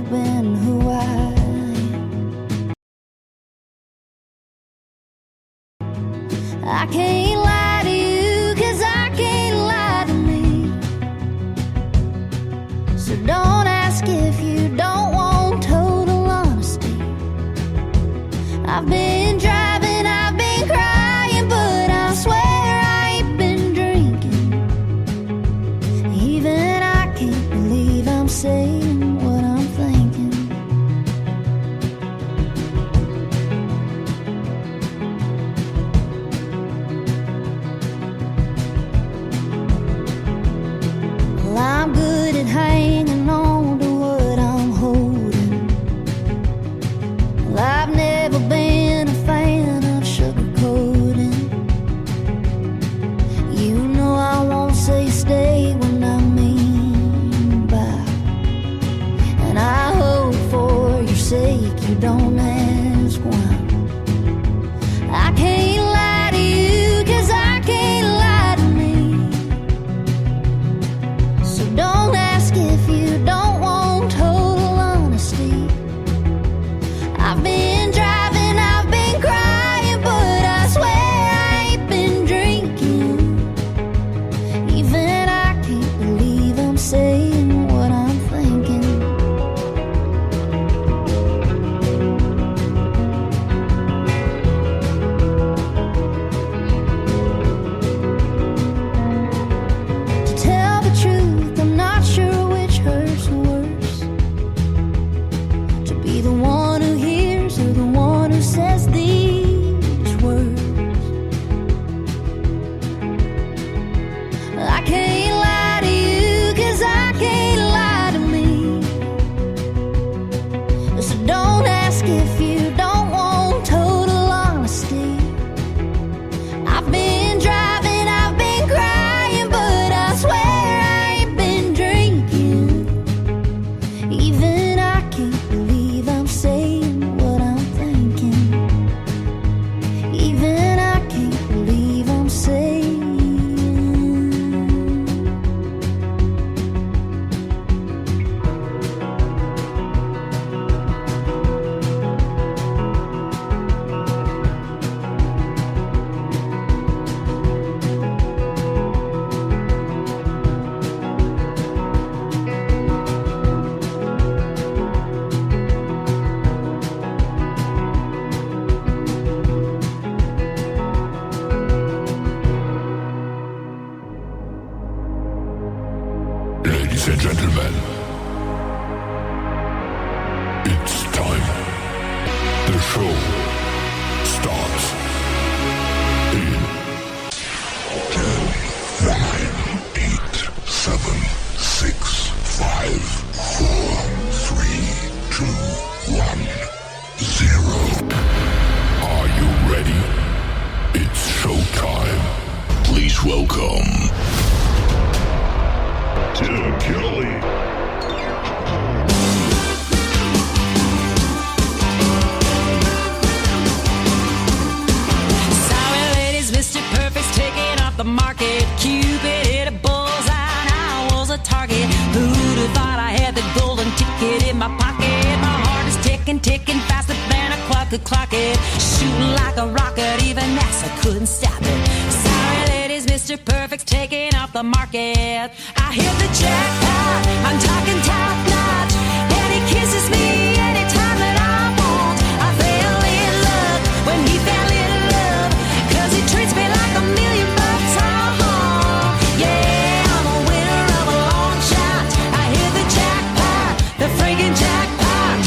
never been who I am. I can't lie to you, 'cause I can't lie to me. So don't ask if you don't want total honesty. I've been driving, I've been crying, but I swear I ain't been drinking. Even I can't believe I'm saying what I'm thinking. Well, I'm good at hanging on to what I'm holding. Well, I've never been a fan of sugarcoating. You know I won't say stay when I mean bye. And I hope for your sake you don't ask why. I can't lie to you, 'cause I can't lie to me. So don't ask if you don't want total honesty. I've been driving, I've been crying, but I swear I ain't been drinking. Even I can't believe I'm saying what I'm thinking. To tell the truth, I'm not sure which hurts worse. To be the one who hears or the one who says these words. I can't lie to you, 'cause I can't lie to me. So don't ask if you don't want total honesty. I've been driving, I've been crying, but I swear I ain't been drinking. Even I can't believe I'm saying what I'm thinking. Even I can't believe I'm saying. Ladies and gentlemen, it's time. The show starts in 10, 9, 8, 7, 6, 5, 4, 3, 2, 1, 0. Are you ready? It's showtime. Please welcome Tim Kelly. Sorry ladies, Mr. Perfect's taking off the market. Cupid hit a bullseye and I was a target. Who'd have thought I had the golden ticket in my pocket? My heart is ticking, ticking faster than a clock could clock it. Shooting like a rocket, even NASA couldn't stop it. Sorry ladies, Mr. Perfect's taking off the market. I hit the jackpot, I'm talking top notch. And he kisses me anytime that I want. I fell in love when he fell in love, 'cause he treats me like $1 million. Yeah, I'm a winner of a long shot. I hit the jackpot, the friggin' jackpot.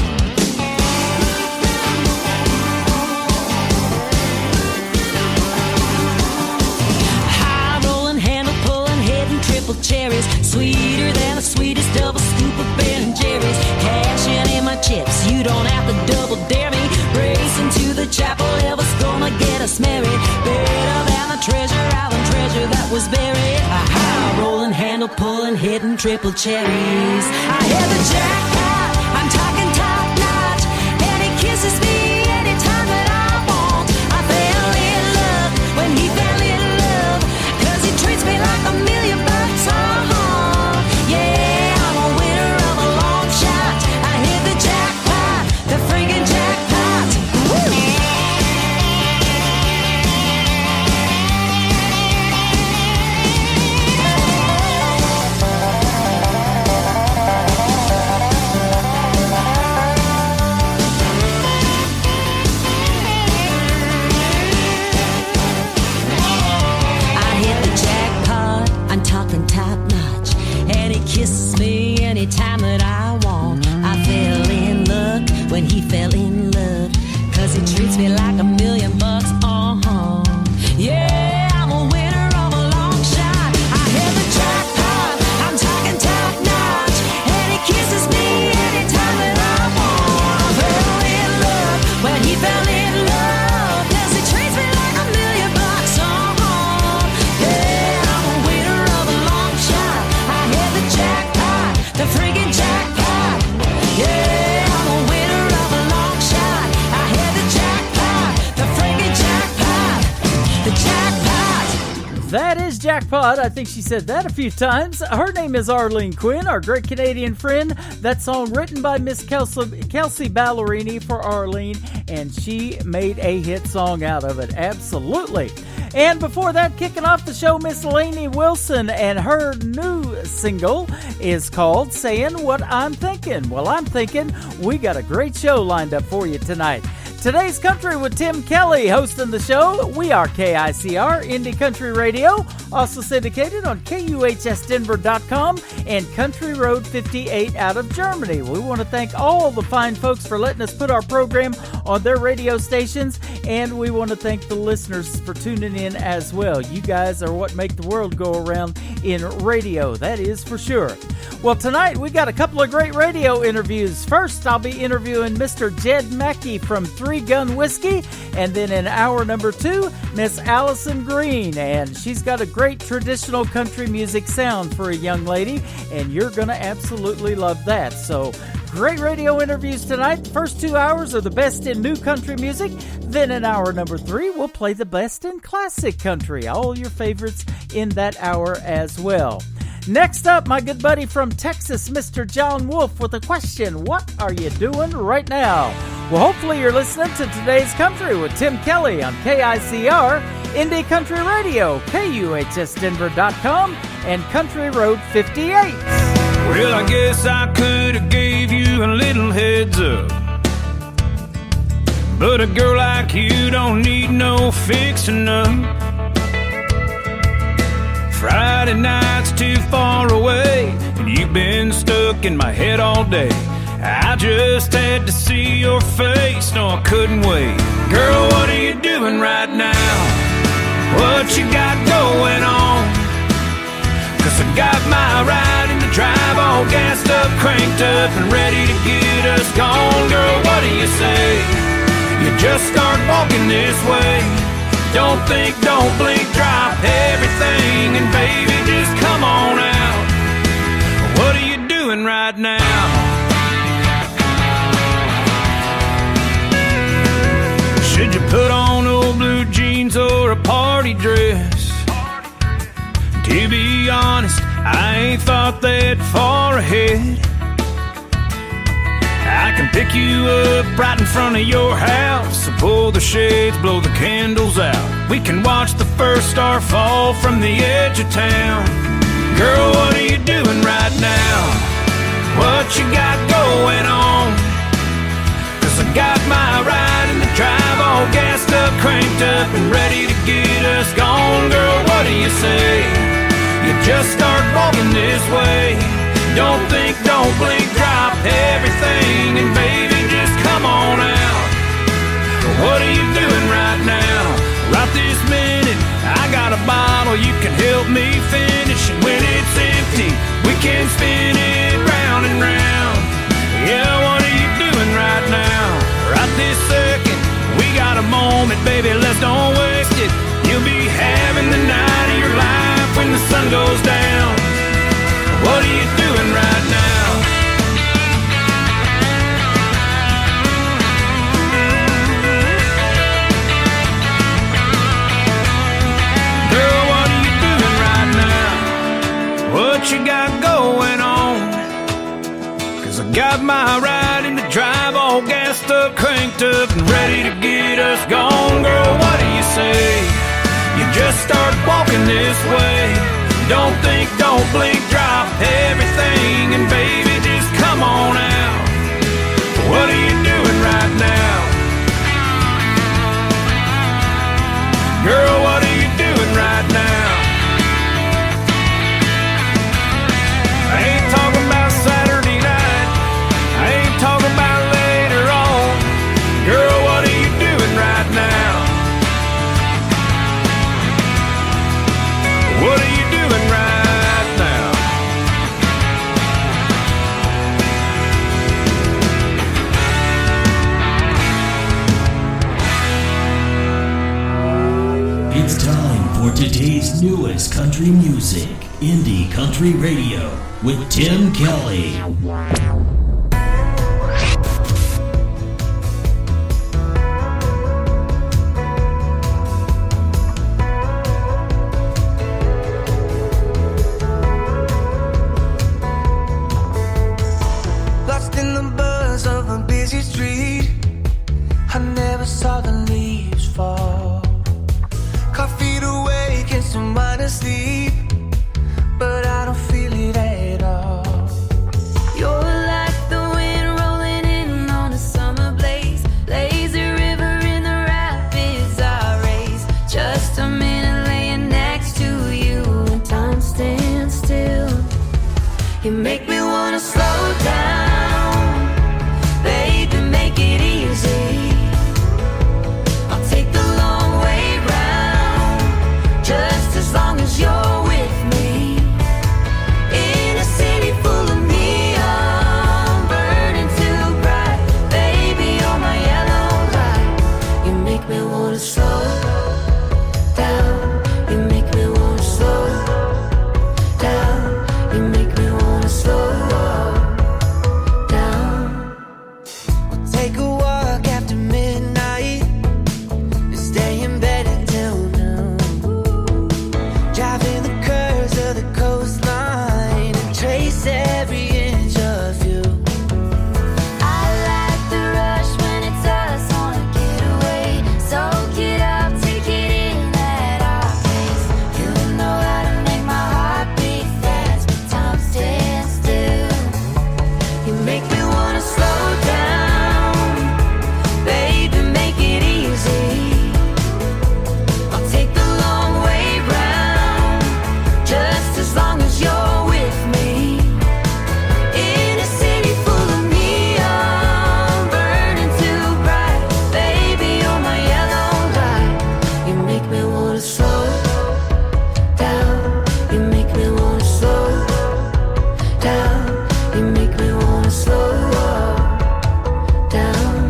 High rolling, handle pulling, hitting triple cherries. Sweeter than the sweetest double scoop of Ben & Jerry's. Cashing in my chips, you don't have to double dare me. Racing to the chapel, Elvis gonna get us married. Better than the treasure island treasure that was buried. A high rolling, handle pulling, hitting triple cherries. I hit the jackpot, I'm talking top notch. And he kisses me anytime that I want. I fell in love when he fell in love, 'cause he treats me like $1 million. Yeah, I'm a winner of a long shot. I hit the me like $1,000,000. Yeah, I'm a winner of a long shot. I hit the jackpot. I'm talking top notch, and he kisses me anytime that I want. I fell in love when he fell in love, 'cause he treats me like $1,000,000. Yeah, I'm a winner of a long shot. I hit the jackpot, the friggin' jackpot. Yeah, I'm a winner of a long shot. I hit the jackpot, the friggin' jackpot, the jackpot. That is Jackpot. I think she said that a few times. Her name is Arlene Quinn, our great Canadian friend. That song written by Miss Kelsey Ballerini for Arlene, and she made a hit song out of it. Absolutely. And before that, kicking off the show, Miss Lainey Wilson, and her new single is called Saying What I'm Thinking. Well, I'm thinking we got a great show lined up for you tonight. Today's Country with Tim Kelly hosting the show. We are KICR, Indie Country Radio, also syndicated on KUHSdenver.com and Country Road 58 out of Germany. We want to thank all the fine folks for letting us put our program on their radio stations, and we want to thank the listeners for tuning in as well. You guys are what make the world go around in radio, that is for sure. Well, tonight we got a couple of great radio interviews. First, I'll be interviewing Mr. Jed Mackey from Three Gun Whiskey, and then in hour number 2, Miss Allison Green, and she's got a great traditional country music sound for a young lady, and you're going to absolutely love that. So, great radio interviews tonight. The first 2 hours are the best in new country music. Then in hour number 3, we'll play the best in classic country. All your favorites in that hour as well. Next up, my good buddy from Texas, Mr. John Wolf, with a question. What are you doing right now? Well, hopefully you're listening to today's Country with Tim Kelly on KICR, Indie Country Radio, KUHSdenver.com, and Country Road 58. Well, I guess I could have gave you a little heads up, but a girl like you don't need no fixing up. Friday night's too far away, and you've been stuck in my head all day. I just had to see your face, no I couldn't wait. Girl, what are you doing right now? What you got going on? 'Cause I got my ride in the drive all gassed up, cranked up, and ready to get us gone. Girl, what do you say? You just start walking this way. Don't think, don't blink, drop everything, and baby, just come on out. What are you doing right now? Should you put on old blue jeans or a party dress? To be honest, I ain't thought that far ahead. I can pick you up right in front of your house, so pull the shades, blow the candles out. We can watch the first star fall from the edge of town. Girl, what are you doing right now? What you got going on? 'Cause I got my ride in the drive all gassed up, cranked up, and ready to get us gone. Girl, what do you say? You just start walking this way. Don't think, don't blink, drop everything, and baby, just come on out. What are you doing right now? Right this minute, I got a bottle you can help me finish, and when it's empty, we can spin it round and round. Yeah, what are you doing right now? Right this second, we got a moment, baby, let's don't waste it. You'll be having the night of your life when the sun goes down. What are you doing right now? Girl, what are you doing right now? What you got going on? 'Cause I got my ride in the drive all gassed up, cranked up, and ready to get us gone. Girl, what do you say? You just start walking this way. Don't think, don't blink, drop everything, and baby, just come on out. What are you doing right now? Girl, what are you doing right now? I ain't talking about Saturday night, I ain't talking about later on. Girl, what are you doing right for today's newest country music, Indie Country Radio, with Tim Kelly. Lost in the buzz of a busy street, I never saw the leaves fall. Coffee to wake and some wine to sleep, but I don't feel it at all. You're like the wind rolling in on a summer blaze. Lazy river in the rapids I race. Just a minute laying next to you and time stands still. You make me wanna slow down, baby, make it easy. I'll take the long way round, just as long as you're with me. In a city full of neon, burning too bright, baby, you're my yellow light. You make me wanna slow down, you make me wanna slow down, you make me wanna slow down. We'll take a walk after midnight and stay in bed until noon. Driving the curves of the coastline and trace every inch of you. I like the rush when it's us on a getaway. Soak it up, take it in at our pace. You know how to make my heart beat fast, but time stands still. You make me wanna slow down, baby, make it easy. I'll take the long way round, just as long as you're with me. In a city full of neon, burning too bright, baby, you're my yellow light. You make me wanna slow down, you make me wanna slow down, you make me wanna slow down.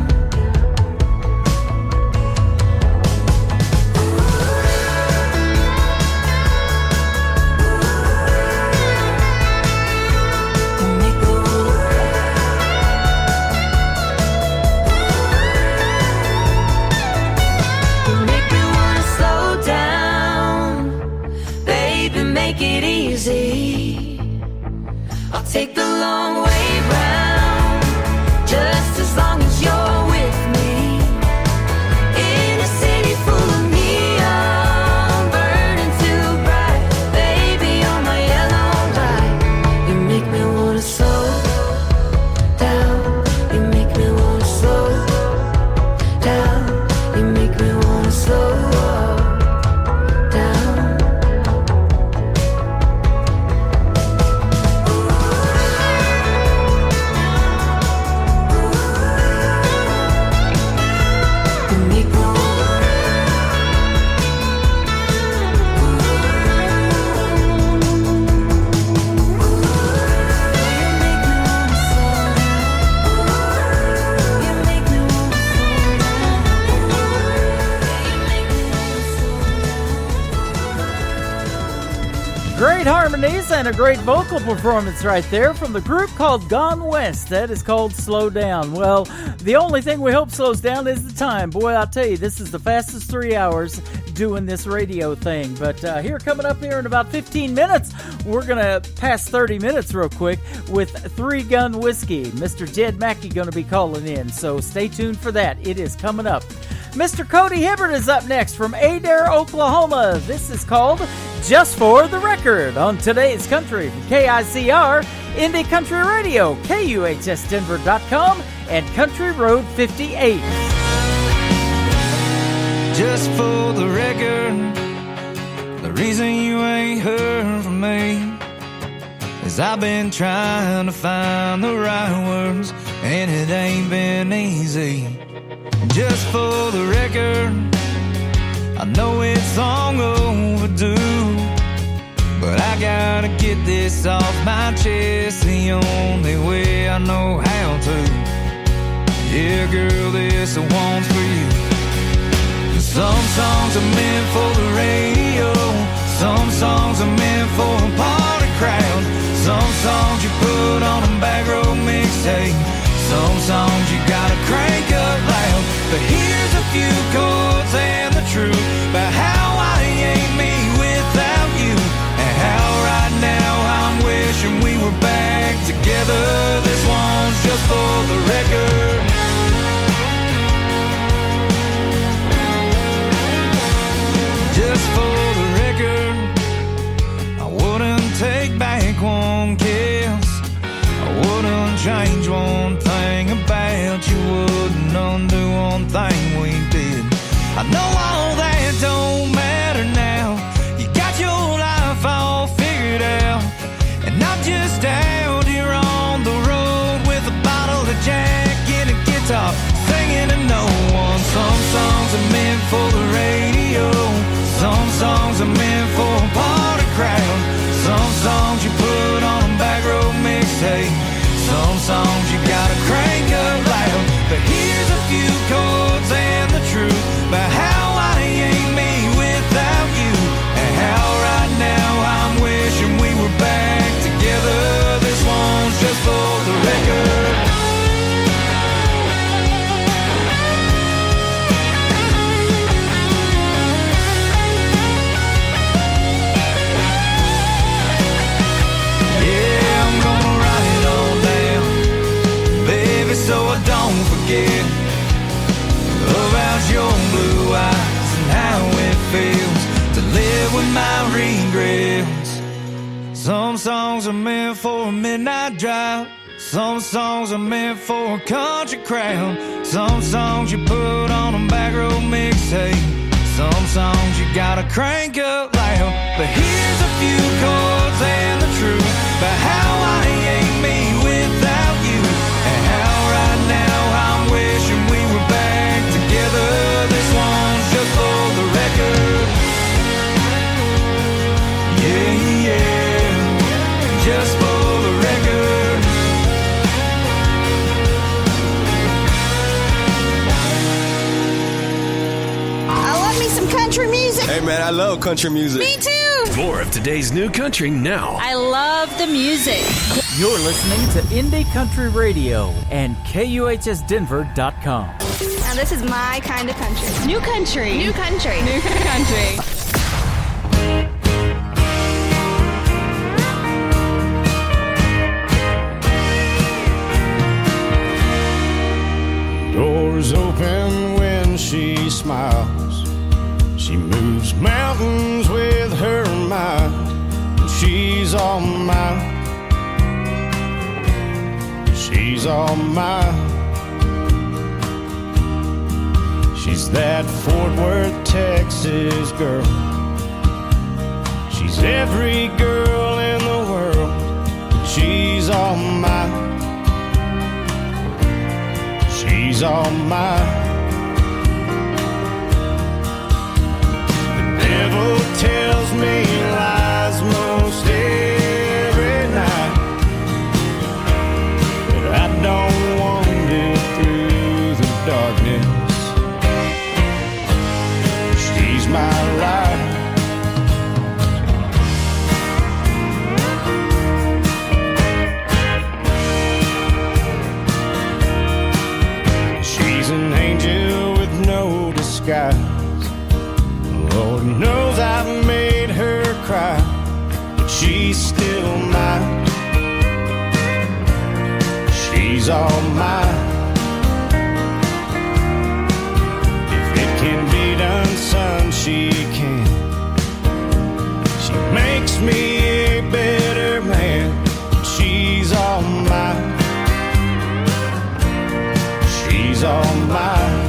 You make me wanna slow down, baby, make it easy. I'll take the long way round, just as long as you're with me. In a city full of neon, burning too bright, baby, you're my yellow light. You make me wanna slow down, you make me wanna slow down, you make me wanna slow down. You make me Great harmonies and a great vocal performance right there from the group called Gone West. That is called Slow Down. Well, the only thing we hope slows down is the time. Boy, I'll tell you, this is the fastest 3 hours doing this radio thing. But here, coming up here in about 15 minutes, we're going to pass 30 minutes real quick with Three Gun Whiskey. Mr. Jed Mackey going to be calling in, so stay tuned for that. It is coming up. Mr. Cody Hibbert is up next from Adair, Oklahoma. This is called Just for the Record on Today's Country from KICR, Indie Country Radio, KUHSdenver.com, and Country Road 58. Just for the record, the reason you ain't heard from me is I've been trying to find the right words, and it ain't been easy. Just for the record, I know it's long overdue, but I gotta get this off my chest the only way I know how to. Yeah, girl, this one's for you. Some songs are meant for the radio, Some songs are meant for a midnight drive. Some songs are meant for a country crowd. Some songs you put on a back road mixtape. Some songs you gotta crank up loud. But here's a few chords and the truth about how I ain't me without you, and how right now I'm wishing we were back together. This one's just for the record. Yeah, yeah, just for the record. I love me some country music. Hey man, I love country music. Me too. More of today's new country now. I love the music. You're listening to Indie Country Radio and KUHSdenver.com. Now this is my kind of country. New country. New country. New country. Doors open when she smiles. She moves mountains with her mind. And she's all mine. She's all mine. She's that Fort Worth, Texas girl. She's every girl in the world. She's all mine. She's all mine. The devil tells me lies most every night, but I don't wander through the darkness. She's my light. She's an angel with no disguise. Lord knows I've made her cry, but she's still mine. She's all mine. If it can be done, son, she can. She makes me a better man. She's all mine. She's all mine.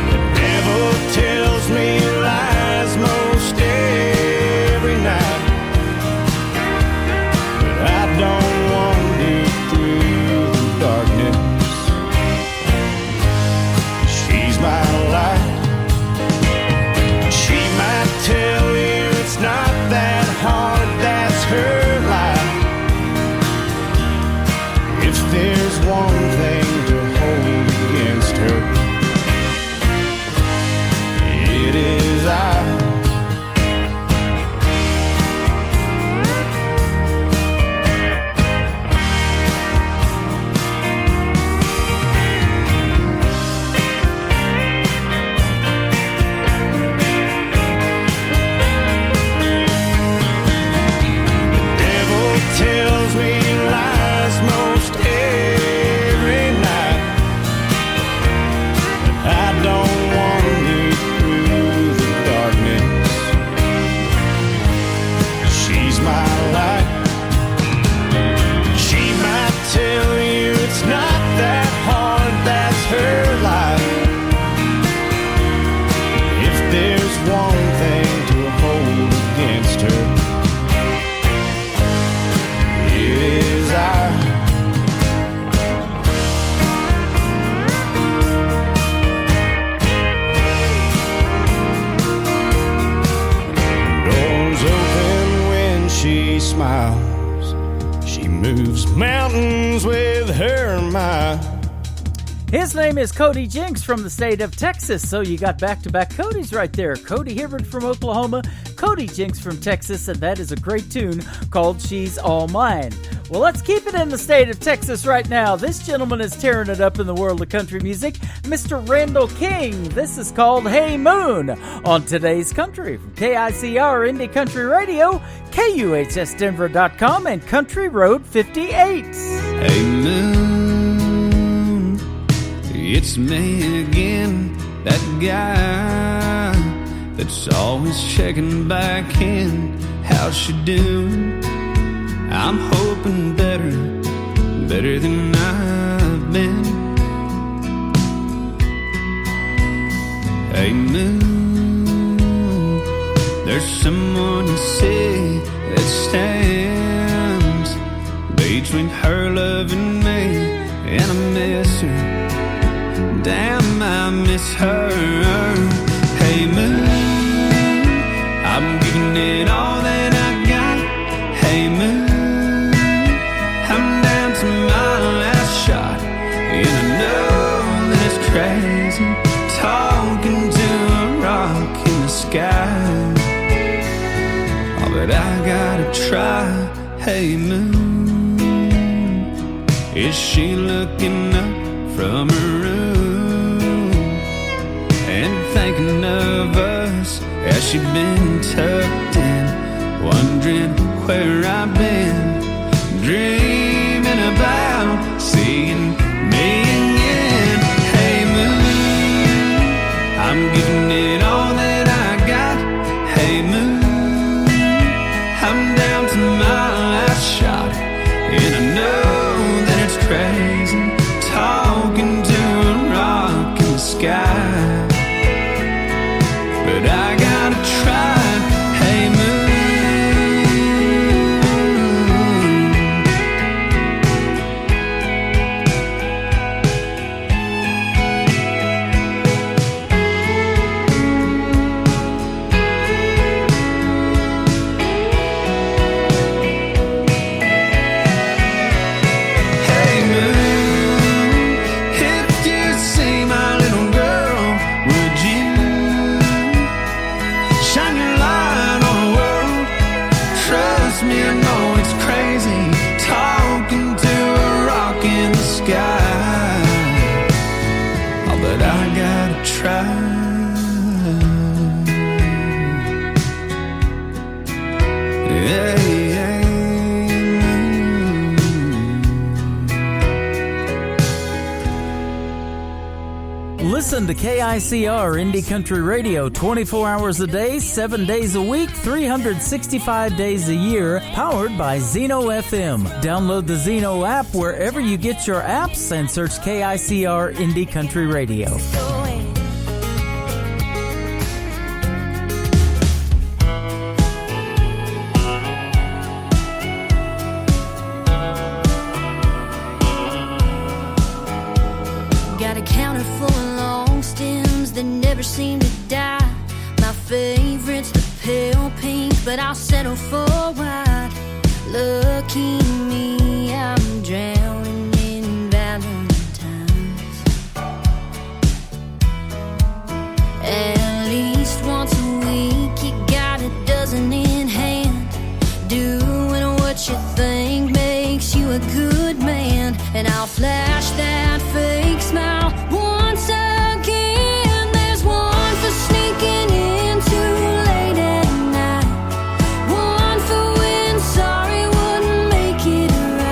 The devil tells me lies most every night, but I don't wander through the darkness. She's my light. She might tell you it's not that hard, that's her life. If there's one thing to hold against her, it is I. The devil tells me lies most every night, but I don't wander through the darkness. She's my light. She might tell you it's not that hard, that's her life. If there's one thing to hold against her, it is I. Doors open when she smiles. She moves mountains with her mind. His name is Cody Jinks from the state of Texas, so you got back-to-back Codys right there. Cody Hibbert from Oklahoma, Cody Jinks from Texas, and that is a great tune called She's All Mine. Well, let's keep it in the state of Texas right now. This gentleman is tearing it up in the world of country music, Mr. Randall King. This is called Hey Moon on Today's Country from KICR Indie Country Radio, KUHSdenver.com, and Country Road 58. Hey moon, it's me again, that guy that's always checking back in. How's she doing? I'm hoping better than I've been. Hey moon, there's someone you see that stands between her love and me, and I miss her. Damn, I miss her. Hey moon, I'm giving it all that I got. Hey moon, I'm down to my last shot, and I know that it's crazy talking to a rock in the sky. Oh, but I gotta try. Hey moon, is she looking up from her room and thinking of us? Has she been tucked in, wondering where I've been, dreaming about seeing me again? Hey moon, I'm giving it all that I got. Hey moon, I'm down to my last shot, and I know that it's crazy talking to a rock in the sky, but I gotta try. Hey moon, hey moon, if you see my little girl, would you shine your light on the world? Trust me, I know it's crazy talking to a rock in the sky. Oh, but I gotta try. Yeah, yeah. Listen to KICR Indie Country Radio 24 hours a day, 7 days a week, 365 days a year, powered by Zeno FM. Download the Zeno app wherever you get your apps and search KICR Indie Country Radio. Got a counter full of long stems that never seem to die. My favorite's the pale pink, but I'll settle for white. Lucky me, I'm drowning in Valentine's. At least once a week, you got a dozen in hand, doing what you think makes you a good man. And I'll flash that fake smile once again. There's one for sneaking in too late at night, one for when sorry wouldn't make it right.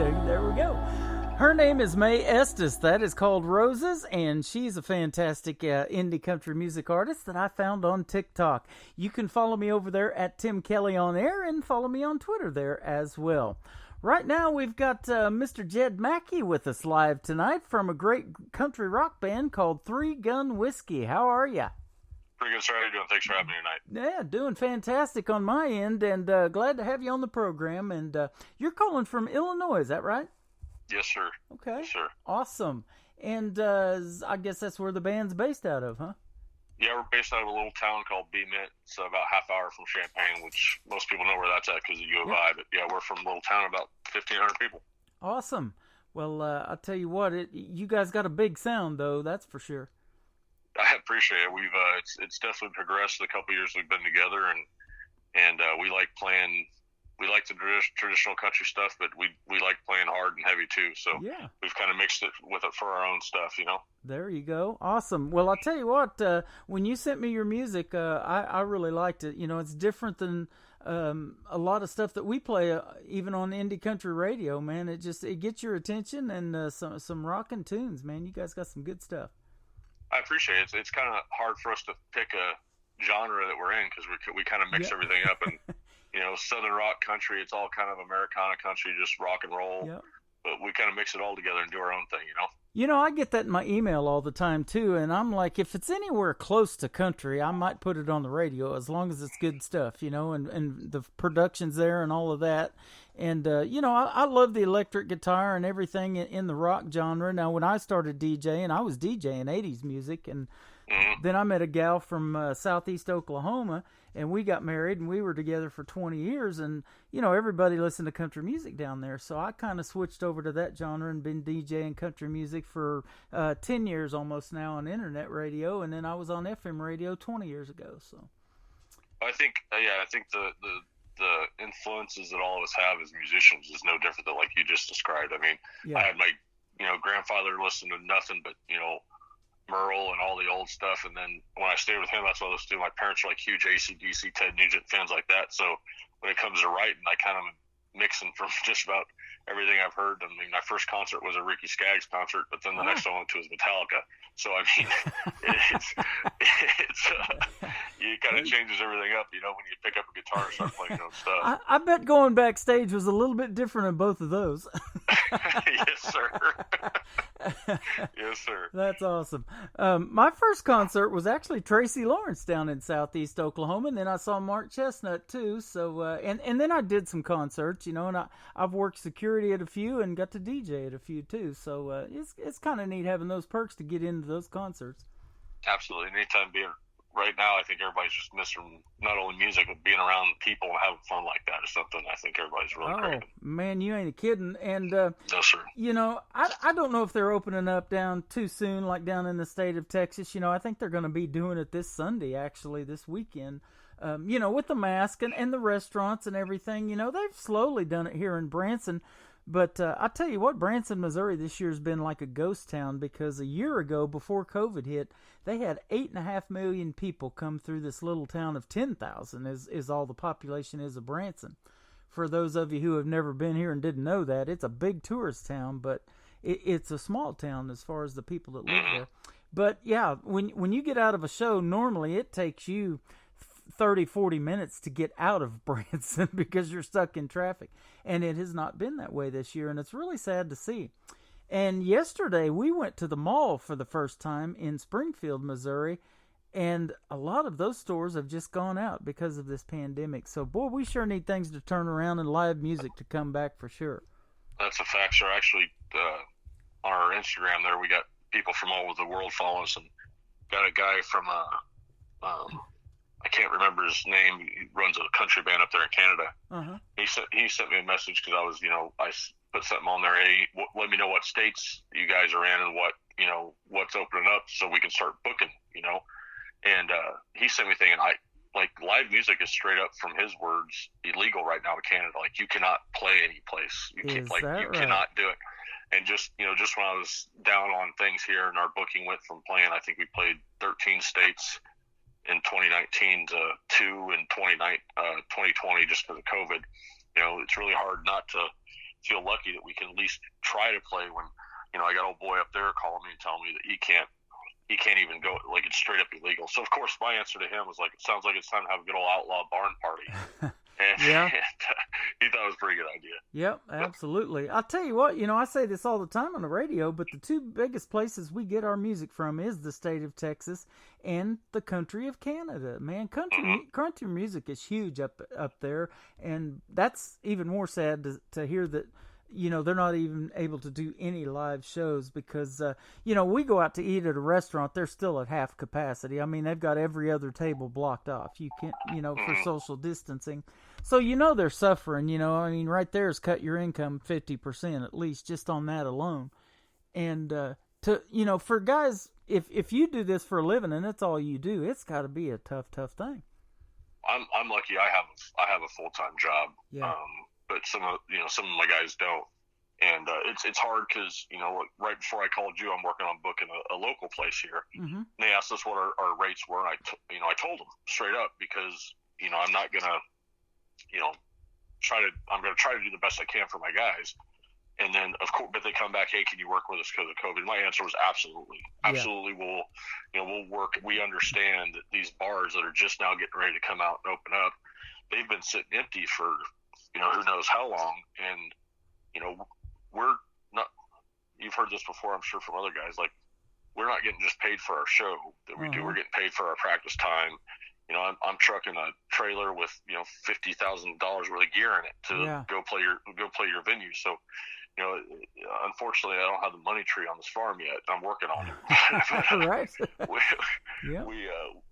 Okay, there we go. Her name is Mae Estes. That is called Roses, and she's a fantastic indie country music artist that I found on TikTok. You can follow me over there at Tim Kelly on Air and follow me on Twitter there as well. Right now, we've got Mr. Jed Mackey with us live tonight from a great country rock band called Three Gun Whiskey. How are you? Pretty good, sir. How are you doing? Thanks for having me tonight. Yeah, doing fantastic on my end, and glad to have you on the program. And you're calling from Illinois, is that right? Yes, sir. Okay. Yes, sir. Awesome. And I guess that's where the band's based out of, huh? Yeah, we're based out of a little town called Mint. It's about half hour from Champaign, which most people know where that's at because of U of I. But yeah, we're from a little town, about 1,500 people. Awesome. Well, I'll tell you what, you guys got a big sound, though, that's for sure. I appreciate it. We've it's definitely progressed the couple years we've been together, and we like playing. We like the traditional country stuff, but we like playing hard and heavy too. So yeah, we've kind of mixed it with it for our own stuff, you know. There you go. Awesome. Well, I'll tell you what. When you sent me your music, I really liked it. You know, it's different than a lot of stuff that we play, even on indie country radio. Man, it gets your attention, and some rockin' tunes. Man, you guys got some good stuff. I appreciate it. It's kind of hard for us to pick a genre that we're in because we kind of mix everything up and. You know, Southern rock country, it's all kind of Americana country, just rock and roll. Yep. But we kind of mix it all together and do our own thing, you know? You know, I get that in my email all the time, too, and I'm like, if it's anywhere close to country, I might put it on the radio as long as it's good stuff, you know, and the production's there and all of that. And, you know, I love the electric guitar and everything in the rock genre. Now, when I started DJing, I was DJing 80s music, and then I met a gal from southeast Oklahoma, and we got married, and we were together for 20 years, and, you know, everybody listened to country music down there, so I kind of switched over to that genre and been DJing country music for 10 years almost now on internet radio, and then I was on FM radio 20 years ago, so. I think the influences that all of us have as musicians is no different than like you just described. I mean, I had my, you know, grandfather listen to nothing but, you know, Merle and all the old stuff, and then when I stayed with him, that's what I was doing. My parents were like huge AC/DC, Ted Nugent fans like that, so when it comes to writing, I kind of mixing from just about everything I've heard. I mean, my first concert was a Ricky Skaggs concert, but then the next one I went to was Metallica. So I mean, it's it kind of changes everything up, you know, when you pick up a guitar and start playing your own stuff. I bet going backstage was a little bit different in both of those. Yes, sir. Yes, sir. That's awesome. My first concert was actually Tracy Lawrence down in southeast Oklahoma, and then I saw Mark Chestnut too. So and then I did some concerts, you know, and I've worked security at a few and got to DJ at a few too. So it's kind of neat having those perks to get into those concerts. Absolutely. Anytime being right now, I think everybody's just missing not only music, but being around people and having fun like that is something I think everybody's really craving. Oh, man, you ain't kidding. And, no, sir. You know, I don't know if they're opening up down too soon, like down in the state of Texas. You know, I think they're going to be doing it this Sunday, actually, this weekend. You know, with the mask and the restaurants and everything. You know, they've slowly done it here in Branson. But I tell you what, Branson, Missouri this year has been like a ghost town because a year ago, before COVID hit, they had 8.5 million people come through this little town of 10,000 is all the population is of Branson. For those of you who have never been here and didn't know that, it's a big tourist town, but it's a small town as far as the people that live there. But yeah, when you get out of a show, normally it takes you 30, 40 minutes to get out of Branson because you're stuck in traffic. And it has not been that way this year, and it's really sad to see. And yesterday, we went to the mall for the first time in Springfield, Missouri, and a lot of those stores have just gone out because of this pandemic. So, boy, we sure need things to turn around and live music to come back for sure. That's a fact, sir. Actually, on our Instagram there, we got people from all over the world following us, and got a guy from I can't remember his name. He runs a country band up there in Canada. Uh-huh. He sent me a message because I was, you know, I put something on there. Hey, let me know what states you guys are in and what, you know, what's opening up so we can start booking, you know. And he sent me a thing, and like live music is straight up from his words illegal right now in Canada. Like you cannot play any place. You can't, like you cannot do it. And just, you know, just when I was down on things here and our booking went from playing, I think we played 13 states in 2019 to 2 in 2020 just because of COVID. You know, it's really hard not to feel lucky that we can at least try to play when, I got old boy up there calling me and telling me that he can't even go, like it's straight up illegal. So of course my answer to him was like, it sounds like it's time to have a good old outlaw barn party. And, Yeah. and he thought it was a pretty good idea. Yep, absolutely. I'll tell you what, I say this all the time on the radio, but the two biggest places we get our music from is the state of Texas and the country of Canada. Man, country music is huge up there, and that's even more sad to hear that, they're not even able to do any live shows because, we go out to eat at a restaurant, they're still at half capacity. I mean, they've got every other table blocked off. You can't, for social distancing. So, they're suffering, right there is cut your income 50% at least just on that alone. And, for guys, if you do this for a living and that's all you do, it's got to be a tough thing. I'm lucky I have a full-time job. Yeah. But some of my guys don't, and it's hard because right before I called you, I'm working on booking a local place here. Mm-hmm. And they asked us what our rates were, and I told them straight up because I'm not gonna I'm gonna try to do the best I can for my guys, and then of course, but they come back, hey, can you work with us because of COVID? My answer was absolutely. We'll work. We understand that these bars that are just now getting ready to come out and open up, they've been sitting empty for who knows how long. And, we're not, you've heard this before, I'm sure, from other guys, like, we're not getting just paid for our show that we do. We're getting paid for our practice time. I'm trucking a trailer with, $50,000 worth of gear in it to go play your venue. So, unfortunately, I don't have the money tree on this farm yet. I'm working on it. Right.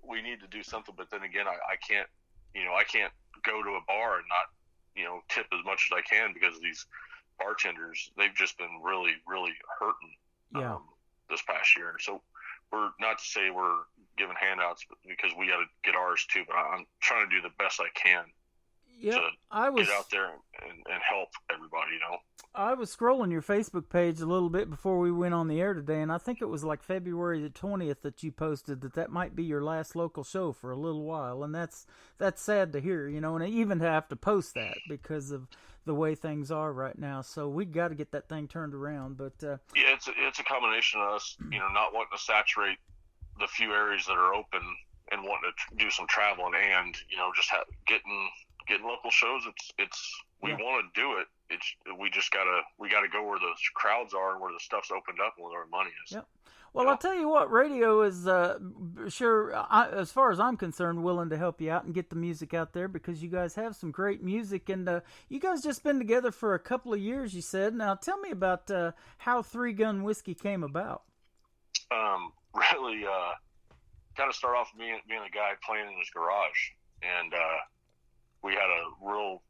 We need to do something, but then again, I can't, I can't go to a bar and not, tip as much as I can because these bartenders, they've just been really, really hurting this past year. So we're not to say we're giving handouts because we got to get ours too, but I'm trying to do the best I can to get out there and help everybody, I was scrolling your Facebook page a little bit before we went on the air today, and I think it was like February the 20th that you posted that might be your last local show for a little while, and that's sad to hear, and even to have to post that because of the way things are right now. So we got to get that thing turned around. But it's a combination of us, not wanting to saturate the few areas that are open and wanting to do some traveling, and just getting local shows. We want to do it. We gotta go where the crowds are and where the stuff's opened up and where the money is. Yep. Well, I'll tell you what, radio is as far as I'm concerned, willing to help you out and get the music out there because you guys have some great music, and you guys just been together for a couple of years, you said. Now, tell me about how 3 Gun Whiskey came about. Really, kind of start off being a guy playing in his garage, and we had a real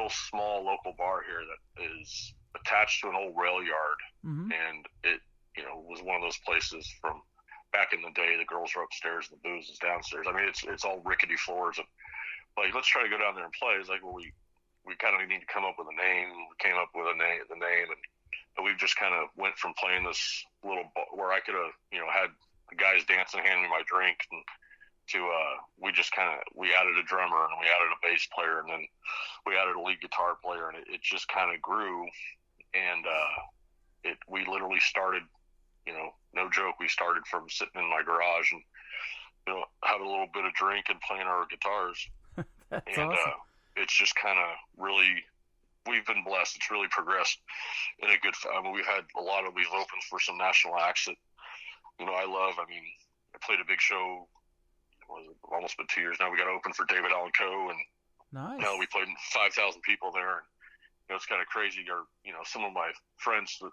small local bar here that is attached to an old rail yard, and it was one of those places from back in the day. The girls were upstairs and the booze is downstairs. I mean, it's all rickety floors. And like, let's try to go down there and play. It's like, well, we kind of need to come up with a name. We came up with the name, and we just kind of went from playing this little bar where I could have had the guys dancing, handing me my drink, and to we added a drummer and we added a bass player and then we added a lead guitar player, and it just kind of grew, and we literally started, no joke, we started from sitting in my garage and having a little bit of drink and playing our guitars. That's and awesome. It's just kind of really, we've been blessed. It's really progressed in a good. We've had we've opened for some national acts that I love. I mean, I played a big show. Almost been 2 years now. We got open for David Allan Coe, and nice. We played 5,000 people there. And it's kind of crazy. Or some of my friends that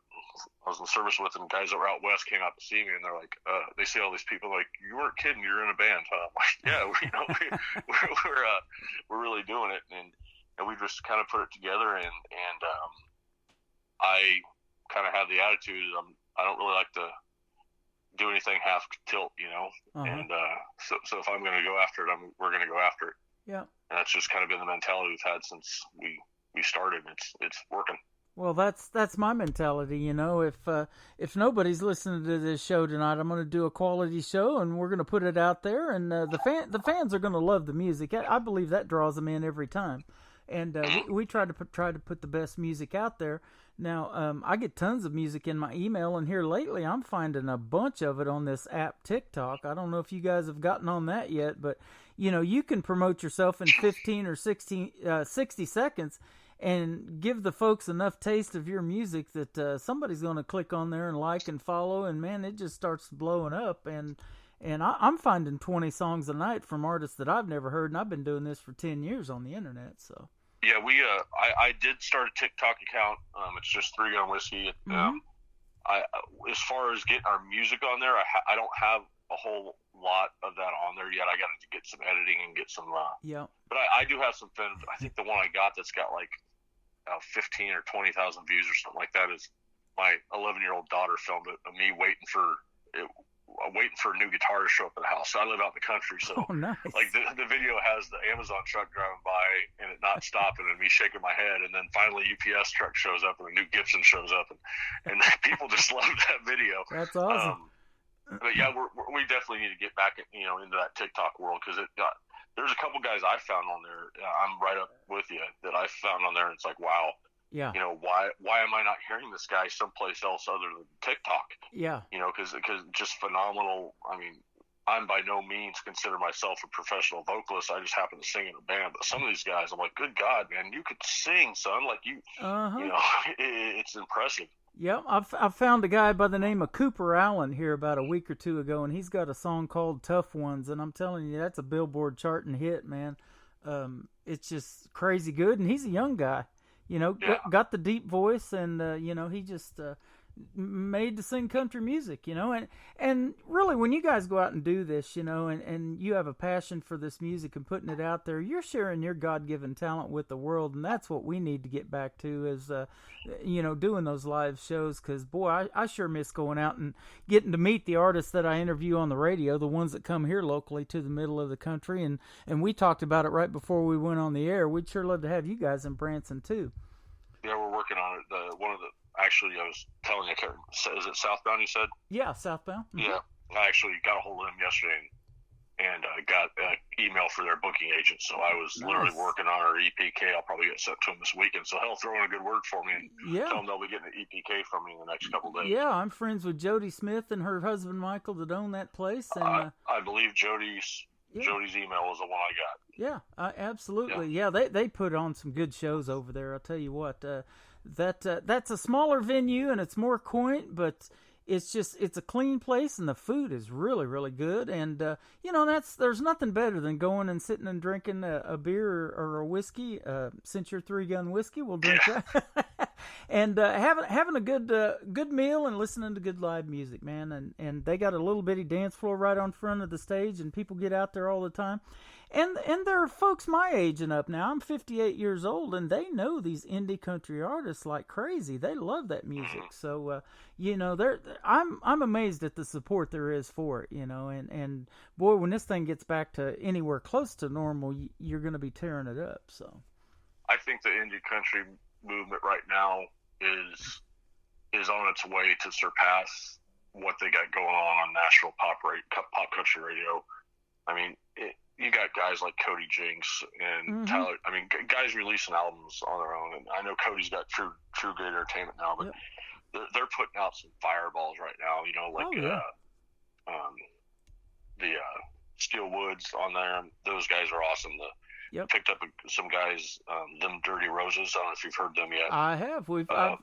I was in service with, and guys that were out west came out to see me, and they're like, they see all these people like, you weren't kidding, you're in a band, huh? I'm like, yeah, we're really doing it, and we just kind of put it together, and I kind of have the attitude I don't really like to do anything half tilt, and so if I'm going to go after it, we're going to go after it. Yeah, and that's just kind of been the mentality we've had since we started. It's working. Well, that's my mentality. If nobody's listening to this show tonight, I'm going to do a quality show, and we're going to put it out there, and the fans are going to love the music. I believe that draws them in every time. And we try to put the best music out there. Now, I get tons of music in my email, and here lately I'm finding a bunch of it on this app TikTok. I don't know if you guys have gotten on that yet, but, you can promote yourself in 15 or 60 seconds and give the folks enough taste of your music that somebody's going to click on there and like and follow, and, man, it just starts blowing up. And I'm finding 20 songs a night from artists that I've never heard, and I've been doing this for 10 years on the internet, so... Yeah, I did start a TikTok account. It's just 3 Gun Whiskey. As far as getting our music on there, I don't have a whole lot of that on there yet. I got to get some editing and get some. Yeah. But I do have some fun. I think the one I got that's got like 15 or 20,000 views or something like that is my 11-year-old daughter filmed it of me waiting for a new guitar to show up at the house. So I live out in the country, so nice. Like the video has the Amazon truck driving by and it not stopping and me shaking my head, and then finally UPS truck shows up and a new Gibson shows up, and people just love that video. That's awesome. But yeah, we definitely need to get back into that TikTok world, because there's a couple guys I found on there. I'm right up with you that I found on there, and it's like, wow. Yeah. Why am I not hearing this guy someplace else other than TikTok? Yeah. Because just phenomenal. I mean, I'm by no means consider myself a professional vocalist. I just happen to sing in a band. But some of these guys, I'm like, good God, man, you could sing, son. Like it's impressive. Yep, I've found a guy by the name of Cooper Allen here about a week or two ago, and he's got a song called "Tough Ones," and I'm telling you, that's a Billboard charting hit, man. It's just crazy good, and he's a young guy. Got the deep voice, and he just made to sing country music, and really when you guys go out and do this, and you have a passion for this music and putting it out there, you're sharing your God-given talent with the world, and that's what we need to get back to is, doing those live shows, because, boy, I sure miss going out and getting to meet the artists that I interview on the radio, the ones that come here locally to the middle of the country, and we talked about it right before we went on the air. We'd sure love to have you guys in Branson, too. Yeah, we're working on it. Actually, I was telling you, is it Southbound you said? Yeah, Southbound. Mm-hmm. Yeah, I actually got a hold of them yesterday and got an email for their booking agent. So I was literally working on our EPK. I'll probably get sent to them this weekend. So he'll throw in a good word for me and tell them they'll be getting an EPK from me in the next couple of days. Yeah, I'm friends with Jody Smith and her husband Michael that own that place. And I believe Jody's email was the one I got. Yeah, absolutely. Yeah, they put on some good shows over there. I'll tell you what, that's a smaller venue and it's more quaint, but it's a clean place and the food is really, really good. And there's nothing better than going and sitting and drinking a beer or a whiskey. Since you're 3 Gun Whiskey, we'll drink that. And having a good meal and listening to good live music, man. And they got a little bitty dance floor right on front of the stage, and people get out there all the time. And there are folks my age and up now. I'm 58 years old, and they know these indie country artists like crazy. They love that music. So I'm amazed at the support there is for it. And boy, when this thing gets back to anywhere close to normal, you're going to be tearing it up. So I think the indie country movement right now is on its way to surpass what they got going on Nashville pop country radio. I mean, you got guys like Cody Jinks and Tyler. I mean, guys releasing albums on their own. And I know Cody's got True Great Entertainment now, but they're putting out some fireballs right now. The Steel Woods on there. Those guys are awesome. Picked up some guys, them Dirty Roses. I don't know if you've heard them yet. I have.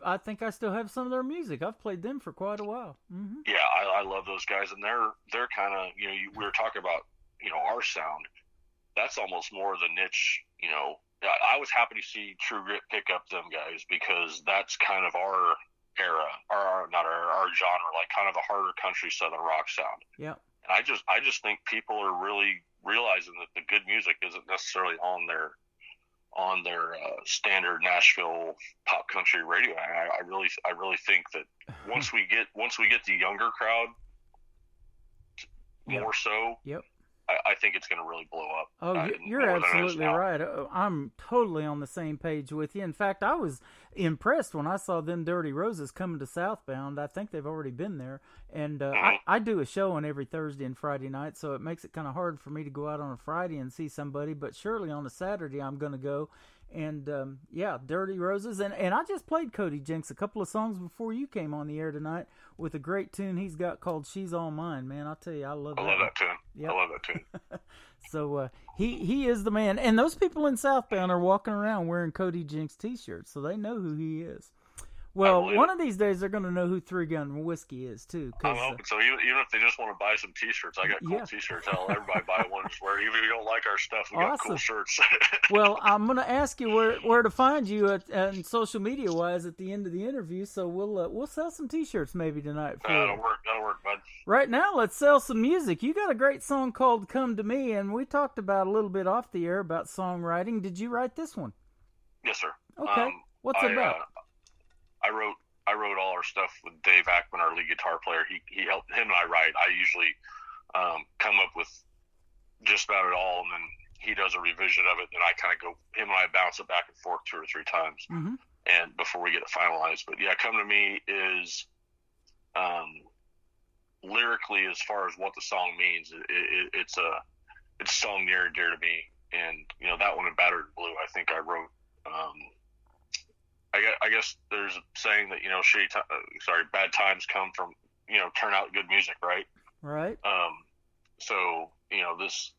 I think I still have some of their music. I've played them for quite a while. Mm-hmm. Yeah, I love those guys, and they're kind of we were talking about our sound. That's almost more the niche. I was happy to see True Grit pick up them guys because that's kind of our era, not our genre, like kind of a harder country southern rock sound. Yeah. And I just think people are really realizing that the good music isn't necessarily on their standard Nashville pop country radio. I really think that once we get the younger crowd more so, I think it's going to really blow up. Oh, you're absolutely right. I'm totally on the same page with you. In fact, I was impressed when I saw them Dirty Roses coming to Southbound. I think they've already been there. And I do a show on every Thursday and Friday night, so it makes it kind of hard for me to go out on a Friday and see somebody. But surely on a Saturday I'm going to go. And yeah, Dirty Roses. And I just played Cody Jinks a couple of songs before you came on the air tonight with a great tune he's got called She's All Mine. Man, I'll tell you, I love that tune. Yep. I love that tune. So he is the man. And those people in Southbound are walking around wearing Cody Jinks t-shirts, so they know who he is. Well, one of these days they're going to know who Three Gun Whiskey is, too. I'm hoping so. Even if they just want to buy some T-shirts, I got cool T-shirts. I'll let everybody buy one. Just wear. Even if you don't like our stuff, we got cool shirts. Well, I'm going to ask you where to find you social media-wise at the end of the interview, so we'll sell some T-shirts maybe tonight. That'll work, bud. Right now, let's sell some music. You got a great song called Come to Me, and we talked about a little bit off the air about songwriting. Did you write this one? Yes, sir. Okay. What's it about? I wrote all our stuff with Dave Ackman, our lead guitar player. He helped him and I write. I usually come up with just about it all, and then he does a revision of it. Then I kind of go, him and I bounce it back and forth 2 or 3 times, and before we get it finalized. But yeah, Come to Me is lyrically, as far as what the song means, it's a song near and dear to me. And you know, that one in Battered Blue, I think I wrote. I guess there's a saying that, you know, bad times come from, you know, turn out good music, right? Right. So, you know, those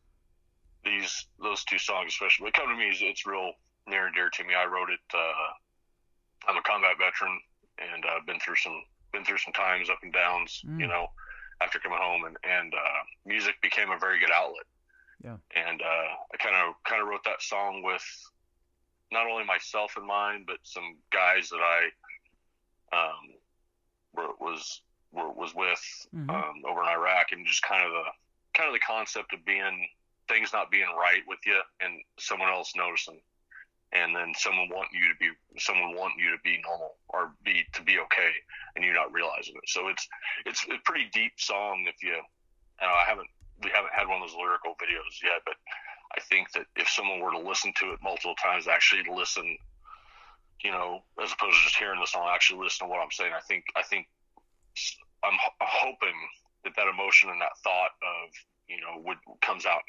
2 songs especially, but Come to Me, it's real near and dear to me. I wrote it. I'm a combat veteran, and I've been through some times, up and downs, you know, after coming home, and music became a very good outlet. Yeah. And I kind of wrote that song with not only myself in mind, but some guys that I was with over in Iraq, and just kind of the concept of things not being right with you, and someone else noticing, and then someone wanting you to be normal or to be okay, and you not realizing it. So it's a pretty deep song. If you, we haven't had one of those lyrical videos yet, but I think that if someone were to listen to it multiple times, actually listen, you know, as opposed to just hearing the song, actually listen to what I'm saying. I think I'm hoping that emotion and that thought of, you know, comes out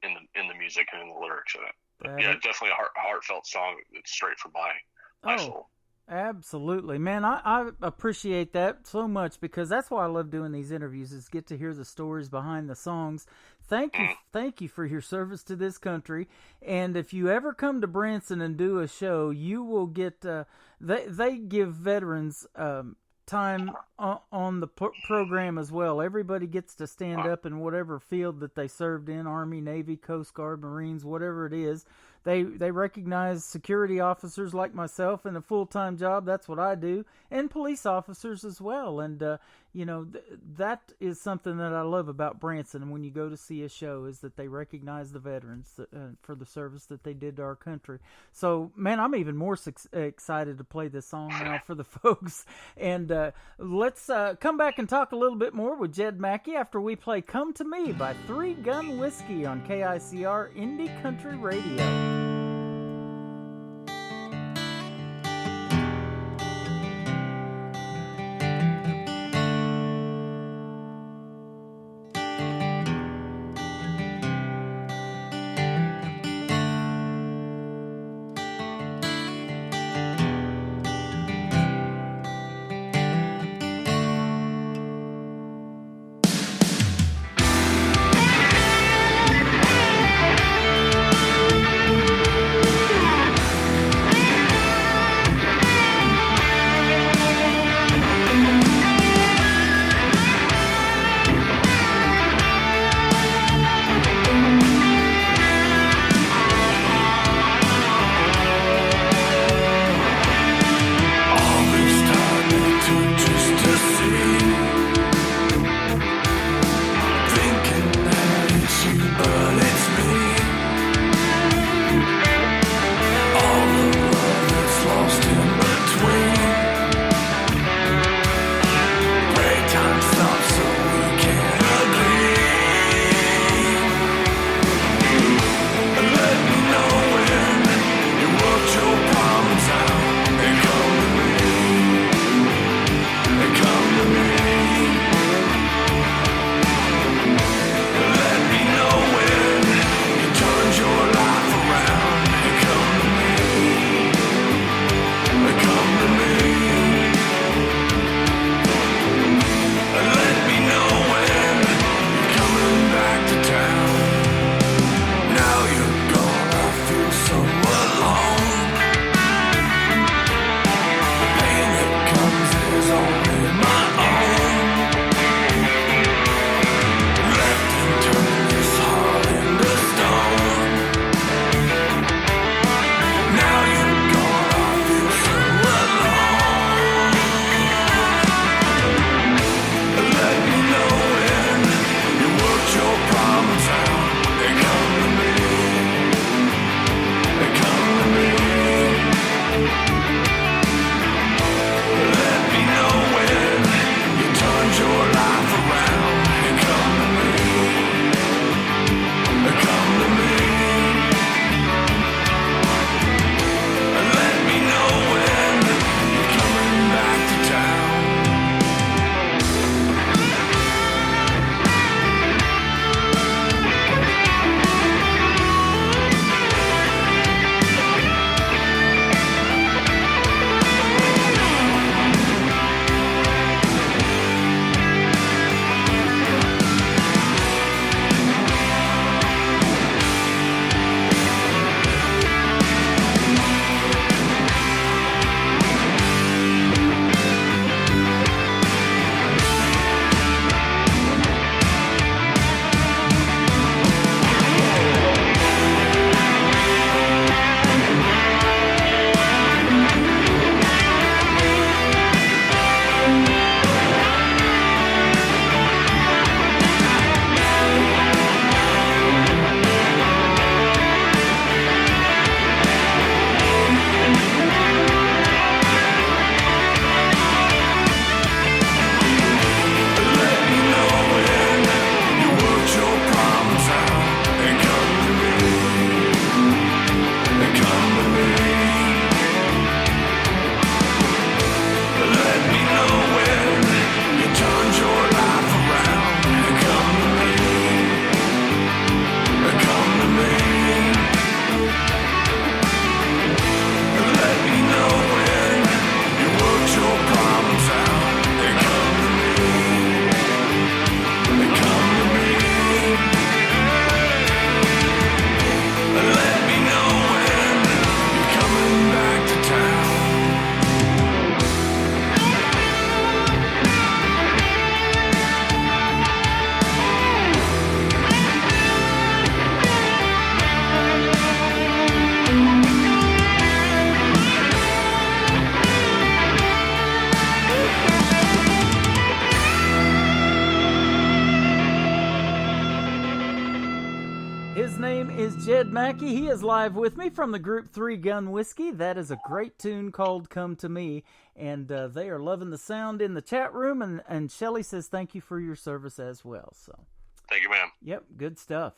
in the music and in the lyrics of it. But yeah, definitely a heartfelt song that's straight from my soul. Absolutely, man. I appreciate that so much, because that's why I love doing these interviews, is get to hear the stories behind the songs. Thank you for your service to this country. And if you ever come to Branson and do a show, you will get they give veterans time on the program as well. Everybody gets to stand up in whatever field that they served in, Army, Navy, Coast Guard, Marines, whatever it is. They recognize security officers like myself in a full-time job. That's what I do. And police officers as well. And, you know, that is something that I love about Branson. And when you go to see a show, is that they recognize the veterans for the service that they did to our country. So, man, I'm even more excited to play this song now for the folks. And let's come back and talk a little bit more with Jed Mackey after we play Come to Me by Three Gun Whiskey on KICR Indie Country Radio. is Jed Mackey. He is live with me from the group 3 Gun Whiskey. That is a great tune called Come to Me, and they are loving the sound in the chat room, and Shelly says thank you for your service as well. So, thank you, ma'am. Yep, good stuff.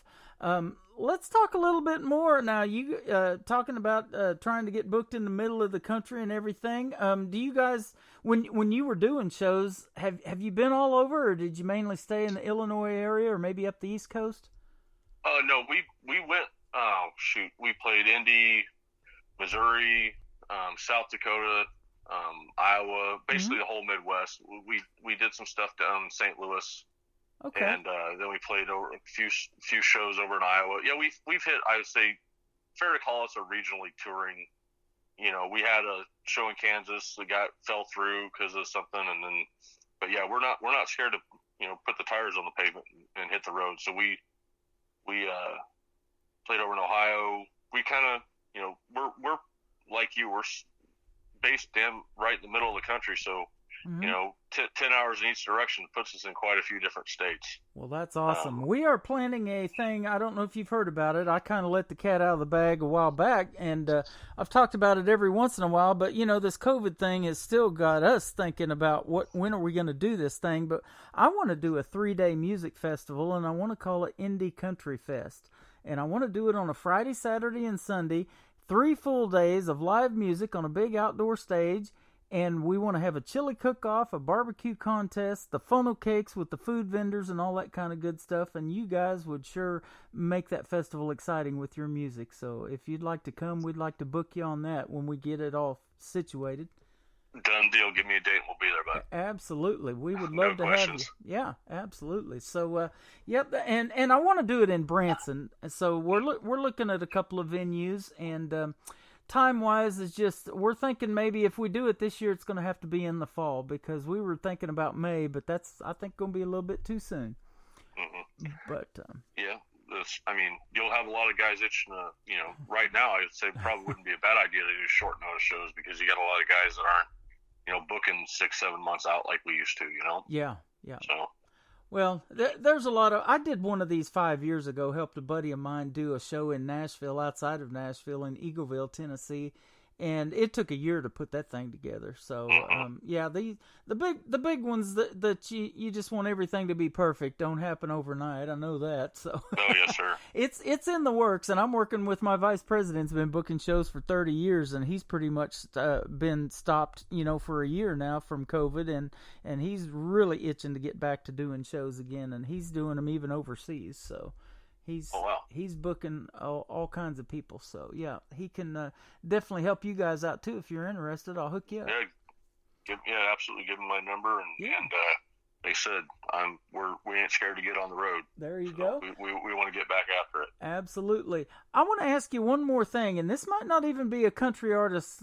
Let's talk a little bit more now. You talking about trying to get booked in the middle of the country and everything. Do you guys, when you were doing shows, have you been all over, or did you mainly stay in the Illinois area, or maybe up the East Coast? No, we went. Oh shoot, we played Indy, Missouri, South Dakota, Iowa, basically the whole Midwest. We did some stuff down in St. Louis. Okay. And then we played over a few shows over in Iowa. Yeah, we've hit. I would say, fair to call us a regionally touring. You know, we had a show in Kansas that fell through because of something, and then, but yeah, we're not scared to put the tires on the pavement and hit the road. So we played over in Ohio. We kind of we're like you. We're based right in the middle of the country, so. 10 hours in each direction puts us in quite a few different states. Well, that's awesome. We are planning a thing. I don't know if you've heard about it. I kind of let the cat out of the bag a while back, and I've talked about it every once in a while. But, this COVID thing has still got us thinking about when are we going to do this thing. But I want to do a 3-day music festival, and I want to call it Indie Country Fest. And I want to do it on a Friday, Saturday, and Sunday, 3 full days of live music on a big outdoor stage. And we want to have a chili cook-off, a barbecue contest, the funnel cakes with the food vendors and all that kind of good stuff. And you guys would sure make that festival exciting with your music. So if you'd like to come, we'd like to book you on that when we get it all situated. Done deal. Give me a date and we'll be there, bud. Absolutely. We would love no to questions. have you. Yeah, absolutely. So, yep. And I want to do it in Branson. So we're looking at a couple of venues, and time-wise is just, we're thinking maybe if we do it this year, it's going to have to be in the fall, because we were thinking about May, but that's, I think, going to be a little bit too soon. Mm-hmm. But yeah, you'll have a lot of guys itching to, right now, I would say probably wouldn't be a bad idea to do short notice shows, because you got a lot of guys that aren't, booking 6-7 months out like we used to, Yeah. So. Well, there's a lot of... I did one of these 5 years ago, helped a buddy of mine do a show in Nashville, outside of Nashville, in Eagleville, Tennessee, and it took a year to put that thing together. So, yeah, the big ones that you just want everything to be perfect don't happen overnight. I know that. So, oh yes, sir. It's in the works, and I'm working with my vice president's been booking shows for 30 years, and he's pretty much been stopped, for a year now from COVID, and he's really itching to get back to doing shows again, and he's doing them even overseas. So. He's booking all kinds of people, so yeah, he can definitely help you guys out too if you're interested. I'll hook you up. Yeah, absolutely. Give him my number, and they said we ain't scared to get on the road. There you go. We want to get back after it. Absolutely. I want to ask you one more thing, and this might not even be a country artist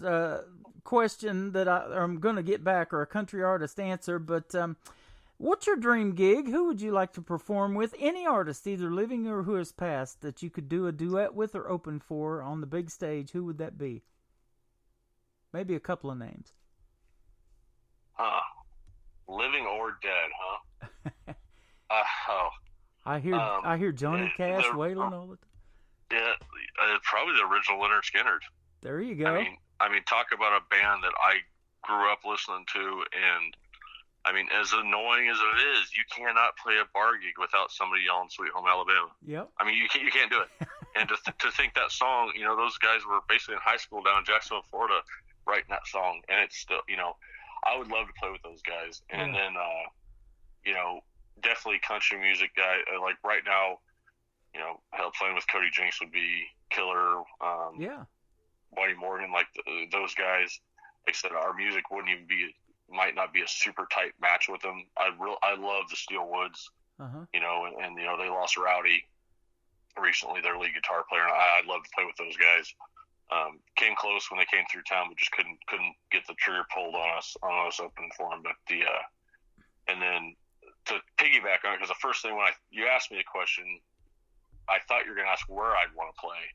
question that I'm going to get back, or a country artist answer, but. What's your dream gig? Who would you like to perform with? Any artist, either living or who has passed, that you could do a duet with or open for on the big stage, who would that be? Maybe a couple of names. Living or dead, huh? I hear Johnny Cash wailing all the time. Yeah, probably the original Leonard Skinner. There you go. I mean, talk about a band that I grew up listening to, and as annoying as it is, you cannot play a bar gig without somebody yelling "Sweet Home Alabama." Yep. You can't do it. And to think that song, those guys were basically in high school down in Jacksonville, Florida, writing that song, and it's still, I would love to play with those guys. And then, definitely country music guy. Like right now, hell, playing with Cody Jinks would be killer. Whitey Morgan, like those guys. Like I said, our music might not be a super tight match with them. I love the Steel Woods, and they lost Rowdy recently, their lead guitar player, and I'd love to play with those guys. Came close when they came through town, but just couldn't get the trigger pulled on us opening for them. But and then to piggyback on it, because the first thing when you asked me the question, I thought you were going to ask where I'd want to play.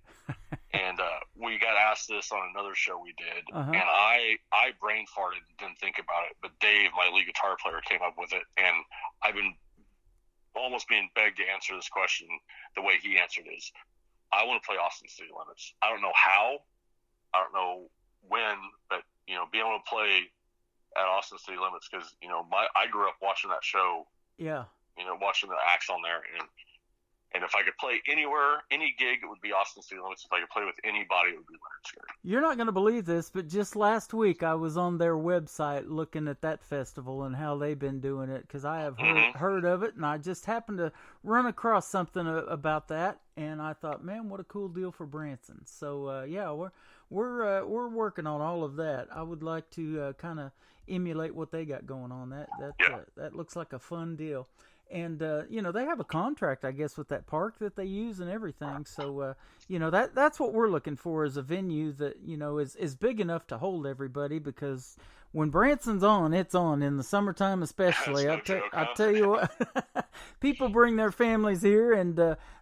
And we got asked this on another show we did, and I brain farted and didn't think about it. But Dave, my lead guitar player, came up with it, and I've been almost being begged to answer this question the way he answered his. I want to play Austin City Limits. I don't know how, I don't know when, but being able to play at Austin City Limits, because I grew up watching that show. Yeah. Watching the acts on there, and if I could play anywhere, any gig, it would be Austin City Limits. If I could play with anybody, it would be Leonard Skinner. You're not going to believe this, but just last week I was on their website looking at that festival and how they've been doing it, because I have heard of it, and I just happened to run across something about that, and I thought, man, what a cool deal for Branson. So yeah, we're working on all of that. I would like to kind of emulate what they got going on. That looks like a fun deal. And, they have a contract, I guess, with that park that they use and everything. So, that's what we're looking for, is a venue that, is big enough to hold everybody, because when Branson's on, it's on in the summertime, especially. I'll tell you what, people bring their families here, and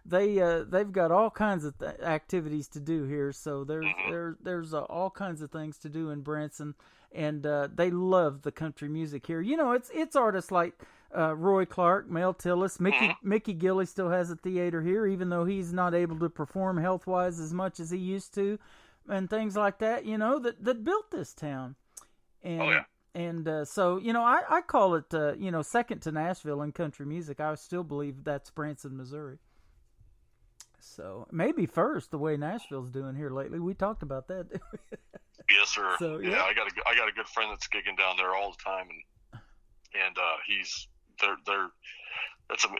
they've got all kinds of activities to do here. So there's all kinds of things to do in Branson, and they love the country music here. It's artists like Roy Clark, Mel Tillis, Mickey Gilley still has a theater here, even though he's not able to perform health-wise as much as he used to, and things like that, that built this town. And, so, I call it, second to Nashville in country music. I still believe that's Branson, Missouri. So maybe first, the way Nashville's doing here lately. We talked about that. Yes, sir. So, yeah, I got a good friend that's gigging down there all the time, and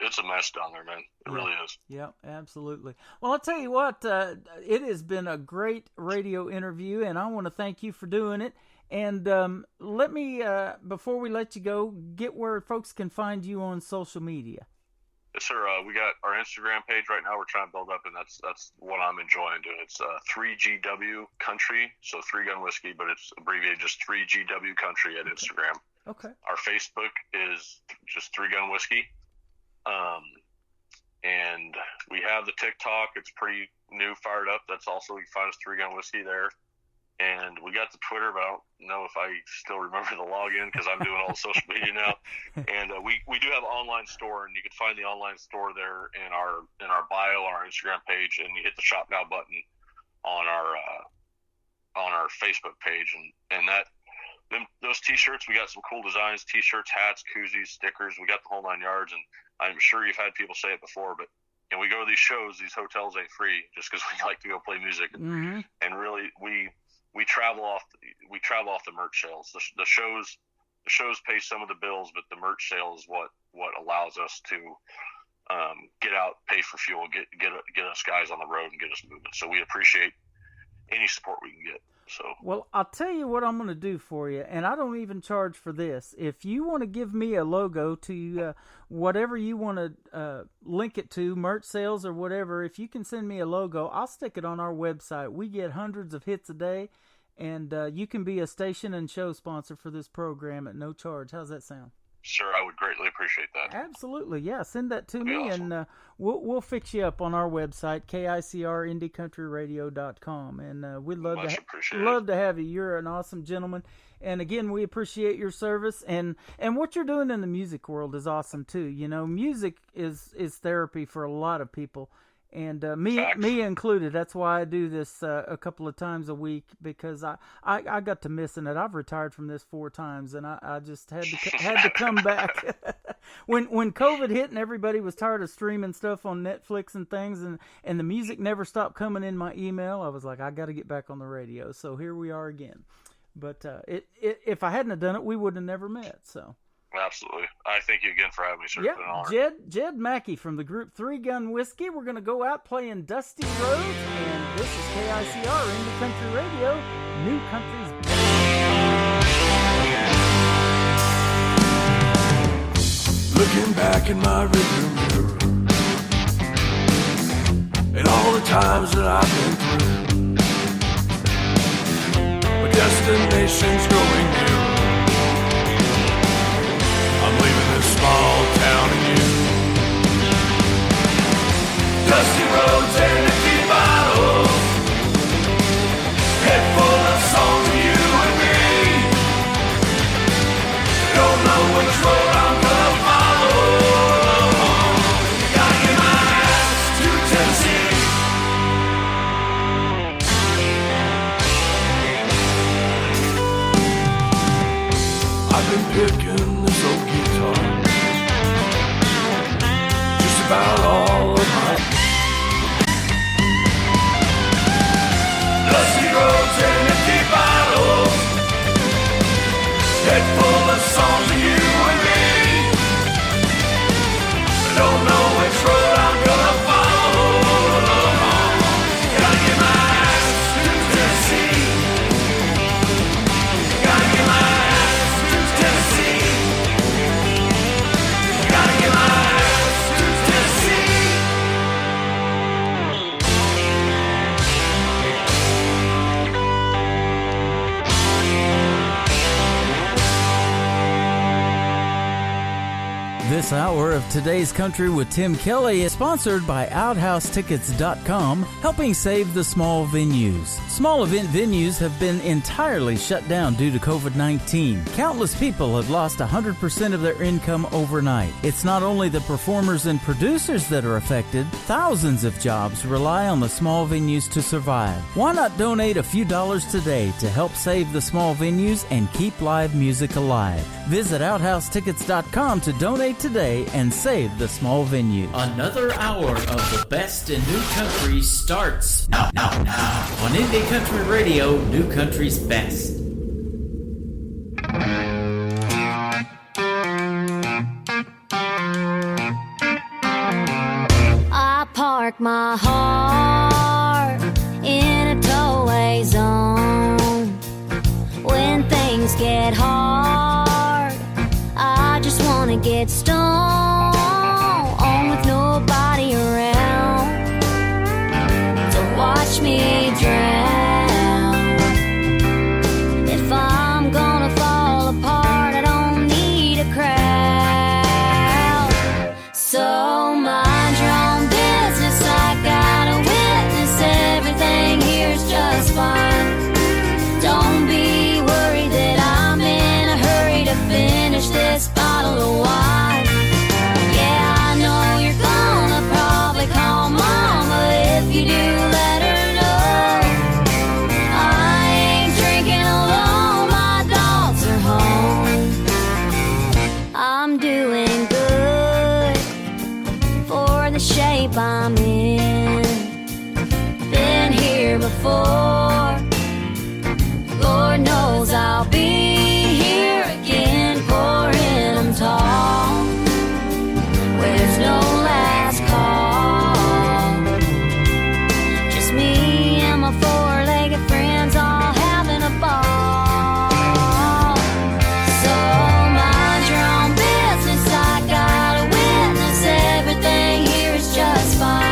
it's a mess down there, man. It really is. Yeah, absolutely. Well, I'll tell you what, it has been a great radio interview, and I want to thank you for doing it. And let me, before we let you go, get where folks can find you on social media. Yes, sir. We got our Instagram page right now. We're trying to build up, and that's what I'm enjoying doing. It's 3GW Country, so 3-Gun Whiskey, but it's abbreviated just 3GW Country at Instagram. Okay. Our Facebook is just 3-Gun Whiskey. And we have the TikTok. It's pretty new, fired up. That's also, you can find us 3-Gun Whiskey there. And we got the Twitter, but I don't know if I still remember the login, because I'm doing all the social media now. And we do have an online store, and you can find the online store there in our bio on our Instagram page, and you hit the Shop Now button on our Facebook page, and those T-shirts, we got some cool designs: T-shirts, hats, koozies, stickers. We got the whole 9 yards, and I'm sure you've had people say it before, but we go to these shows. These hotels ain't free just because we like to go play music, and really we travel off the merch sales. The shows pay some of the bills, but the merch sale is what allows us to get out, pay for fuel, get us guys on the road, and get us moving. So we appreciate any support we can get. So, well, I'll tell you what I'm going to do for you, and I don't even charge for this. If you want to give me a logo to whatever you want to link it to, merch sales or whatever, if you can send me a logo, I'll stick it on our website. We get hundreds of hits a day, and you can be a station and show sponsor for this program at no charge. How's that sound? Sure, I would greatly appreciate that. Absolutely, yeah. Send that to me, awesome. And we'll fix you up on our website, KICR IndieCountryRadio.com, and we'd love to have you. You're an awesome gentleman, and again, we appreciate your service, and what you're doing in the music world is awesome too. Music is therapy for a lot of people. And me included. That's why I do this a couple of times a week, because I got to missing it. I've retired from this 4 times, and I just had to come back. When COVID hit and everybody was tired of streaming stuff on Netflix and things, and the music never stopped coming in my email, I was like, I got to get back on the radio. So here we are again. But if I hadn't have done it, we would have never met. So. Absolutely. I thank you again for having me, sir. Yeah, Jed Mackey from the group 3-Gun Whiskey. We're going to go out playing Dusty Roads, and this is KICR Indie Country Radio, New Country's best. Looking back in my rearview mirror at all the times that I've been through, my destination's growing nearer. I'm leaving this small town in you. Dusty roads and empty bottles, head full of songs of you and me. Don't know which road I'm gonna follow. Gotta get my ass to Tennessee. I've been picking this old guitar just about all of my dusty roads and empty bottles, head full of songs of you and me. I don't know which road I'm gonna follow. Gotta get my ass to Tennessee. Gotta get my ass to Tennessee. Gotta get my ass to Tennessee. This hour of Today's Country with Tim Kelly is sponsored by OutHouseTickets.com, helping save the small venues. Small event venues have been entirely shut down due to COVID-19. Countless people have lost 100% of their income overnight. It's not only the performers and producers that are affected, thousands of jobs rely on the small venues to survive. Why not donate a few dollars today to help save the small venues and keep live music alive? Visit OutHouseTickets.com to donate today and save the small venue. Another hour of the best in new country starts now. On Indie Country Radio, New Country's best. I park my heart in a tollway zone. When things get hard, I just wanna get stoned with nobody around to watch me drown. If I'm gonna fall apart, I don't need a crowd. So mind your own business, I gotta witness everything here's just fine. Don't be worried that I'm in a hurry to finish this bottle of wine. Yeah, I know you're gonna probably call mama. If you do, let her know I ain't drinking alone, my dogs are home. I'm doing good for the shape I'm in. Been here before, Lord knows I'll be here again, pouring them tall where there's no last call. Just me and my four-legged friends all having a ball. So mind your own business, I gotta witness everything here is just fine.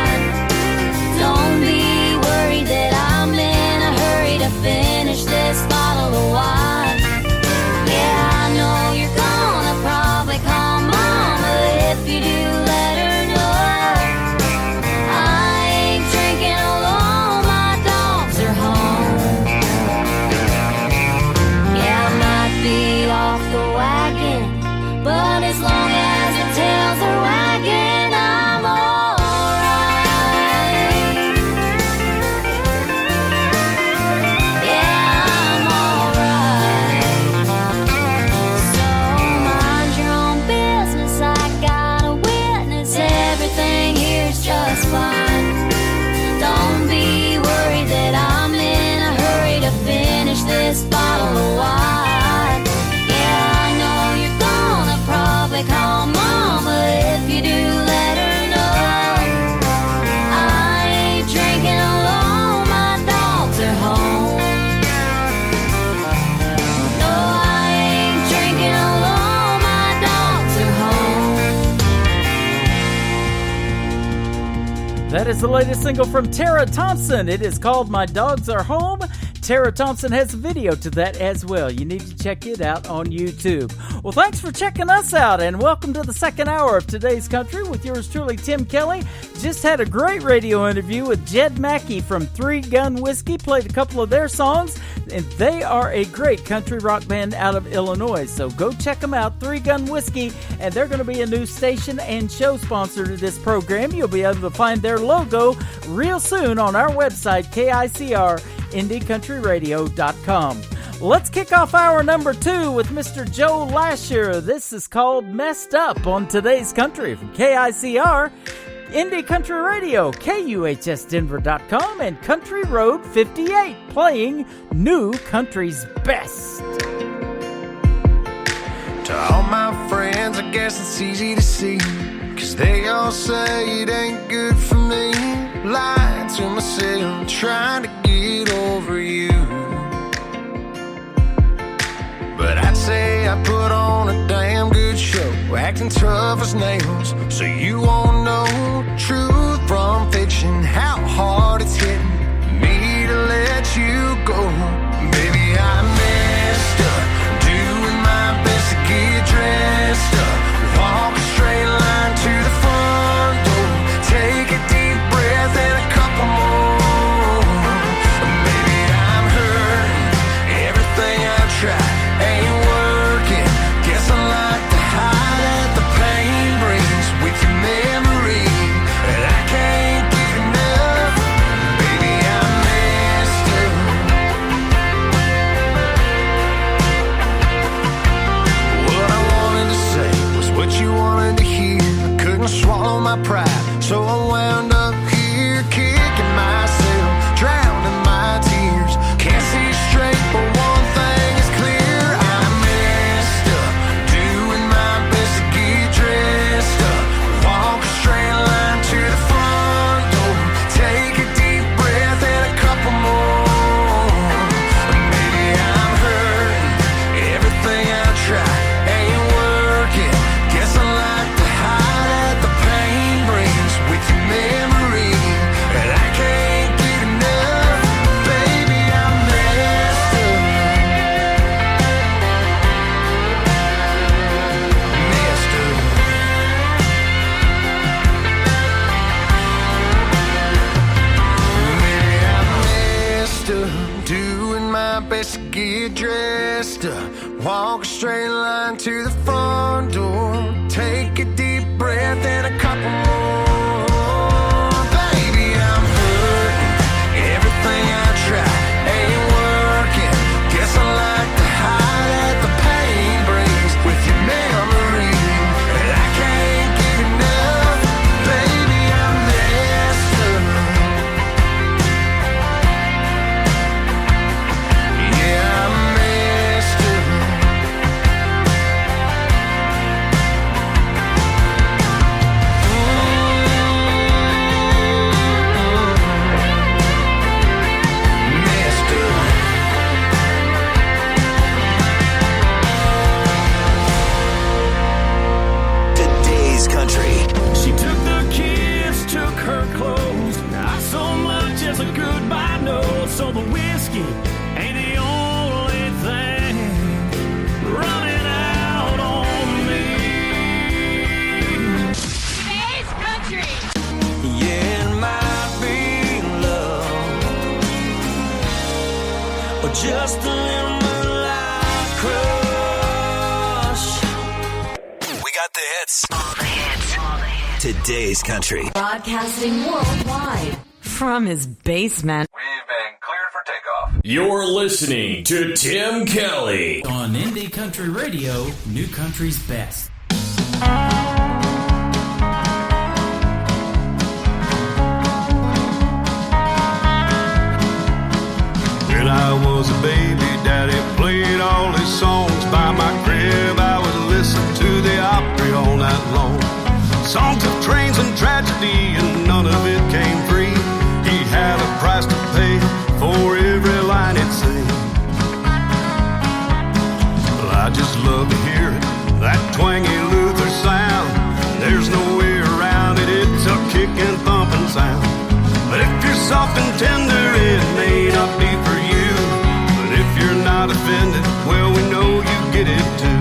Don't be worried that I'm in a hurry to finish this bottle of wine. Yeah, I know you're gonna probably call mama. If you do, let her know I ain't drinking alone, my dogs are home. Yeah, I might be off the wagon, but as long as the tails are wagging, I'm alright. Yeah, I'm alright. So mind your own business, I gotta witness everything here's just fine. Don't be worried that I'm in a hurry to finish this bottle of wine. Yeah, I know you're gonna probably call mama. If you do, let her know I ain't drinking alone, my dogs are home. No, I ain't drinking alone, my dogs are home. That is the latest single from Tara Thompson. It is called My Dogs Are Home. Tara Thompson has a video to that as well. You need to check it out on YouTube. Well, thanks for checking us out, and welcome to the second hour of Today's Country with yours truly, Tim Kelly. Just had a great radio interview with Jed Mackey from 3 Gun Whiskey. Played a couple of their songs, and they are a great country rock band out of Illinois. So go check them out, 3 Gun Whiskey, and they're going to be a new station and show sponsor to this program. You'll be able to find their logo real soon on our website, KICR, IndieCountryRadio.com. Let's kick off hour number 2 with Mr. Joe Lasher. This is called Messed Up on Today's Country from KICR, Indie Country Radio, KUHSdenver.com, and Country Road 58, playing New Country's Best. To all my friends, I guess it's easy to see, 'cause they all say it ain't good for me. Lying to myself, trying to get over you. But I'd say I put on a damn good show, acting tough as nails, so you won't know truth from fiction, how hard it's hitting me to let you go. Baby, I messed up, doing my best to get dressed up, walk a straight line to the front door, take a deep breath and a couple more. Baby, I'm hurting, everything I've tried ain't working. Guess I like to hide at the pain brings with your memory, and I can't get enough. Baby, I messed up. What I wanted to say was what you wanted to hear. I couldn't swallow my pride, so I wound up here kicking myself, drowning my tears. Can't see straight, but one thing is clear. I messed up, doing my best to get dressed up, walk a straight line to the front door, take a deep breath and a couple more. Maybe I'm hurting, everything I try ain't working. Guess I like to hide at the pain brings with your memory, and I can't get enough. Baby, I messed up. Messed up. Maybe I messed up, doing my best to get dressed up, walk a straight line to the front door, take a deep breath and a couple more. Baby, I'm hurting, everything I try ain't working. Guess I like to hide at the pain brings with your memory, and I can't get enough. Baby, I'm messed up. Yeah, I'm messed up. Messed up. Today's Country. She took the kids, took her clothes, not so much as a goodbye note. So the whiskey ain't the only thing running out on me. Today's country. Yeah, it might be love, or just a little moonlight crush. We got the hits. All the hits. Today's Country. Broadcasting worldwide from his basement. We've been cleared for takeoff. You're listening to Tim Kelly on Indie Country Radio, New Country's Best. When I was a baby, Daddy played all his songs by my crib. I would listen to the Opry all night long. Songs of trains and tragedy, and none of it came free. He had a price to pay for every line he'd sing. Well, I just love to hear it, that twangy Luther sound. There's no way around it, it's a kicking, thumping sound. But if you're soft and tender, it may not be for you. But if you're not offended, well, we know you get it too.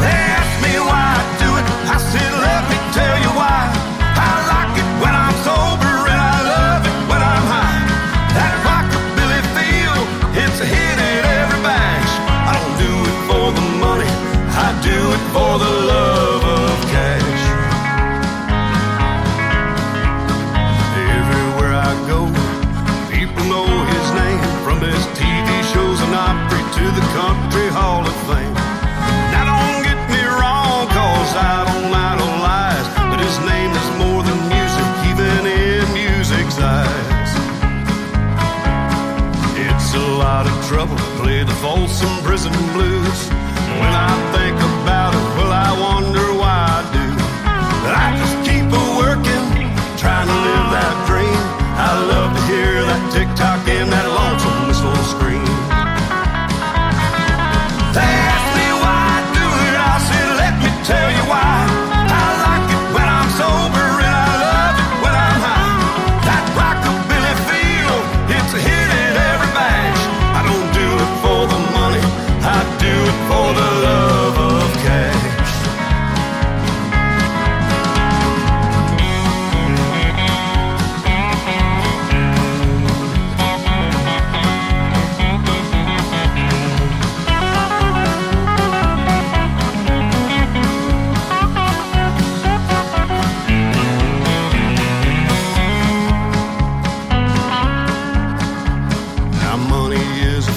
They ask me why I do it, I said, let me tell you why. I like it when I'm sober and I love it when I'm high. That rockabilly feel, it's a hit at every bash. I don't do it for the money, I do it for the love of cash. Everywhere I go, people know his name, from his Country Hall of Fame. Now don't get me wrong, cause I don't idolize, but his name is more than music, even in music's eyes. It's a lot of trouble to play the Folsom Prison Blues. When I think about it, well, I wonder why I do. But I just keep a-working, trying to live that dream. I love to hear that tick-tock and that lonesome whistle scream. They ask me why I do it, I said, let me tell you why. I like it when I'm sober and I love it when I'm high. That rockabilly feel, it's a hit at every bash. I don't do it for the money, I do it for the love of cash.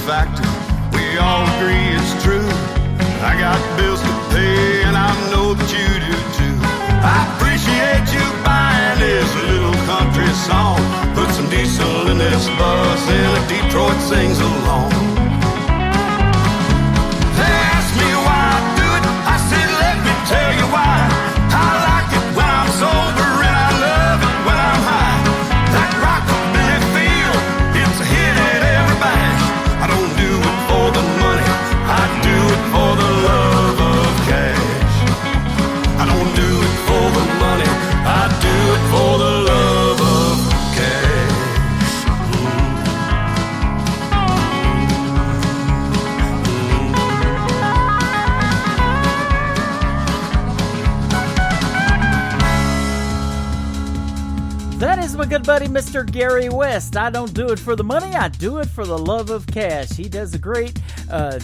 Factor, we all agree it's true. I got bills to pay and I know that you do too. I appreciate you buying this little country song. Put some diesel in this bus and a Detroit sings along. They ask me why I do it, I said let me tell you why. I like it when I'm sober and I love it when I'm high. That rockabilly feel, it's a hit at every bash. I don't do it for the money, I do it for the love of cash. I don't do it for the money, I do it for the love of cash. That is my good buddy, Mr. Gary West. I don't do it for the money, I do it for the love of cash. He does a great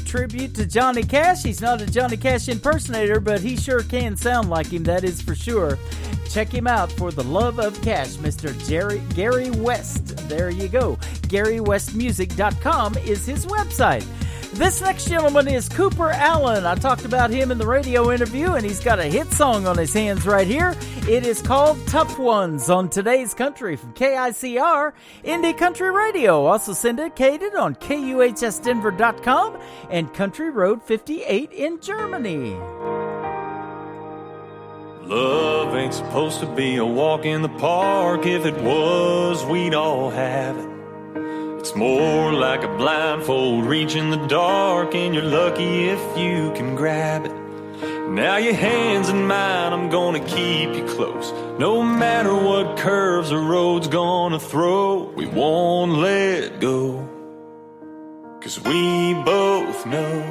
tribute to Johnny Cash. He's not a Johnny Cash impersonator, but he sure can sound like him, that is for sure. Check him out for the love of cash, Mr. Gary West. There you go. GaryWestMusic.com is his website. This next gentleman is Cooper Allen. I talked about him in the radio interview, and he's got a hit song on his hands right here. It is called Tough Ones on Today's Country from KICR, Indie Country Radio. Also syndicated on KUHSdenver.com and Country Road 58 in Germany. Love ain't supposed to be a walk in the park. If it was, we'd all have it. It's more like a blindfold reach in the dark, and you're lucky if you can grab it. Now your hands in mine, I'm gonna keep you close. No matter what curves the road's gonna throw, we won't let go. 'Cause we both know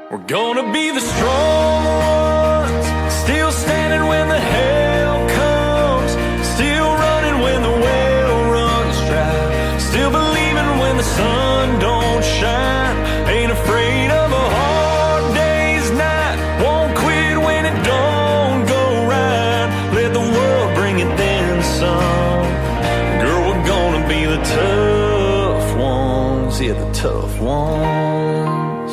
we're gonna be the strong ones, still standing when the hell comes, still running when the well runs dry, still believing when the sun don't shine, ain't afraid of a hard day's night, won't quit when it don't go right, let the world bring it then some. Girl, we're gonna be the tough ones, yeah, the tough ones.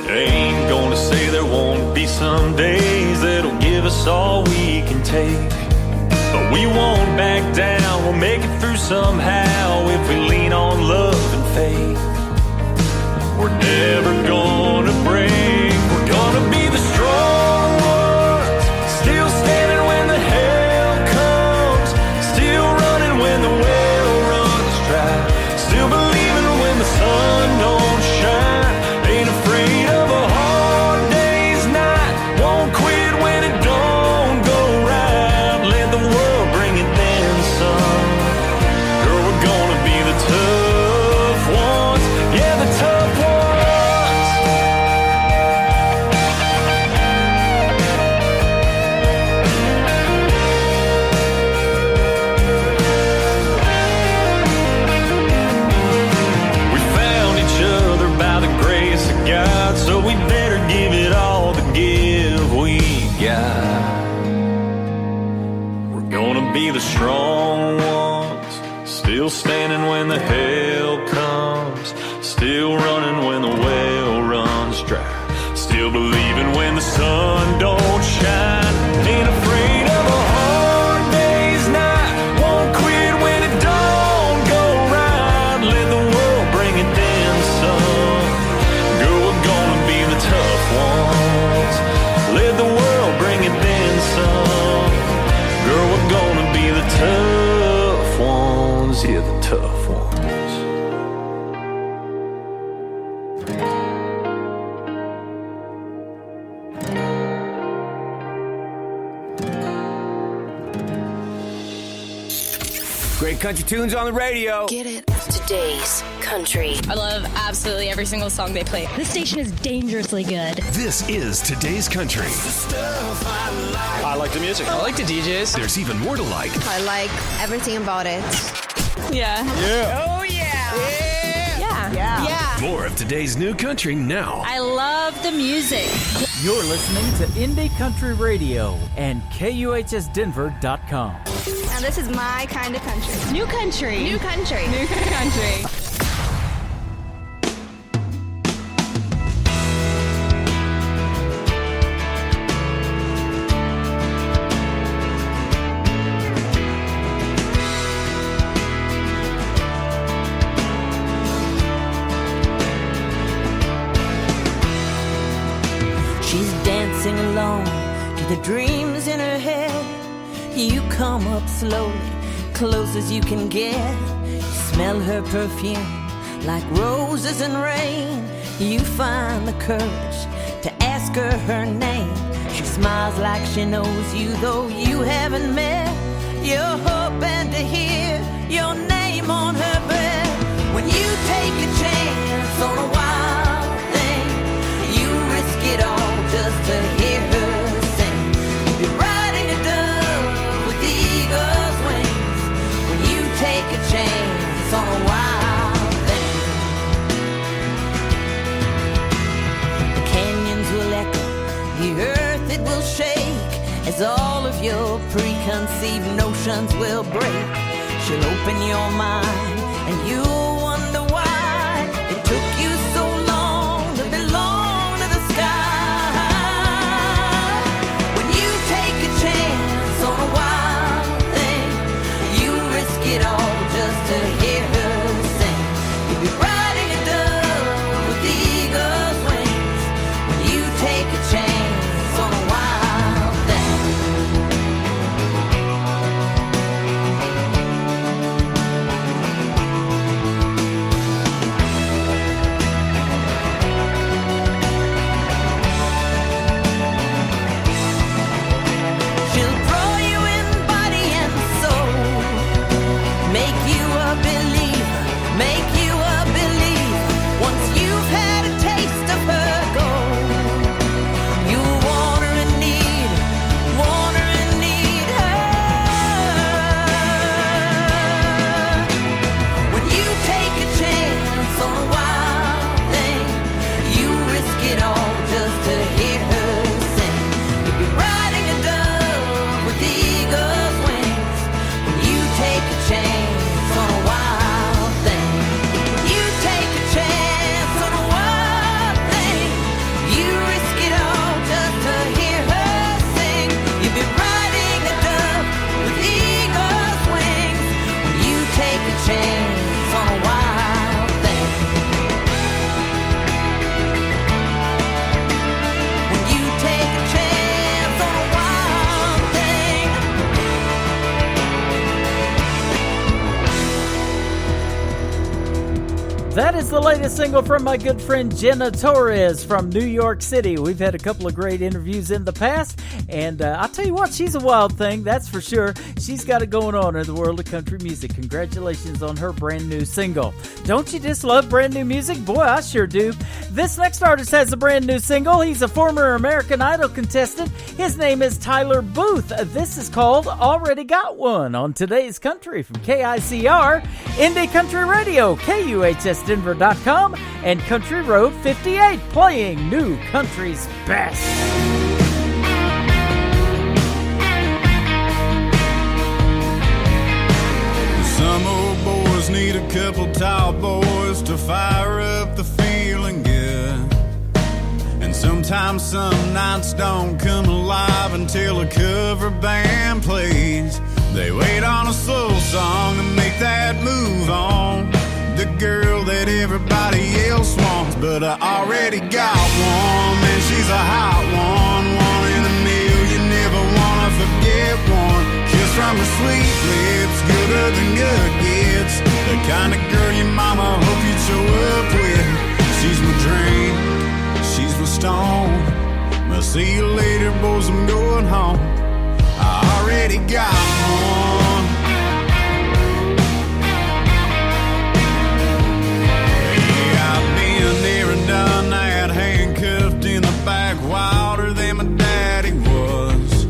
Ain't gonna say there won't be some days that'll give us all we can take, but we won't back down, we'll make it through somehow if we lean on love and faith. We're never gonna break, we're gonna be the strong ones, still standing when the hell comes, still running when the well runs dry, still believing when the sun don't shine, ain't afraid of a hard day's night, won't quit when it don't go right, let the world bring it then some. Girl, we're gonna be the when the hell comes. Still running when the well runs dry. Still believing when the sun don't shine. Ain't afraid of a hard day's night. Won't quit when it don't go right. Let the world bring it then, son. Girl, we're gonna be the tough ones. Let the world bring it then, son. Girl, we're gonna be the tough ones. Yeah, the tough ones. Great country tunes on the radio. Get it? Today's country. I love absolutely every single song they play. This station is dangerously good. This is Today's Country. I like the music. I like the DJs. There's even more to like. I like everything about it. Yeah. Yeah. Oh, yeah. Yeah. Yeah. More of today's new country now. I love the music. You're listening to Indie Country Radio and KUHSdenver.com. Now this is my kind of country. New country. New country. New country. She's dancing along to the dreams in her head. You come up slowly, close as you can get. You smell her perfume like roses and rain. You find the courage to ask her her name. She smiles like she knows you, though you haven't met. You're hoping to hear your name on her breath. When you take a chance on a wild thing, you risk it all just to hear her sing. You're riding a dove with eagle's wings. When you take a chance on a wild thing, the canyons will echo, the earth it will shake, as all of your preconceived notions will break. She'll open your mind and you'll wonder why it took you so long to belong to the sky. When you take a chance on a wild thing, you risk it all just to hear her sing. You'll be riding a dove with eagle's wings. When you take a chance on a wild thing. She'll draw you in body and soul, make you a believer, make you a believer. Once you've had a taste of her gold, you'll want her and need her. When you take a chance on a wild thing, you risk it all just to hear her sing. You'll be riding a dove with eagle's wings. When you take a chance on a wild thing, you take a chance on a wild thing. You risk it all just to hear her sing. You'll be riding a dove with eagle's wings. When you take a chance on a wild thing. When you take a chance on a wild thing. That is the latest single from my good friend Jenna Torres from New York City. We've had a couple of great interviews in the past, and I'll tell you what, she's a wild thing, that's for sure. She's got it going on in the world of country music. Congratulations on her brand new single. Don't you just love brand new music? Boy, I sure do. This next artist has a brand new single. He's a former American Idol contestant. His name is Tyler Booth. This is called Already Got One on Today's Country from KICR, Indie Country Radio, KUHSdenver.com, and Country Road 58, playing new country's best. Some old boys need a a couple tall boys to fire up the feeling good. And sometimes some nights don't come alive until a cover band plays. They wait on a slow song to make that move on. The girl that everybody else wants, but I already got one. Man, she's a hot one, one in a million, never wanna forget one. Kiss from her sweet lips, gooder than good gets. The kind of girl your mama hope you'd show up with. She's my dream, she's my stone. I'll see you later, boys, I'm going home. I already got one. Done that, handcuffed in the back, wilder than my daddy was.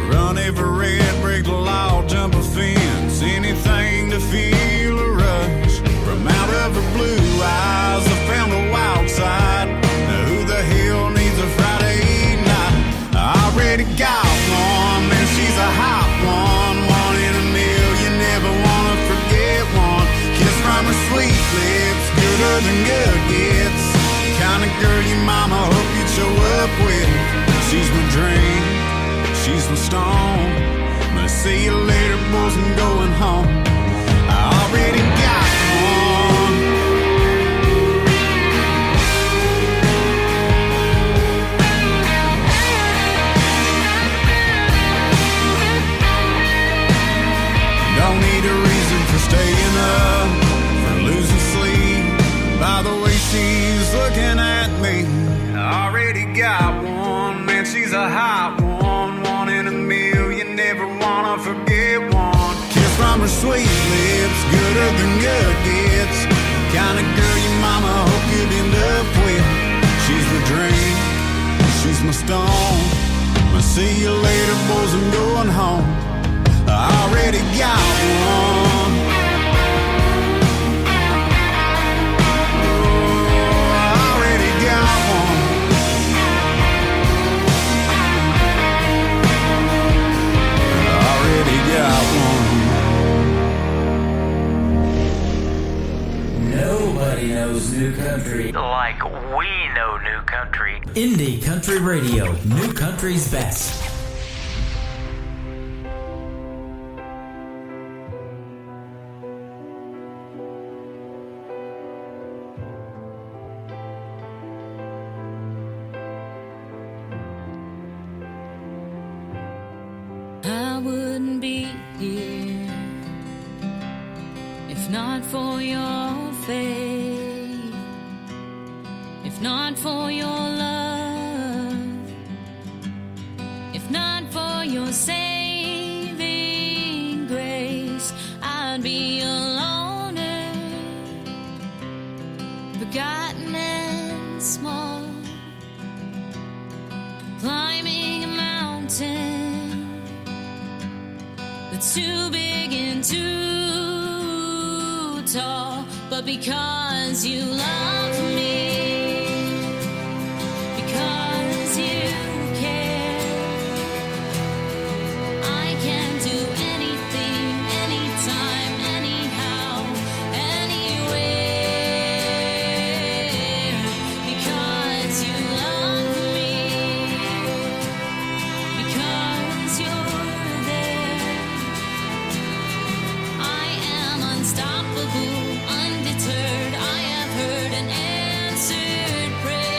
Run every red, break the law, jump a fence, anything to feel a rush. From out of her blue eyes, I found a wild side. Now who the hell needs a Friday night? I already got one, man, she's a hot one, one in a million, never wanna forget one. Kiss from her sweet lips, gooder than good gets. Kind of girl your mama hope you'd show up with. She's my dream, she's my stone. I'll see you later, boys, I'm going home. I already got one. Don't need a reason for staying up, for losing sleep. By the way she's looking at me, I already got one. Man, she's a hot one, one in a million, never wanna forget one. Kiss from her sweet lips, gooder than good gets. Kind of girl your mama hope you'd end up with. She's my dream, she's my stone. I'll see you later, boys, I'm going home. I already got one. Nobody knows new country like we know new country. Indie Country Radio, new country's best. I wouldn't be here if not for your faith, if not for your love, if not for your saving grace. I'd be a loner, forgotten and small, climbing a mountain that's too big and too tall. But because you love me, because you care, I can do anything, anytime, anyhow, anywhere. Because you love me, because you're there, I am unstoppable, undeterred. I have heard an answered prayer.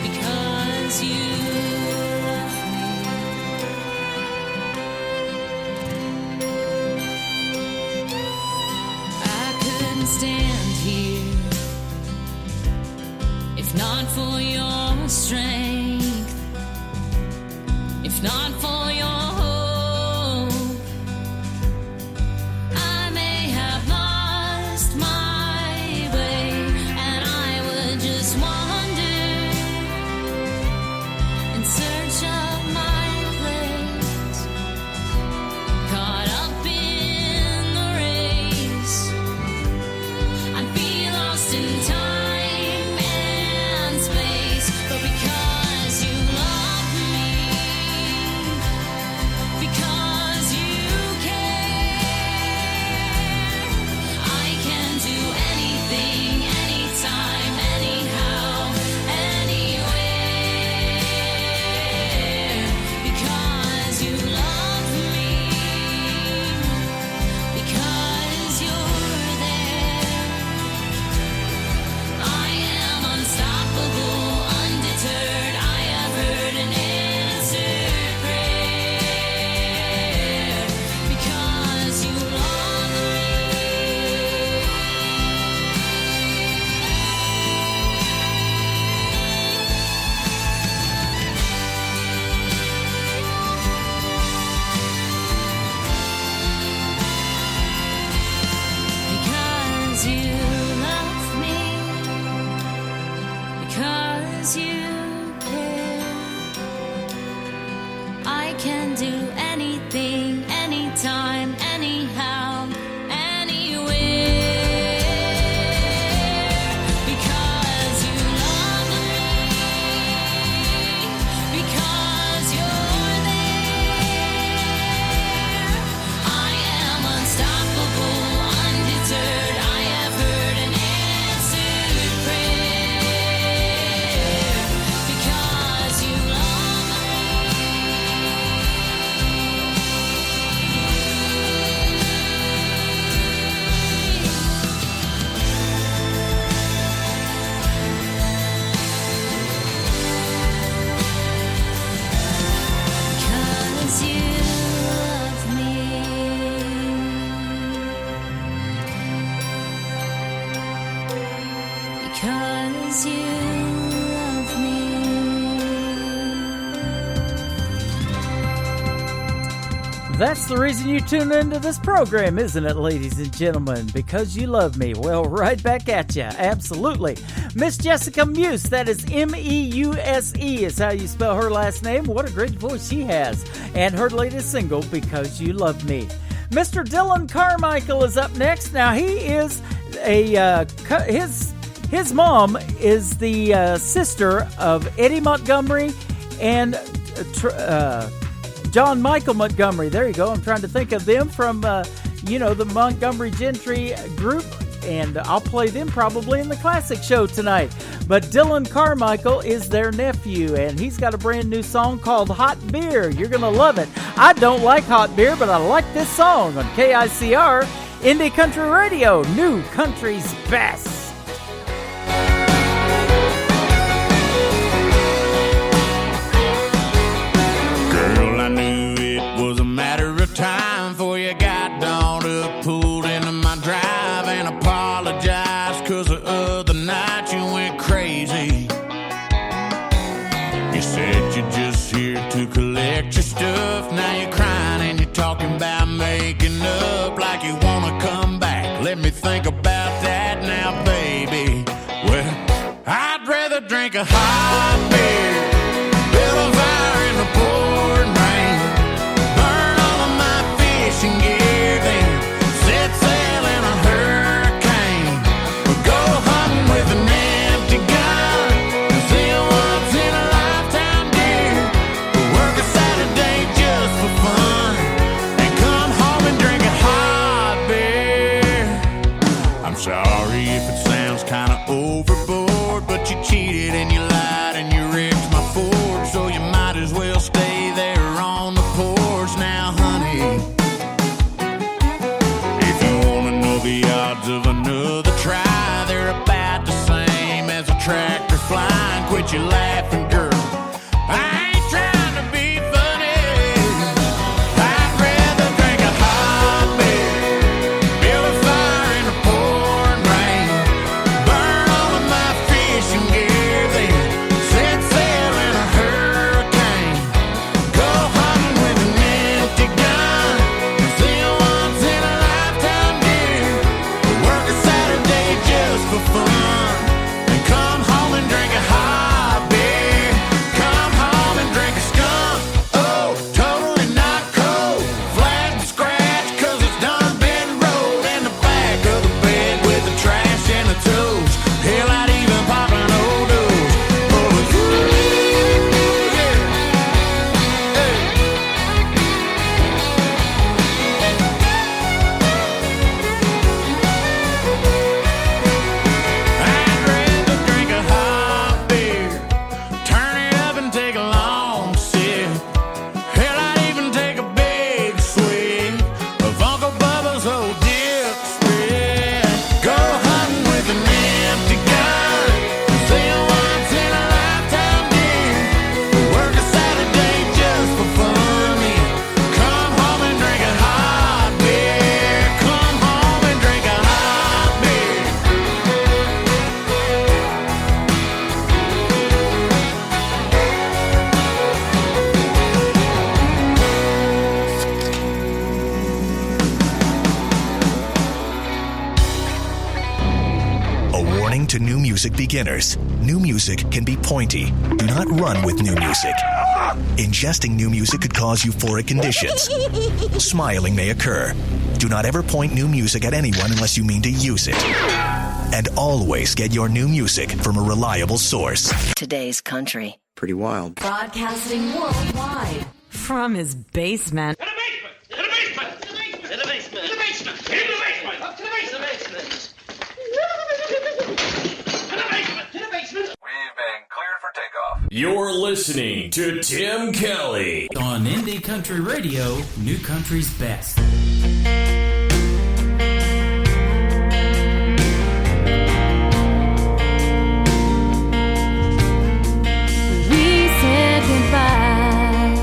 Because you love me, I couldn't stand here if not for your strength, if not for your hope. I may have lost my way, and I would just wander in search of my place, caught up in the race. I'd be lost in time and space, but because 'cause you love me. That's the reason you tune into this program, isn't it, ladies and gentlemen? Because you love me. Well, right back at you. Absolutely. Miss Jessica Muse, that is M-E-U-S-E is how you spell her last name. What a great voice she has. And her latest single, Because You Love Me. Mr. Dylan Carmichael is up next. Now, he is his mom is the sister of Eddie Montgomery and John Michael Montgomery. There you go. I'm trying to think of them from, the Montgomery Gentry group, and I'll play them probably in the classic show tonight. But Dylan Carmichael is their nephew, and he's got a brand new song called Hot Beer. You're going to love it. I don't like hot beer, but I like this song on KICR, Indie Country Radio, New Country's Best. Girl, I knew it was a matter of time before you got dawned up, pulled into my drive, and apologized 'cause the other night you went crazy. You said you're just here to collect your stuff. Now you're crying and you're talking about making up, like you wanna come back. Let me think about that now, baby. Well, I'd rather drink a hot beer, build a fire in the pouring rain, burn all of my fishing gear, then set sail in a hurricane, or go hunting with an empty gun, and see a once in a lifetime deer, or work a Saturday just for fun, and come home and drink a hot beer. I'm sorry if it sounds kinda overboard, but you cheated and you lied and you wrecked my Ford, so you might as well stay there on the porch now, honey. If you wanna know the odds of another try, they're about the same as a tractor flying. Quit your laughing, girl. I ain't trying to be funny. I'd rather drink a hot beer, build a fire in the pouring rain, burn all of my fishing gear, then set sail in a hurricane, go hunting with an empty gun, and see a once in a lifetime deer, or work a Saturday just for fun, and come home and drink a hot beer, come home and drink a skunk, oh, totally not cold, flat and scratch 'cause it's done been rolled in the back of the bed with the trash and the tools, hell, I'd even pop an old dose, oh, yeah, hey. I'd rather drink a hot beer, turn it up and take a long sip, hell, I'd even take a big swig of Uncle Bubba's old dip spread, go hunting with an empty gun, see a once in a lifetime deer, work a Saturday just for fun, yeah. Come home and drink a hot beer, come home and drink a hot beer. A warning to new music beginners. New music can be pointy. Do not run with new music. Ingesting new music could cause euphoric conditions. Smiling may occur. Do not ever point new music at anyone unless you mean to use it. And always get your new music from a reliable source. Today's country. Pretty wild. Broadcasting worldwide from his basement. You're listening to Tim Kelly on Indie Country Radio, New Country's Best. We said goodbye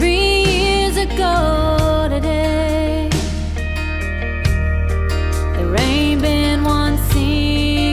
3 years ago today. There ain't been one scene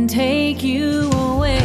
and take you away.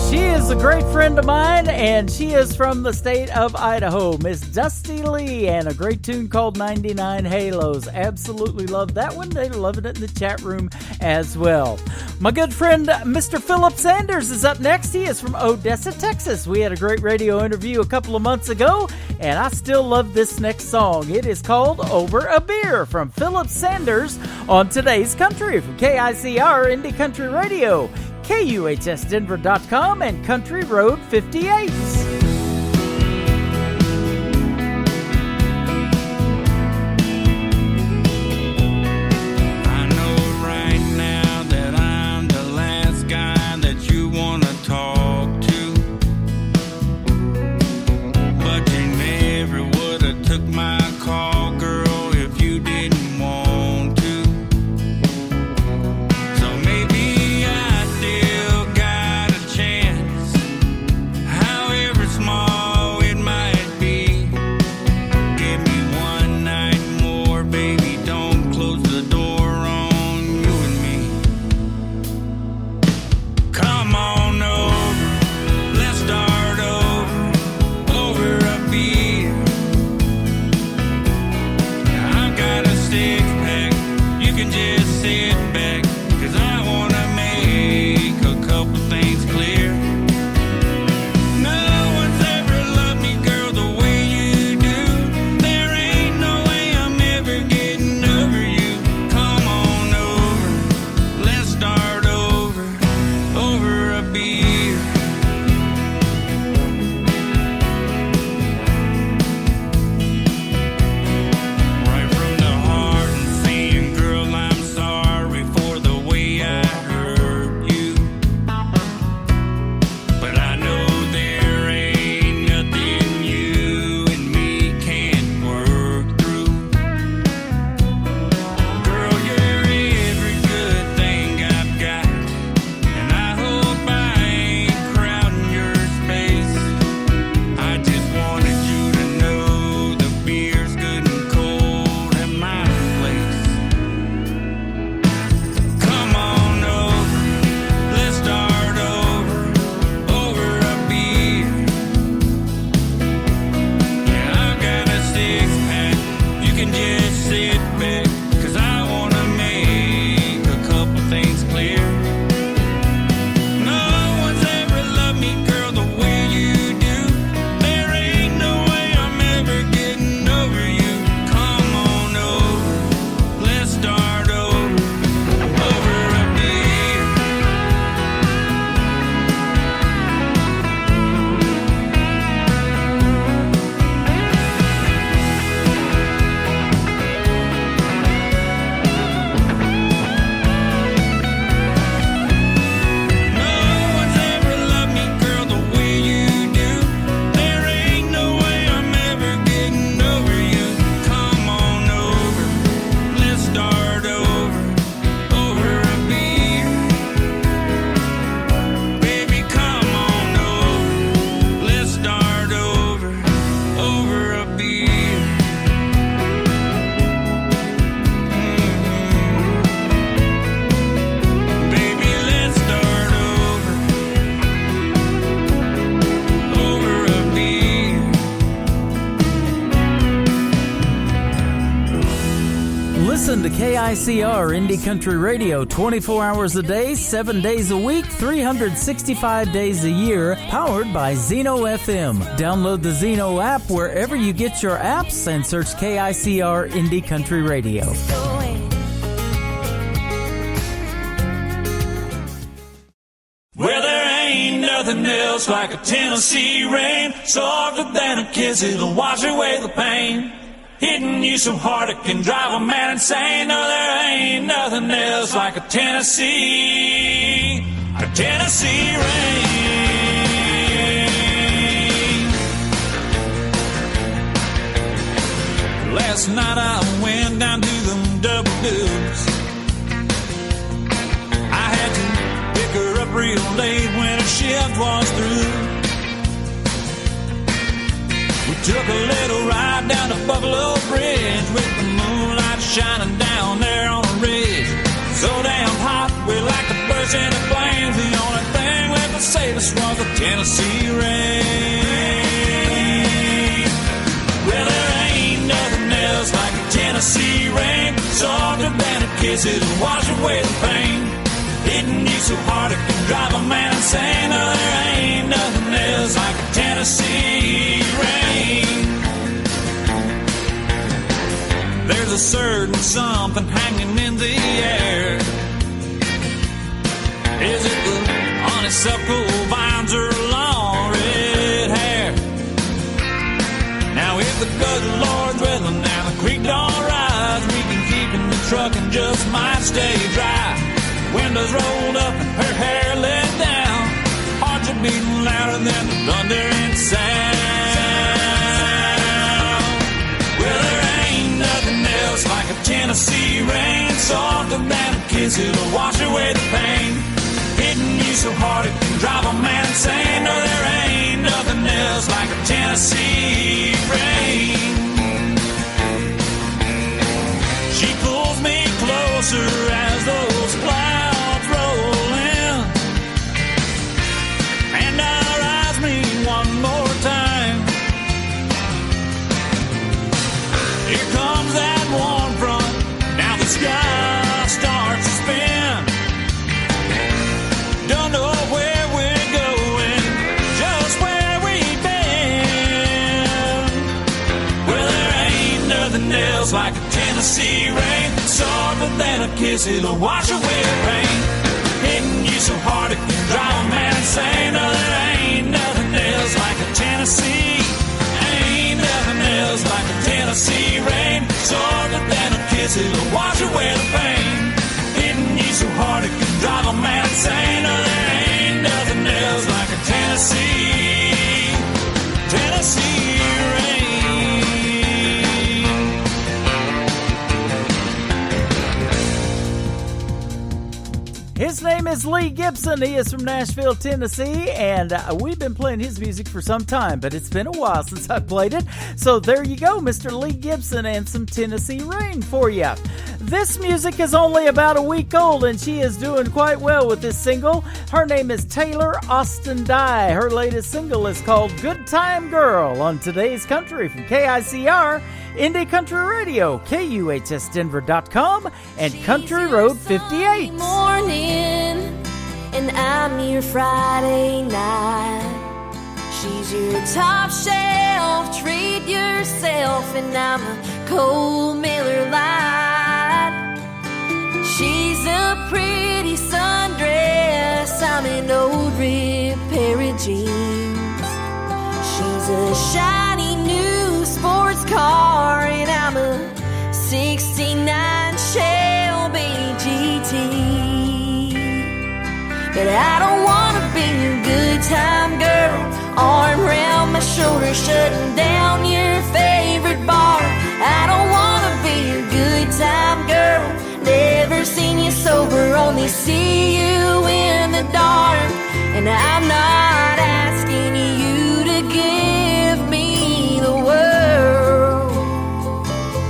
She is a great friend of mine, and she is from the state of Idaho, Miss Dusty Lee, and a great tune called 99 Halos. Absolutely love that one. They're loving it in the chat room as well. My good friend, Mr. Philip Sanders, is up next. He is from Odessa, Texas. We had a great radio interview a couple of months ago, and I still love this next song. It is called Over a Beer from Philip Sanders on Today's Country from KICR Indie Country Radio, KUHSdenver.com, and Country Road 58. Listen to KICR Indie Country Radio 24 hours a day, 7 days a week, 365 days a year, powered by Zeno FM. Download the Zeno app wherever you get your apps and search KICR Indie Country Radio. Well, there ain't nothing else like a Tennessee rain, softer than a kiss, it'll wash away the pain. Hitting you so hard it can drive a man insane. No, there ain't nothing else like a Tennessee rain. Last night I went down to them double dukes. I had to pick her up real late when her shift was through. Took a little ride down to Buffalo Bridge with the moonlight shining down there on a ridge. So damn hot, we like to burst into flames. The only thing left to save us was the Tennessee rain. Well, there ain't nothing else like a Tennessee rain. Softer than a kiss, it'll wash away the pain. Hitting you so hard it can drive a man insane. No, there ain't nothing else like a Tennessee rain. There's a certain something hanging in the air. Is it the honeysuckle vines or long red hair? Now if the good Lord's willing and the creek don't rise, we can keep in the truck and just might stay dry. Windows rolled up and her hair let down. Hearts are beating louder than the thunder sound. Well, there ain't nothing else like a Tennessee rain. Softer than a kiss, it'll wash away the pain. Hitting you so hard it can drive a man insane. No, there ain't nothing else like a Tennessee rain. She pulls me closer as those clouds roll in, and her eyes me one more time. Here comes that warm front, now the sky starts to spin. Don't know where we're going, just where we've been. Well, there ain't nothing else like a Tennessee rain. Softer than a kiss, it'll wash away the rain. Hitting you so hard it can drive a man insane. No, there ain't nothing else like a Tennessee. Ain't nothing else like a Tennessee rain. Softer than a kiss, it'll wash away the pain. Hitting you so hard it can drive a man insane. No, there ain't nothing else like a Tennessee rain. His name is Lee Gibson. He is from Nashville, Tennessee, and we've been playing his music for some time, but it's been a while since I played it. So there you go, Mr. Lee Gibson and some Tennessee rain for you. This music is only about a week old, and she is doing quite well with this single. Her name is Taylor Austin Dye. Her latest single is called Good Time Girl on Today's Country from KICR, Indie Country Radio, KUHSdenver.com, and Country Road 58. Morning, and I'm your Friday night. She's your top shelf, treat yourself, and I'm a cold Miller Lite. She's a pretty sundress, I'm an old ripped pair of jeans. She's a shiny new sports car, and I'm a 69 Shelby GT. But I don't wanna be your good time girl, arm around my shoulder, shutting down your favorite bar. I don't wanna be your good time girl, never seen you sober, only see you in the dark. And I'm not asking you to give me the world,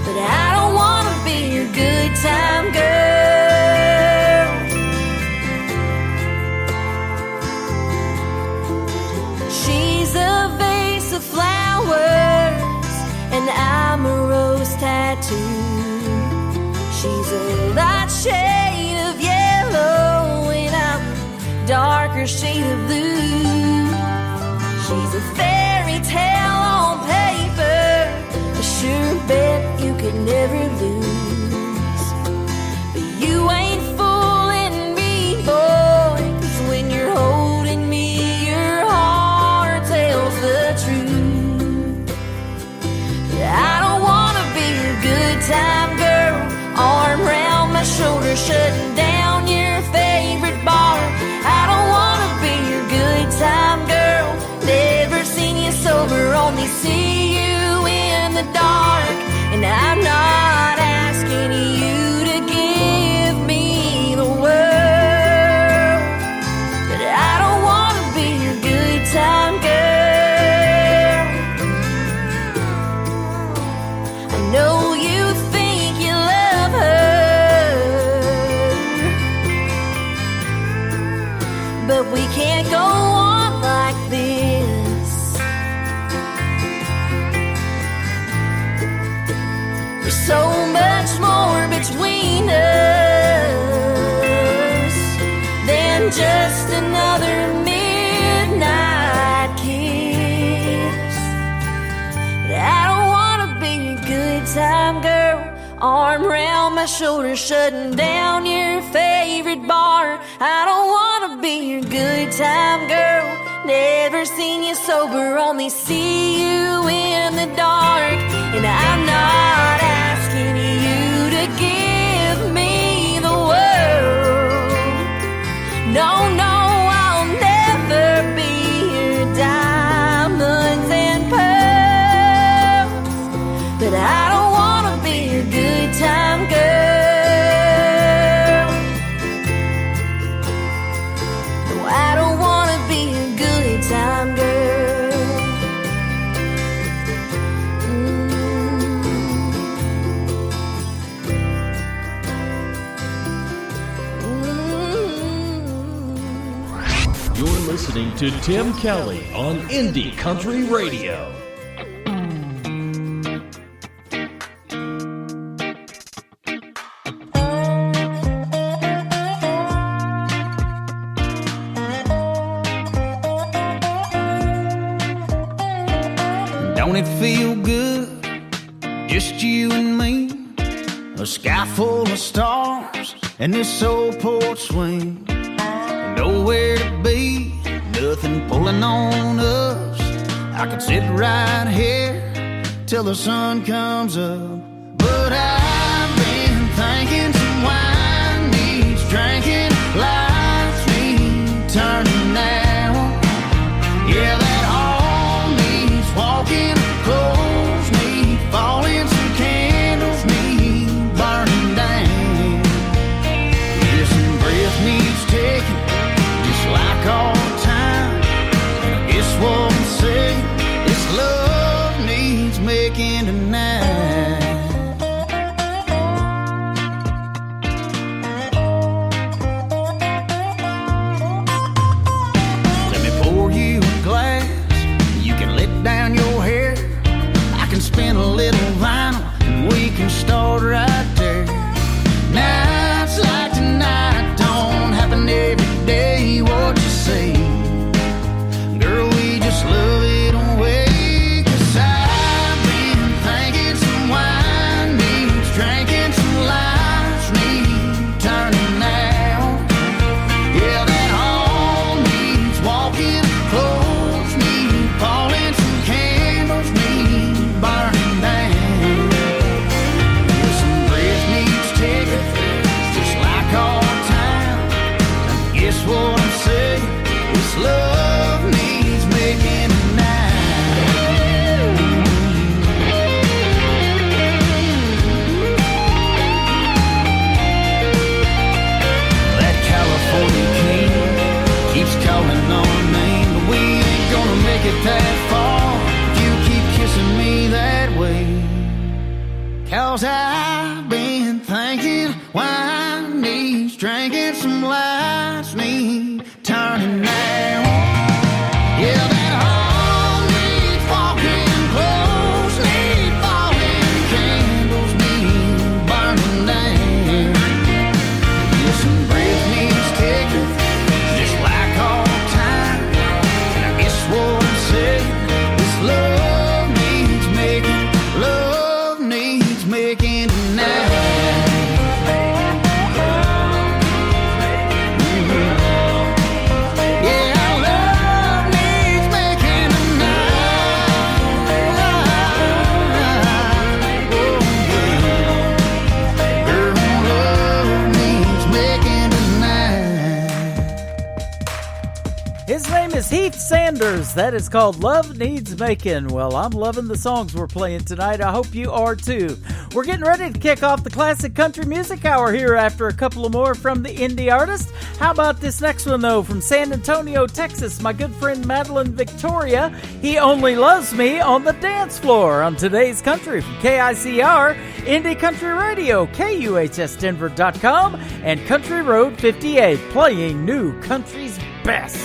but I don't wanna be your good time girl. She's a vase of flowers, and I'm a rose tattoo. She's a light shade of yellow, and I'm a darker shade of blue. She's a fairy tale on paper, a sure bet you could never lose. But you ain't fooling me, boy, 'cause when you're holding me, your heart tells the truth. I don't wanna be your good time girl, arm around my shoulder, shutting down your favorite bar. I don't wanna be your good time girl, never seen you sober, only see you in the dark. And I'm not asking you to give me the world, but I don't wanna be your good time girl. arm round my shoulder, shutting down your favorite bar. I don't wanna be your good time girl. Never seen you sober, only see you in the dark. And I'm not asking you to give me the world. No, no, I'll never be your diamonds and pearls. But I don't wanna be your good time girl. No, I don't wanna be your good time girl. You're listening to Tim Kelly on Indie Country Radio. Don't it feel good? Just you and me. A sky full of stars and this old porch swing. Nowhere to be, nothing pulling on us. I could sit right here till the sun comes up. But I've been thinking some wine needs drinking, lights need turning now. Yeah, that all needs walking, clothes need falling, some candles need burning down. Yeah, some breath needs taking, just like all the time. And I guess what I'm saying, this love needs making tonight. Let me pour you a glass, you can let down your hair. I can spin a little vinyl and we can start right there. Nights like tonight don't happen every day, what you say? Girl, we just love it away. 'Cause I've been thinking some wine needs drinking, some lights need turning now. Yeah, that all needs walking, clothes need falling, some candles need burning down. Yeah, some breath needs taking, just like all the time. Guess what I'm saying? This love needs making tonight. That California king keeps calling on my name, but we ain't gonna make it that far if you keep kissing me that way. 'Cause I've been thinking wine needs drinking, some lights need turning now. Yeah, that all needs walking, clothes need falling, candles need burning down. Yeah, some breath needs taking, just like all the time. And I guess what I'm saying, this love needs making tonight. Yeah, love needs making tonight. Oh, yeah. Girl, love needs making tonight. His name is Heath Sanders. That is called Love Needs Making. Well, I'm loving the songs we're playing tonight. I hope you are too. We're getting ready to kick off the Classic Country Music Hour here after a couple of more from the indie artist. How about this next one, though, from San Antonio, Texas? My good friend Madeline Victoria. He Only Loves Me on the Dance Floor on today's country from KICR, Indie Country Radio, KUHSdenver.com, and Country Road 58, playing new country's best.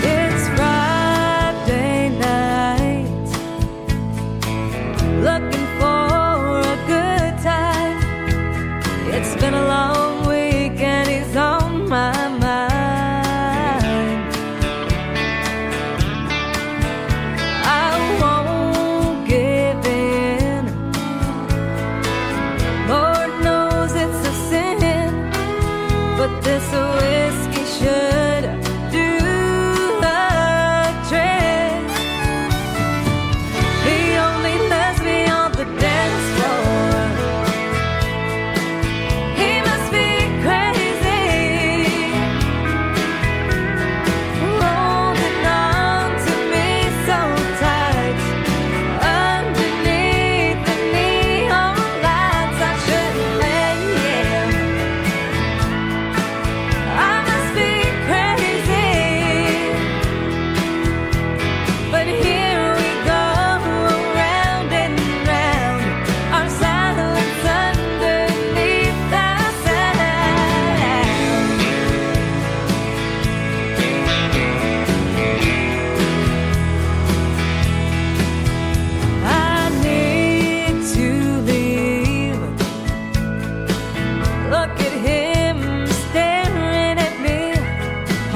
It's Friday night, looking for a good time. It's been a long week and he's on my mind. I want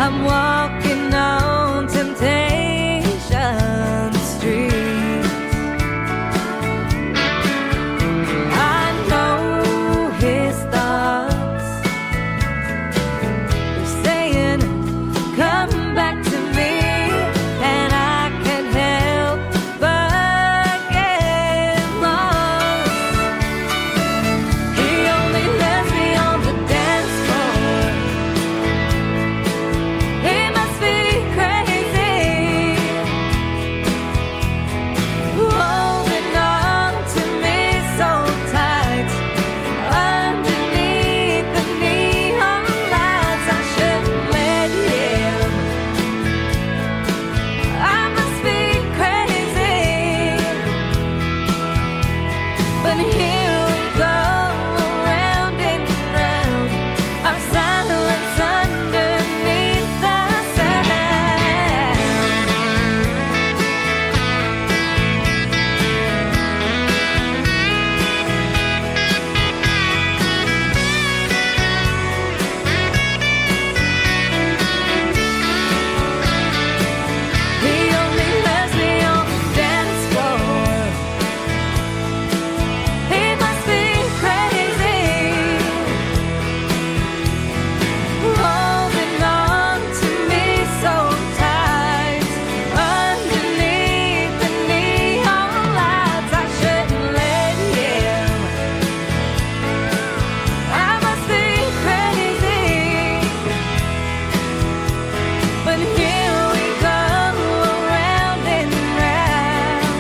I'm walking on Temptation Street. I know his thoughts. They're saying, come back to me, and I can't help but get lost. He only lets me on the dance floor. He must be crazy, holding on to me so tight. Underneath the neon lights, I shouldn't let him. I must be crazy, but here we go, around and round. Our silence underneath the sound. He only lets me on the dance floor. He must be crazy, holding on to me so tight. Underneath the neon lights, I shouldn't let him. I must be crazy, but here we go, around and round.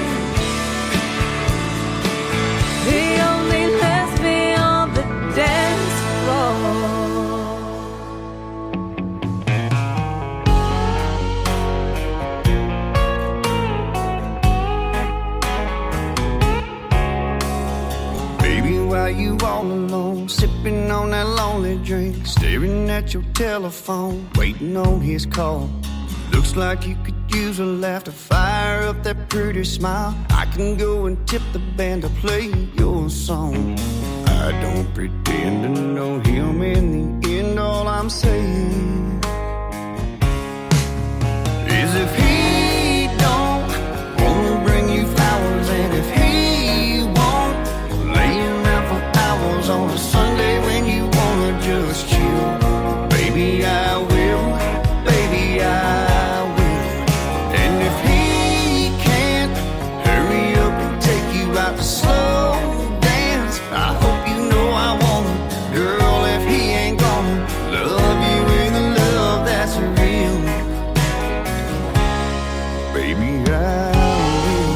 He only lets me on the dance floor. Baby, why you all alone, sipping on that lonely drink, staring at your telephone, waiting on his call? Looks like you could use a laugh to fire up that pretty smile. I can go and tip the band to play your song. I don't pretend to know him in the end. All I'm saying is if he don't wanna bring you flowers, and if he won't lay around for hours on a Sunday when you wanna just chill, baby I will, baby I will. And if he can't hurry up and take you out to slow dance, I hope you know I wanna, girl, if he ain't gonna love you with a love that's real, baby I will.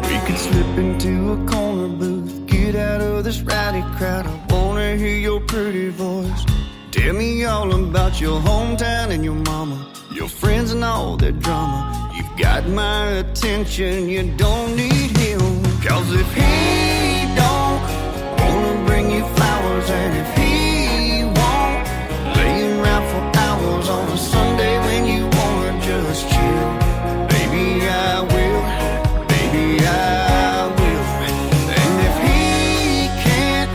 We could slip into a corner booth, get out of this rowdy crowd. I wanna hear your pretty voice. Tell me all about your hometown and your mama, your friends and all their drama. You've got my attention, you don't need him. 'Cause if he don't wanna bring you flowers, and if he won't lay around for hours on a Sunday when you wanna just chill, baby I will, baby I will. And if he can't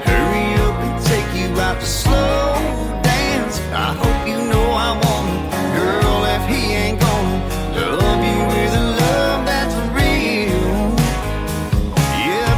hurry up and take you out to slow dance, I hope you know I want him, girl, if he ain't gonna love you with a love that's real. Yeah,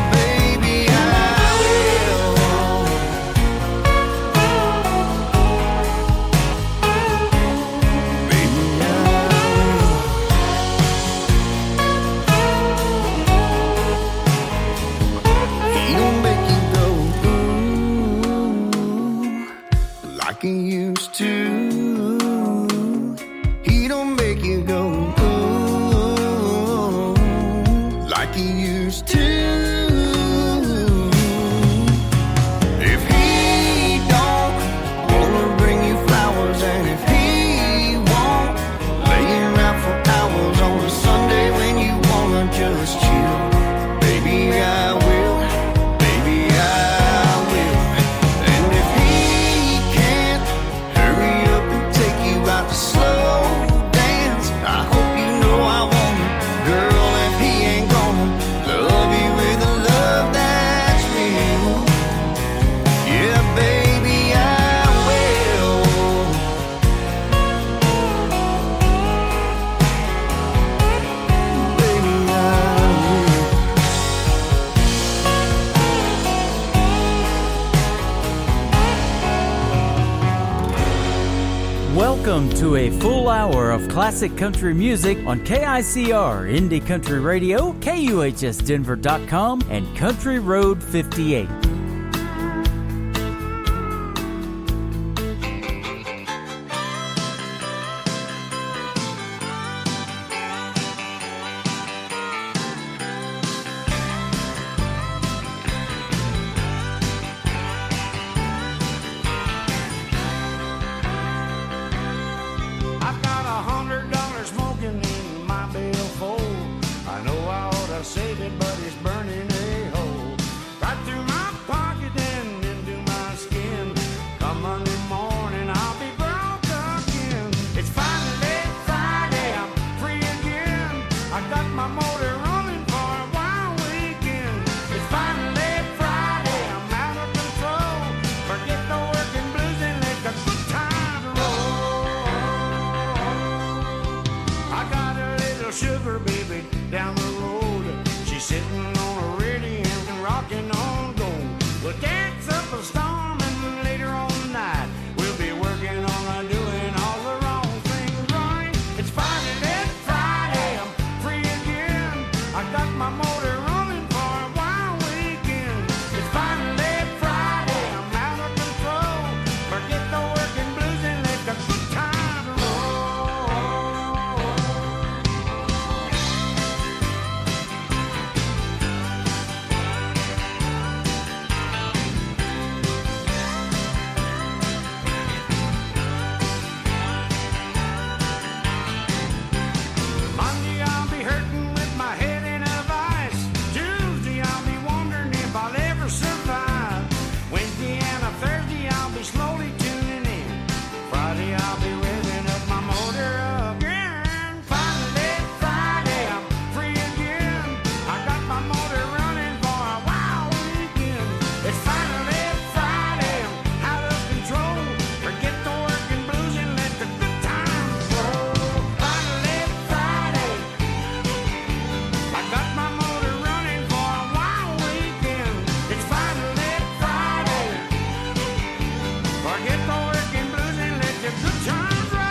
Welcome to a full hour of classic country music on KICR, Indie Country Radio, KUHSdenver.com, and Country Road 58. I've got $100 smoking in my billfold. I know I ought to save it, but it's burning a hole right through my pocket and into my skin. Come Monday morning, I'll be broke again. It's finally Friday, I'm free again. I got my motor running for a wild weekend. It's finally Friday, I'm out of control. Forget the working blues and let the good times roll. I got a little sugar baby down the road. She's sitting on a radiant and rocking on gold. We'll dance up a storm and later on tonight we'll be working on doing all the wrong things right. It's finally Friday, I'm free again. I got my motor running for a wild weekend. It's finally Friday, I'm out of control. Forget the working blues and let the good times roll. Monday I'll be hurting with my head in a vice. Tuesday I'll be wondering if I'll ever survive. Wednesday and a Thursday I'll be slowly tuning in. Friday I'll be revving up my motor again. Finally Friday I'm free again. I got my motor running for a wild weekend. It's finally Friday, I'm out of control. Forget the working blues and let the good times roll. Finally Friday, I got my motor running for a wild weekend. It's finally Friday. Forget the working blues and let the good times roll.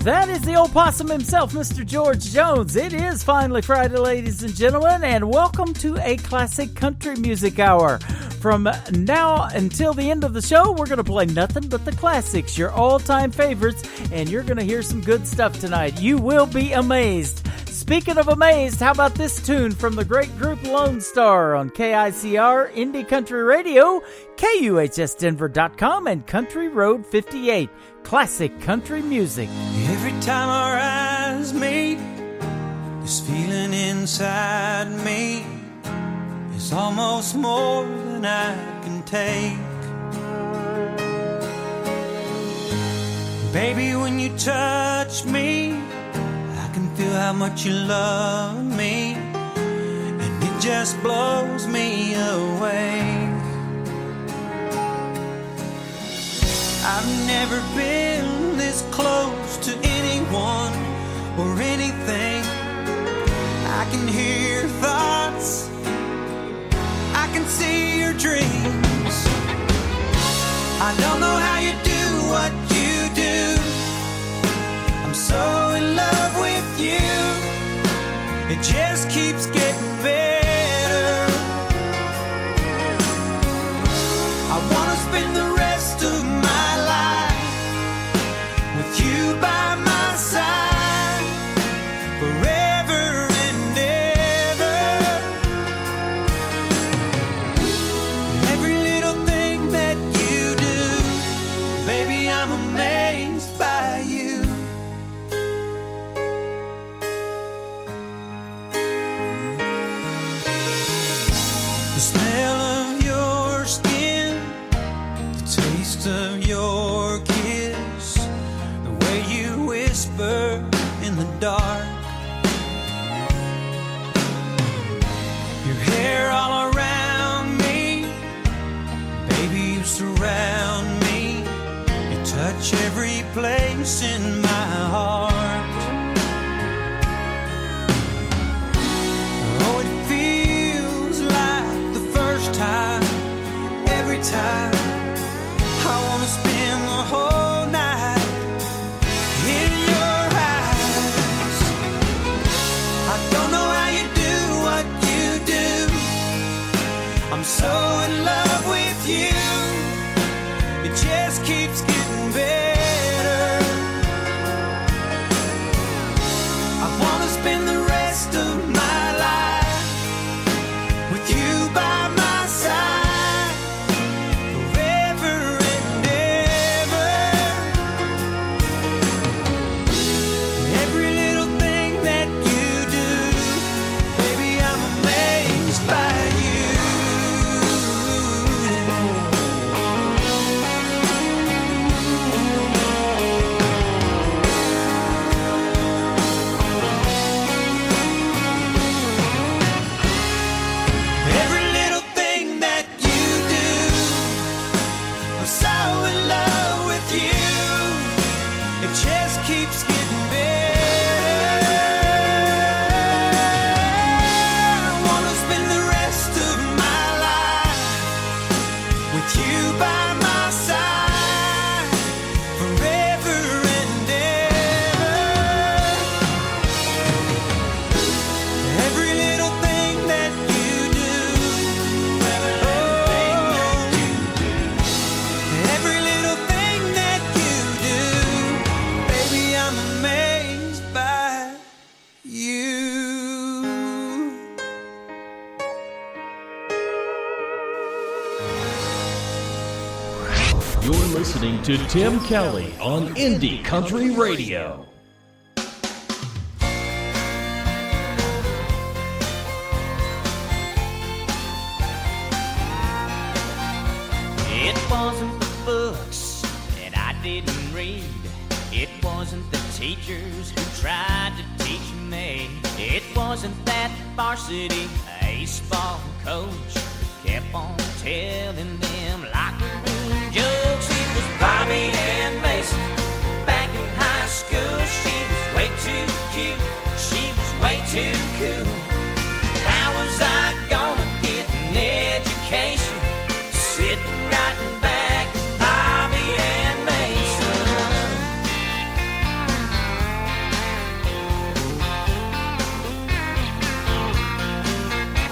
That is the old possum himself, Mr. George Jones. It is finally Friday, ladies and gentlemen, and welcome to a classic country music hour. From now until the end of the show, we're going to play nothing but the classics, your all-time favorites, and you're going to hear some good stuff tonight. You will be amazed. Speaking of amazed, how about this tune from the great group Lone Star on KICR, Indie Country Radio, KUHSdenver.com, and Country Road 58. Classic country music. Every time our eyes meet, this feeling inside me is almost more than I can take. Baby, when you touch me, I can feel how much you love me, and it just blows me away. I've never been this close to anyone or anything. I can hear your thoughts, I can see your dreams. I don't know how you do what you do. I'm so in love with you. It just keeps getting better. I wanna spend the rest of my life with you by my side forever and ever. Every little thing that you do, baby, I'm amazed by you. The smell of your skin, the taste of your kiss, the way you whisper in the dark, your hair all around me, baby, you surround loose in my heart. Oh, it feels like the first time, every time. I wanna spend the whole night in your eyes. I don't know how you do what you do. I'm so in love with you. It just keeps getting better. I wanna spend the rest of my life with you by my side, forever and ever. Every little thing that you do, baby, I'm amazed by you. Every little thing that you do, I'm so in love with you. It just keeps getting better. I wanna spend the rest of my life with you by my side, forever and ever. Every little thing that you do, every little thing that you do, baby, I'm amazed by you. You're listening to Tim Kelly on Indie Country Radio. It wasn't the books that I didn't read. It wasn't the teachers who tried to teach me. It wasn't that varsity baseball coach who kept on telling them locker room jokes. It was Bobby and Mason back in high school. She was way too cute. She was way too cool. How was I gonna get an education sitting right back with Bobby and Mason?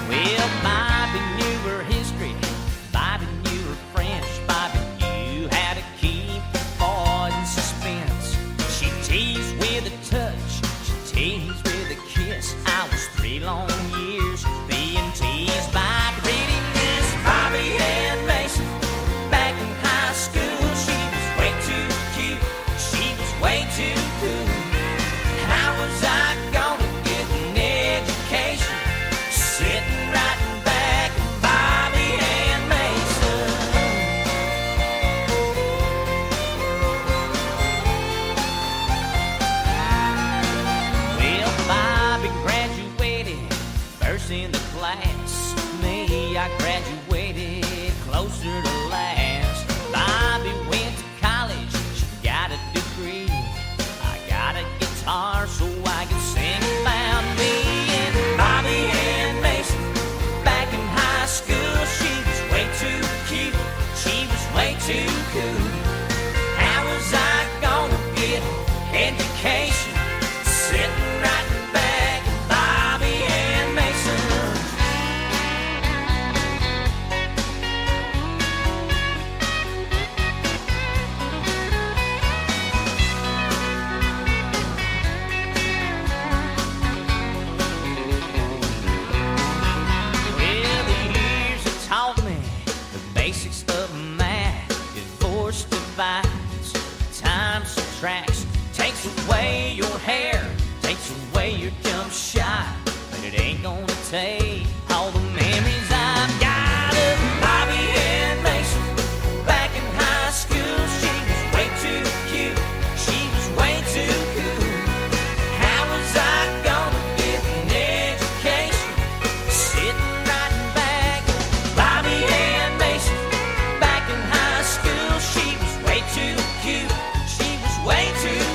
Well, Bobby knew her history, Bobby knew her French, Bobby knew how to keep the boys in suspense. She teased with a touch, she teased with a kiss. I was 3 long years being teased by prettiness. Bobby and Mason back in high school. She was way too cute, she was way too cool. How was I gonna get an education sitting right back with Bobby and Mason? Well, Bobby graduated first in the class. Me, I graduated closer to last. Bobby went to college, she got a degree. I got a guitar so I can sing about me. And Bobby and Mason back in high school. She was way too cute, she was way too cool. How was I gonna get education sitting right back with Bobby and Mason? Well, the years have taught me the basics of math. Divorce divides, time subtracts, takes away your hair, takes away your jump shot. But it ain't gonna take all the memories I've got of Bobby and Mason back in high school. She was way too cute, she was way too cool. How was I gonna get an education sitting right back with Bobby and Mason back in high school? She was way too cute, she was way too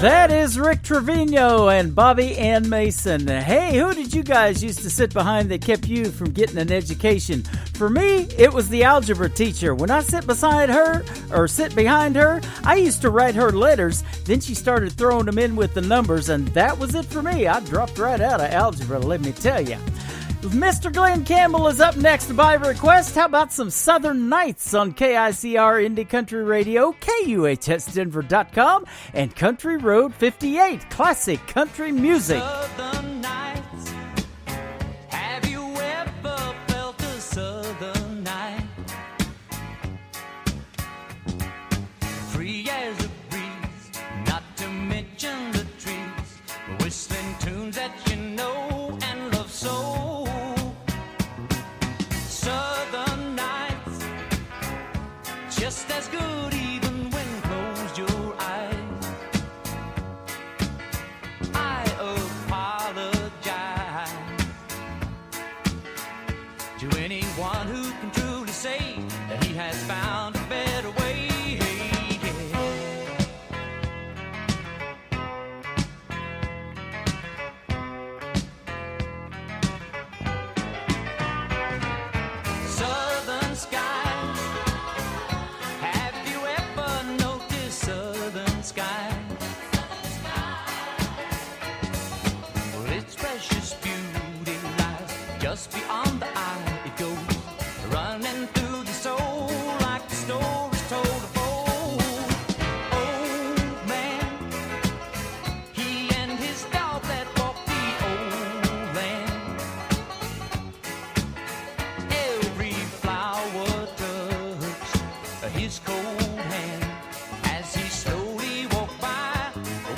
That is Rick Trevino and Bobby Ann Mason. Hey, who did you guys used to sit behind that kept you from getting an education? For me, it was the algebra teacher. When I sit beside her or sit behind her, I used to write her letters. Then she started throwing them in with the numbers, and that was it for me. I dropped right out of algebra, let me tell you. Mr. Glenn Campbell is up next by request. How about some Southern Nights on KICR Indie Country Radio, KUHSdenver.com, and Country Road 58, classic country music. Southern nights. Have you ever felt a southern night? Free as a breeze, not to mention the trees, whistling tunes that you know and love so. Southern nights, just as good even when closed your eyes. I apologize to anyone who can truly say that he has found a better way. Southern skies, have you ever noticed southern skies? Well, its precious beauty lies just beyond the eye. It goes running through the soul like the stories told of old. Old man, he and his dog that walked the old land. Every flower touched his cold hand as he slowly walked by.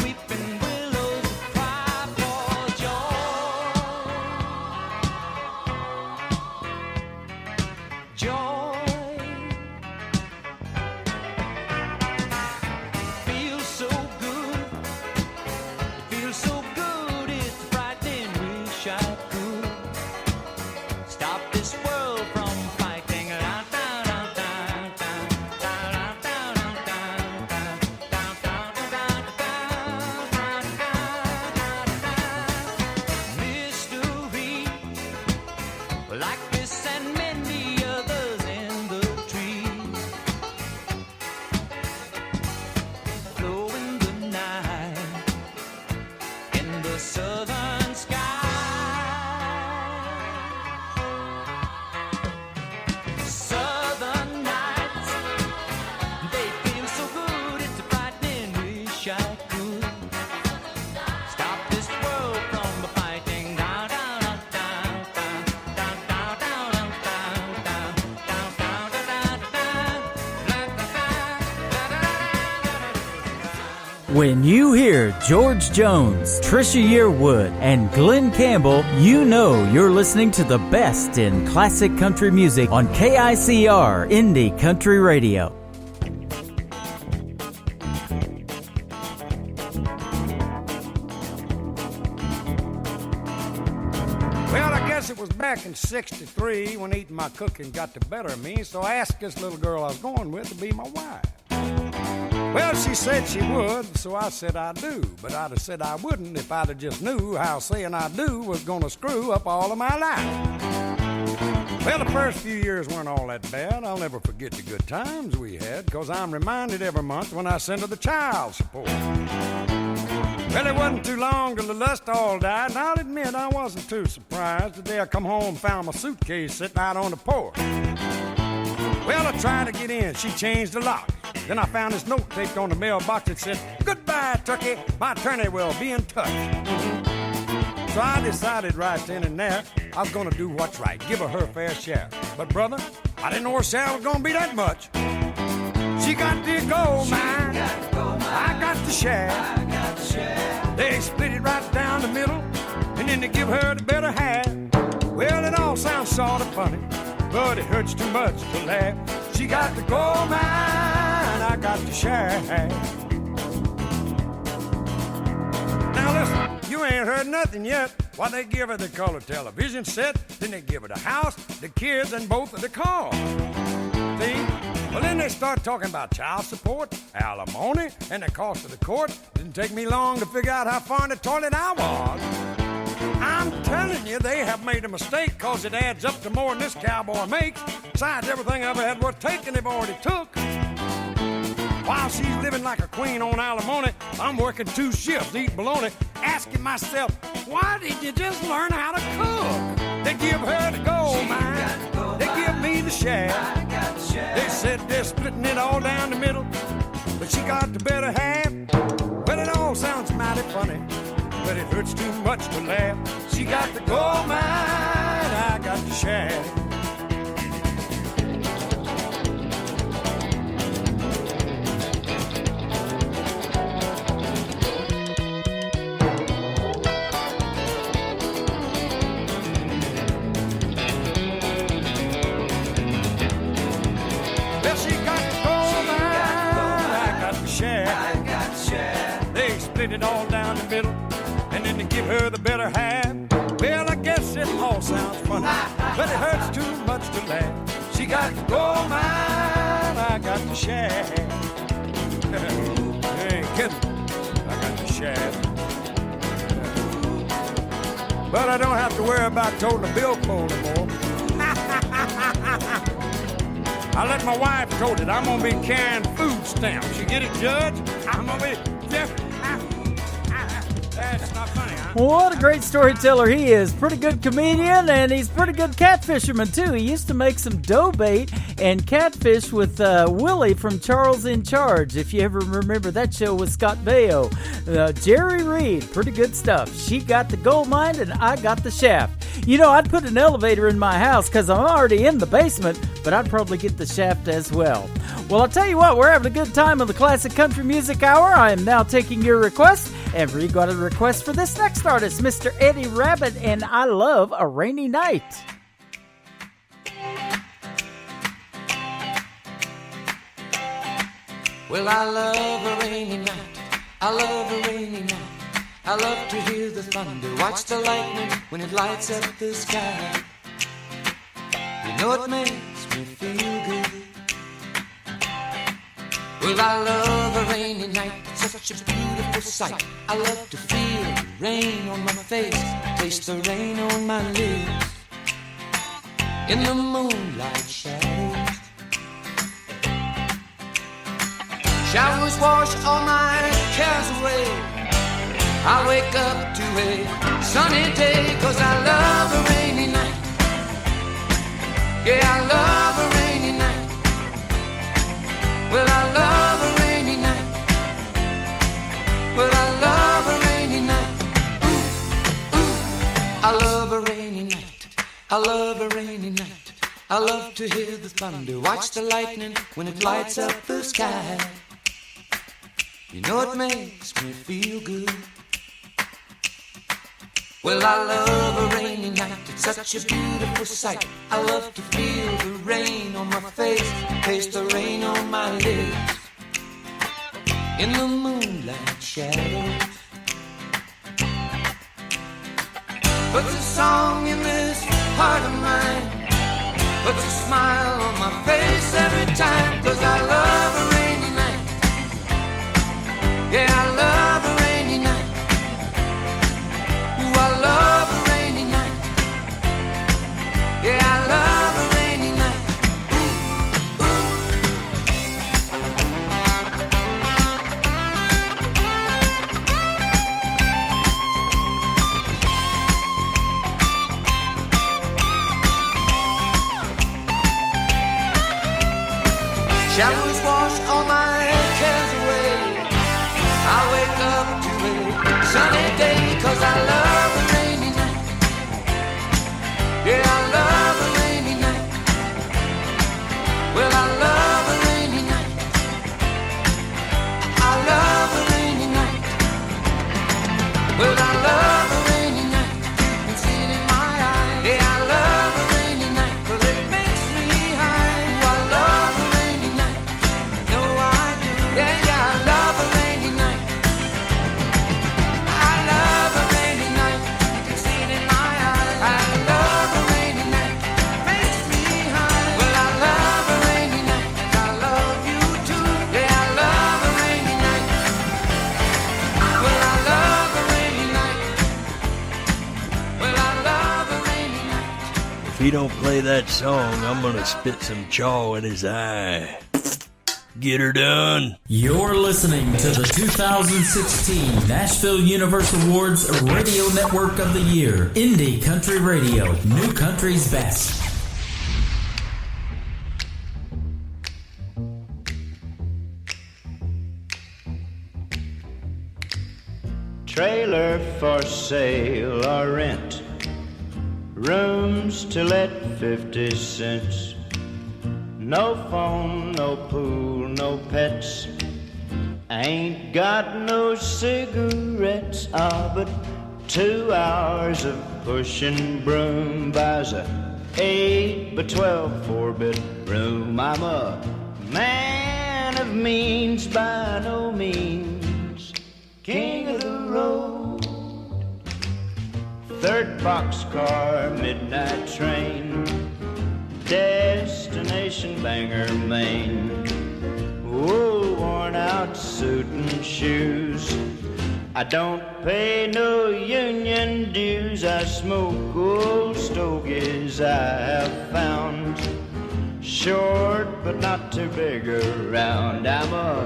Weeping willows cry for joy. Joy feels so good. It feels so good. It's frightening. Wish I could stop this world from fighting. Mystery like this and many others in the trees, flow in the night in the southern sky. Southern nights, they feel so good. It's a frightening. Wish I could stop this world from fighting. Down, down, down, down, down, down, down, down, down, down, down, When you hear George Jones, Trisha Yearwood, and Glenn Campbell, you know you're listening to the best in classic country music on KICR Indie Country Radio. Well, I guess it was back in '63 when eating my cooking got the better of me, so I asked this little girl I was going with to be my wife. Well, she said she would, so I said I do, but I'd have said I wouldn't if I'd have just knew how saying I do was gonna screw up all of my life. Well, the first few years weren't all that bad. I'll never forget the good times we had, 'cause I'm reminded every month when I send her the child support. Well, it wasn't too long till the lust all died, and I'll admit I wasn't too surprised the day I come home and found my suitcase sitting out on the porch. Well, I tried to get in. She changed the lock. Then I found this note taped on the mailbox that said, "Goodbye, Turkey. My attorney will be in touch." So I decided right then and there I was going to do what's right, give her fair share. But, brother, I didn't know her share was going to be that much. She got the gold mine. I got the share. They split it right down the middle, and then they give her the better half. Well, it all sounds sort of funny, but it hurts too much to laugh. She got the gold mine, I got the share. Now listen, you ain't heard nothing yet. Why, they give her the color television set, then they give her the house, the kids, and both of the cars. See? Well, then they start talking about child support, alimony, and the cost of the court. Didn't take me long to figure out how far in the toilet I was. I'm telling you, they have made a mistake, cause it adds up to more than this cowboy makes. Besides, everything I ever had worth taking, they've already took. While she's living like a queen on alimony, I'm working 2 shifts, eating bologna, asking myself, why did you just learn how to cook? They give her the gold mine, they give me the shaft. They said they're splitting it all down the middle, but she got the better half. Well, it all sounds mighty funny, but it hurts too much to laugh. She got the gold mine, I got the shaft. It all down the middle, and then to give her the better half. Well, I guess it all sounds funny, but it hurts too much to laugh. She got the gold mine, I got the shaft. You ain't kidding, I got the shaft. But I don't have to worry about toting a billfold anymore. I let my wife tote it. I'm gonna be carrying food stamps. You get it, Judge? I'm gonna be. That's not funny, huh? What a great storyteller he is. Pretty good comedian, and he's pretty good catfisherman, too. He used to make some dough bait and catfish with Willie from Charles in Charge, if you ever remember that show with Scott Baio. Jerry Reed, pretty good stuff. She got the gold mine, and I got the shaft. You know, I'd put an elevator in my house because I'm already in the basement, but I'd probably get the shaft as well. Well, I'll tell you what, we're having a good time on the Classic Country Music Hour. I am now taking your requests. And we got a request for this next artist, Mr. Eddie Rabbit, and I Love a Rainy Night. Well, I love a rainy night. I love a rainy night. I love to hear the thunder, watch the lightning when it lights up the sky. You know it makes me feel good. Well, I love a rainy night, such a beautiful sight. I love to feel the rain on my face, taste the rain on my lips. In the moonlight shadows, showers wash all my cares away. I wake up to a sunny day, 'cause I love a rainy night. Yeah, I love a rainy night. Well, I love a rainy night. Well, I love a rainy night. Ooh, ooh. I love a rainy night. I love a rainy night. I love to hear the thunder, watch the lightning when it lights up the sky. You know it makes me feel good. Well, I love a rainy night, it's such a beautiful sight. I love to feel the rain on my face, taste the rain on my lips. In the moonlight shadows, puts a song in this heart of mine, puts a smile on my face every time, 'cause I love a rainy night. Yeah, I love a rainy night. Ooh, I love a rainy night. Yeah, I love a rainy night. Ooh, ooh. Showers wash all my cares away. I wake up to a sunny day, 'cause I love a rainy night. Yeah, I love a rainy night. Well, I love a rainy night. I love a rainy night. Well, I love a rainy night. You can see it in my eyes. Yeah, I love a rainy night, 'cause it makes me high. Ooh, I love a rainy night. No, I do. Yeah, yeah, I love a rainy night. I love a rainy night. he don't play that song, I'm gonna spit some chaw in his eye. Get her done. You're listening to the 2016 Nashville Universe Awards Radio Network of the Year. Indie Country Radio, New Country's Best. Trailer for sale or rent, rooms to let 50 cents. No phone, no pool, no pets. Ain't got no cigarettes. But 2 hours of pushing broom buys a 8 by 12 4-bedroom. I'm a man of means, by no means king of the road. 3rd boxcar, midnight train, destination Bangor, Maine. Whoa, worn out suit and shoes. I don't pay no union dues. I smoke old stogies I have found, short but not too big around. I'm a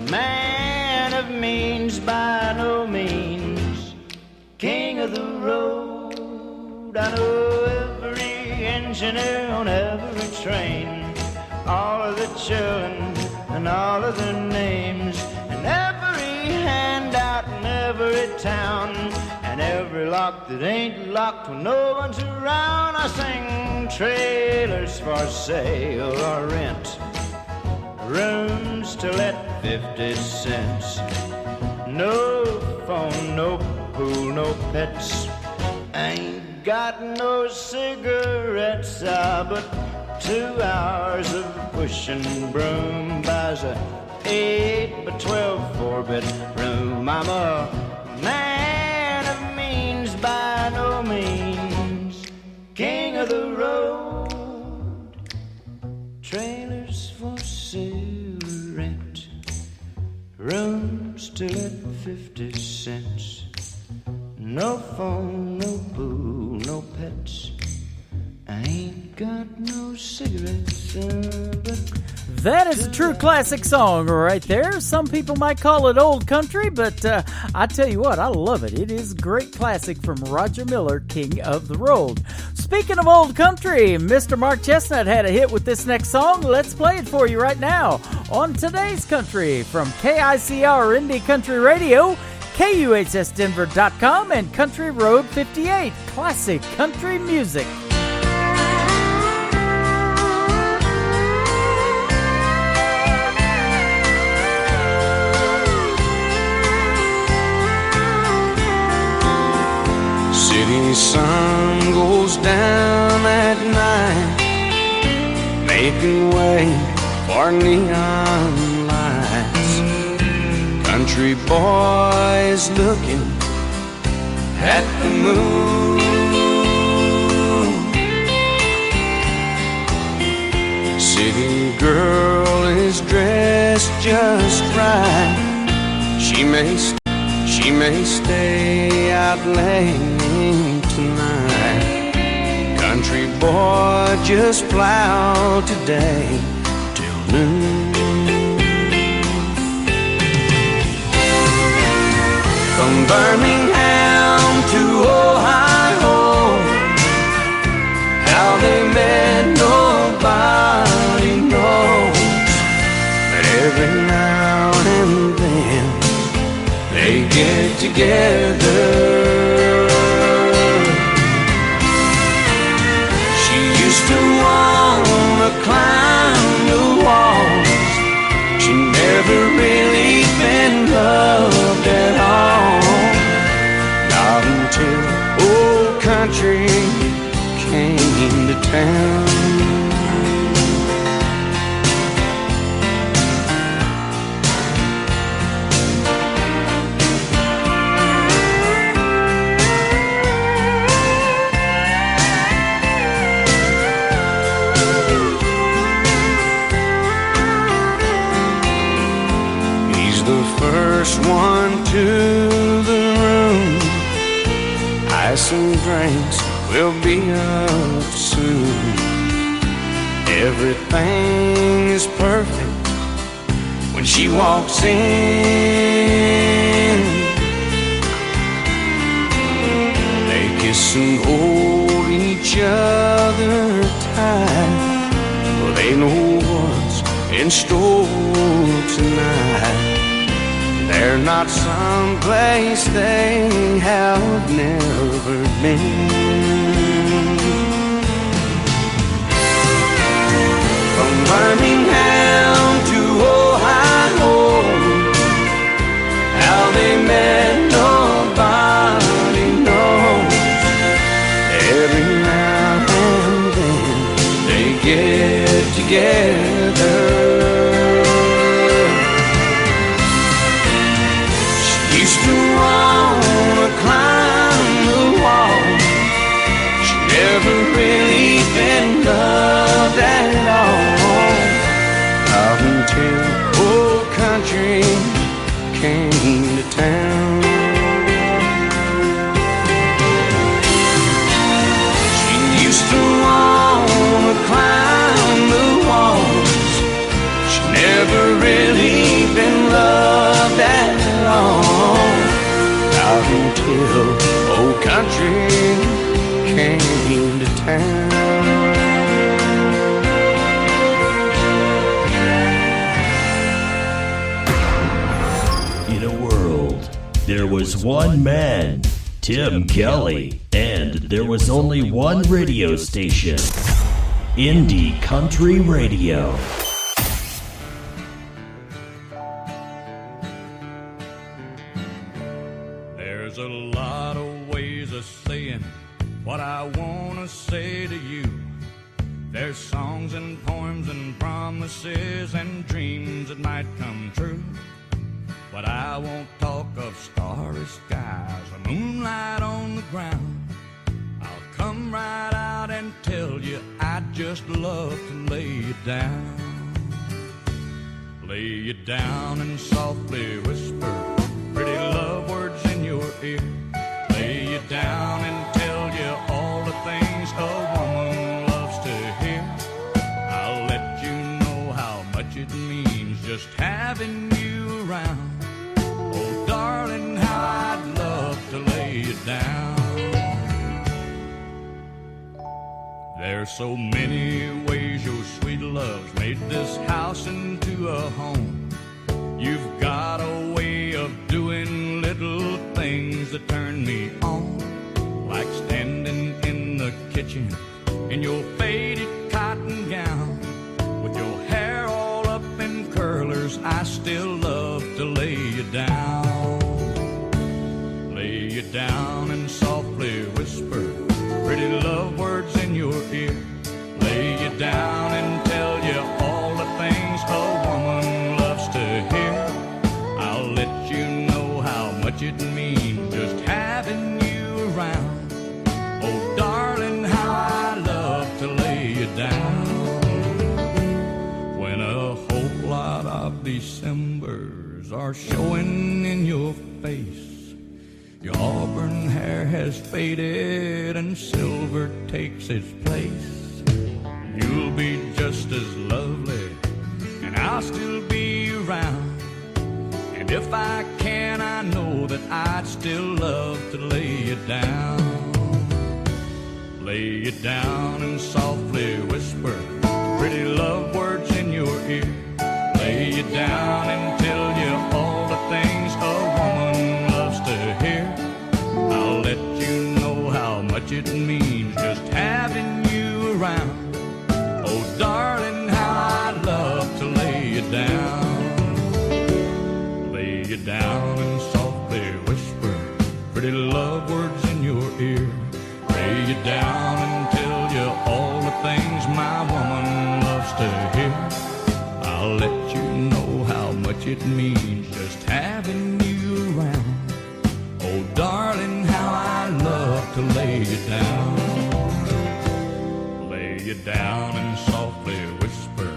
man of means, by no means king of the road. I know every engineer on every train, all of the children and all of their names, and every handout in every town, and every lock that ain't locked when no one's around. I sing trailers for sale or rent, rooms to let 50 cents. No phone, no pool, no pets. Ain't got no cigarettes. But 2 hours of pushing broom buys a 8 by 12 4-bedroom. I'm a man of means, by no means king of the road. Trailers for sale or rent, rooms to let 50 cents. No phone, no pool, no pets. I ain't got no cigarettes. That is a true classic song right there. Some people might call it old country, but I tell you what, I love it. It is a great classic from Roger Miller, King of the Road. Speaking of old country, Mr. Mark Chestnut had a hit with this next song. Let's play it for you right now on Today's Country from KICR Indie Country Radio, KUHSdenver.com, and Country Road 58, classic country music. City sun goes down at night, making way for neon lights. Country boys looking at the moon. City girl is dressed just right. She may stay out late tonight. Country boy just plow today till noon. From Birmingham to Ohio, how they met nobody knows. But every now and then they get together. She used to wanna climb the walls. She never really been loved at all. Not until old country came to town. First one to the room, ice and drinks will be up soon. Everything is perfect when she walks in. They kiss and hold each other tight. Well, they know what's in store tonight. They're not someplace they have never been. From Birmingham to Ohio, how they met nobody knows. Every now and then they get together. Used to wanna climb the wall. She never really been loved at all. Not until old country came to town. She used to wanna climb the walls. She never really been loved at all. Not until old country came to town. In a world, there was one man, Tim Kelly, and there was only one radio station, Indie Country Radio. There's a lot of ways of saying what I want to say to you. There's songs and poems and promises and dreams that might come true. But I won't talk of starry skies or moonlight on the ground. I'll come right out and tell you I'd just love to lay you down. Lay you down and softly whisper pretty love words in your ear. Lay you down and tell you all the things a woman loves to hear. I'll let you know how much it means just having you around. Oh, darling, how I'd love to lay you down. There's so many ways your sweet love's made this house into a home. You've got a way of doing little things that turn me on. Like standing in the kitchen in your faded cotton gown. With your hair all up in curlers, I still love to lay you down. Lay you down and softly whisper pretty love words in your ear. Lay you down and tell you all the things a woman loves to hear. I'll let you know how much it means just having you around. Oh, darling, how I love to lay you down. When a whole lot of Decembers are showing in your face, your auburn hair has faded and silver takes its place. You'll be just as lovely and I'll still be around. And if I can, I know that I'd still love to lay you down. Lay you down and softly whisper pretty love words in your ear. Lay you down and tell you all the things a woman loves to hear. I'll let you know how much it means just having you around. Oh, darling, how I'd love to lay you down. Lay you down and softly whisper pretty love words in your ear. Lay you down and tell you all the things my woman loves to hear. I'll let you know how much it means just having you around. Oh, darling, how I love to lay you down. Lay you down and softly whisper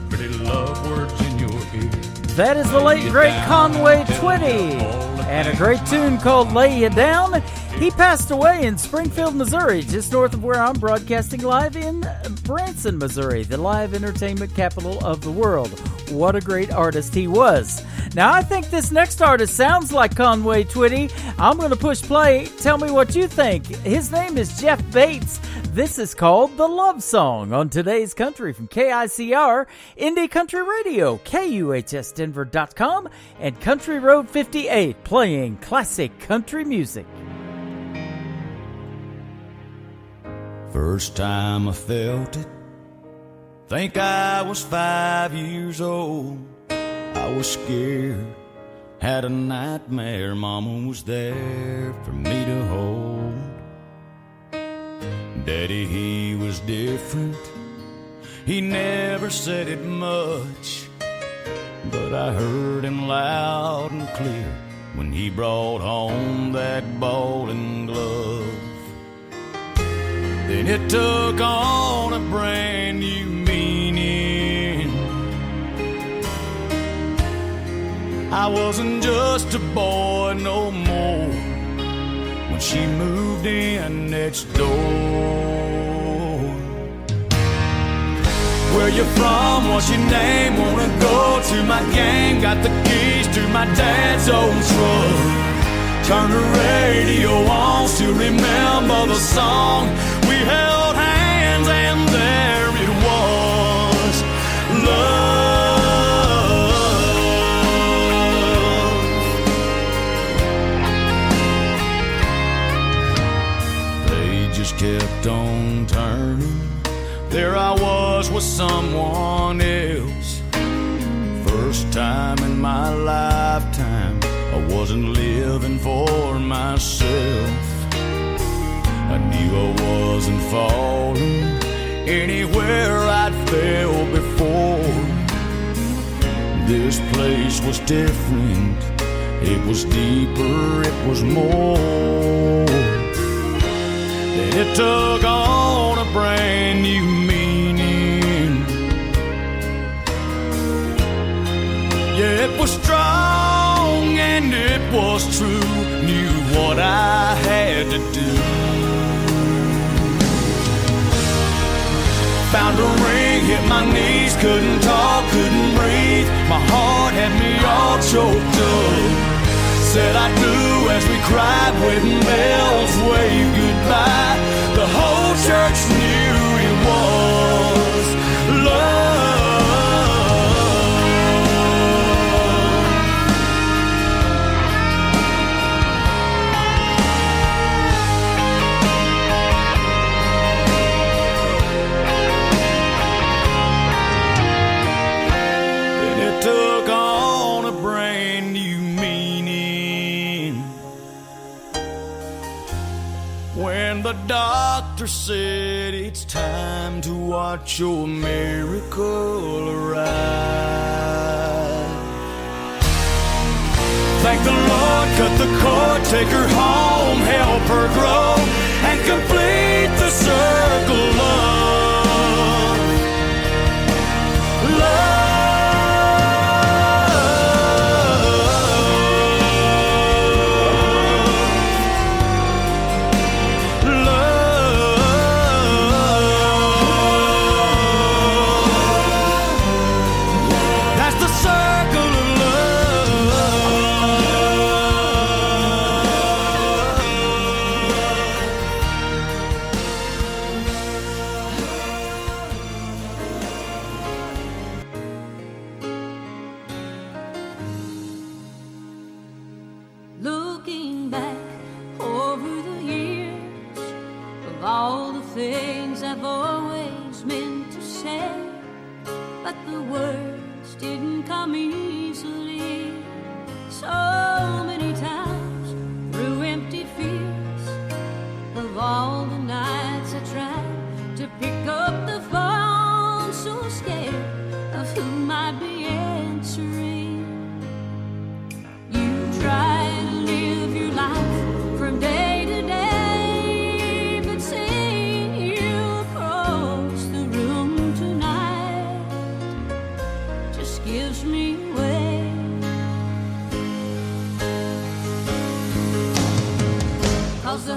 pretty love words in your ear. That is the late, great Conway Twitty, and a great tune called Lay You Down. He passed away in Springfield, Missouri, just north of where I'm broadcasting live in Branson, Missouri, the live entertainment capital of the world. What a great artist he was. Now, I think this next artist sounds like Conway Twitty. I'm going to push play. Tell me what you think. His name is Jeff Bates. This is called The Love Song on Today's Country from KICR, Indie Country Radio, KUHSdenver.com, and Country Road 58, playing classic country music. First time I felt it, think I was 5 years old. I was scared, had a nightmare, Mama was there for me to hold. Daddy, he was different, he never said it much, but I heard him loud and clear when he brought home that ball and glove. Then it took on a brand new meaning. I wasn't just a boy no more when she moved in next door. Where you from? What's your name? Wanna go to my game? Got the keys to my dad's old truck. Turn the radio on, still remember the song. We held hands and there it was, love. Pages kept on turning. There I was with someone else. First time in my lifetime I wasn't living for myself. I knew I wasn't falling anywhere I'd fell before. This place was different, it was deeper, it was more. Then it took on a brand new meaning. Yeah, it was strong and it was true. Knew what I had to do. Found a ring, hit my knees, couldn't talk, couldn't breathe. My heart had me all choked up. Said I do as we cried, wedding bells waved goodbye. The whole church knew it was love. Took on a brand new meaning. When the doctor said it's time to watch your miracle arrive. Thank the Lord, cut the cord, take her home, help her grow, and complete the circle of love. Looking back over the years of all the things I've always meant to say, but the words didn't come easily. So many times through empty fears of all the nights I tried to pick up the phone, so scared of who might be answering. You try to live your life from day to day, but seeing you across the room tonight just gives me away. 'Cause the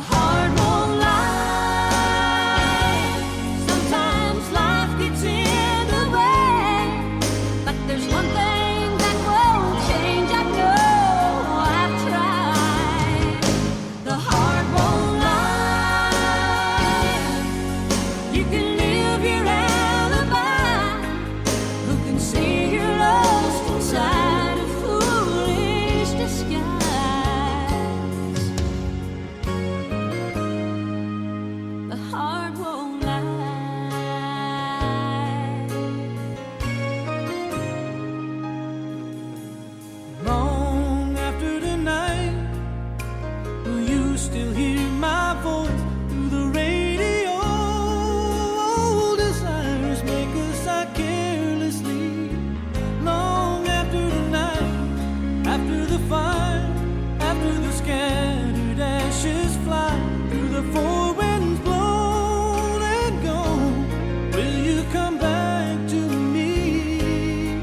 come back to me.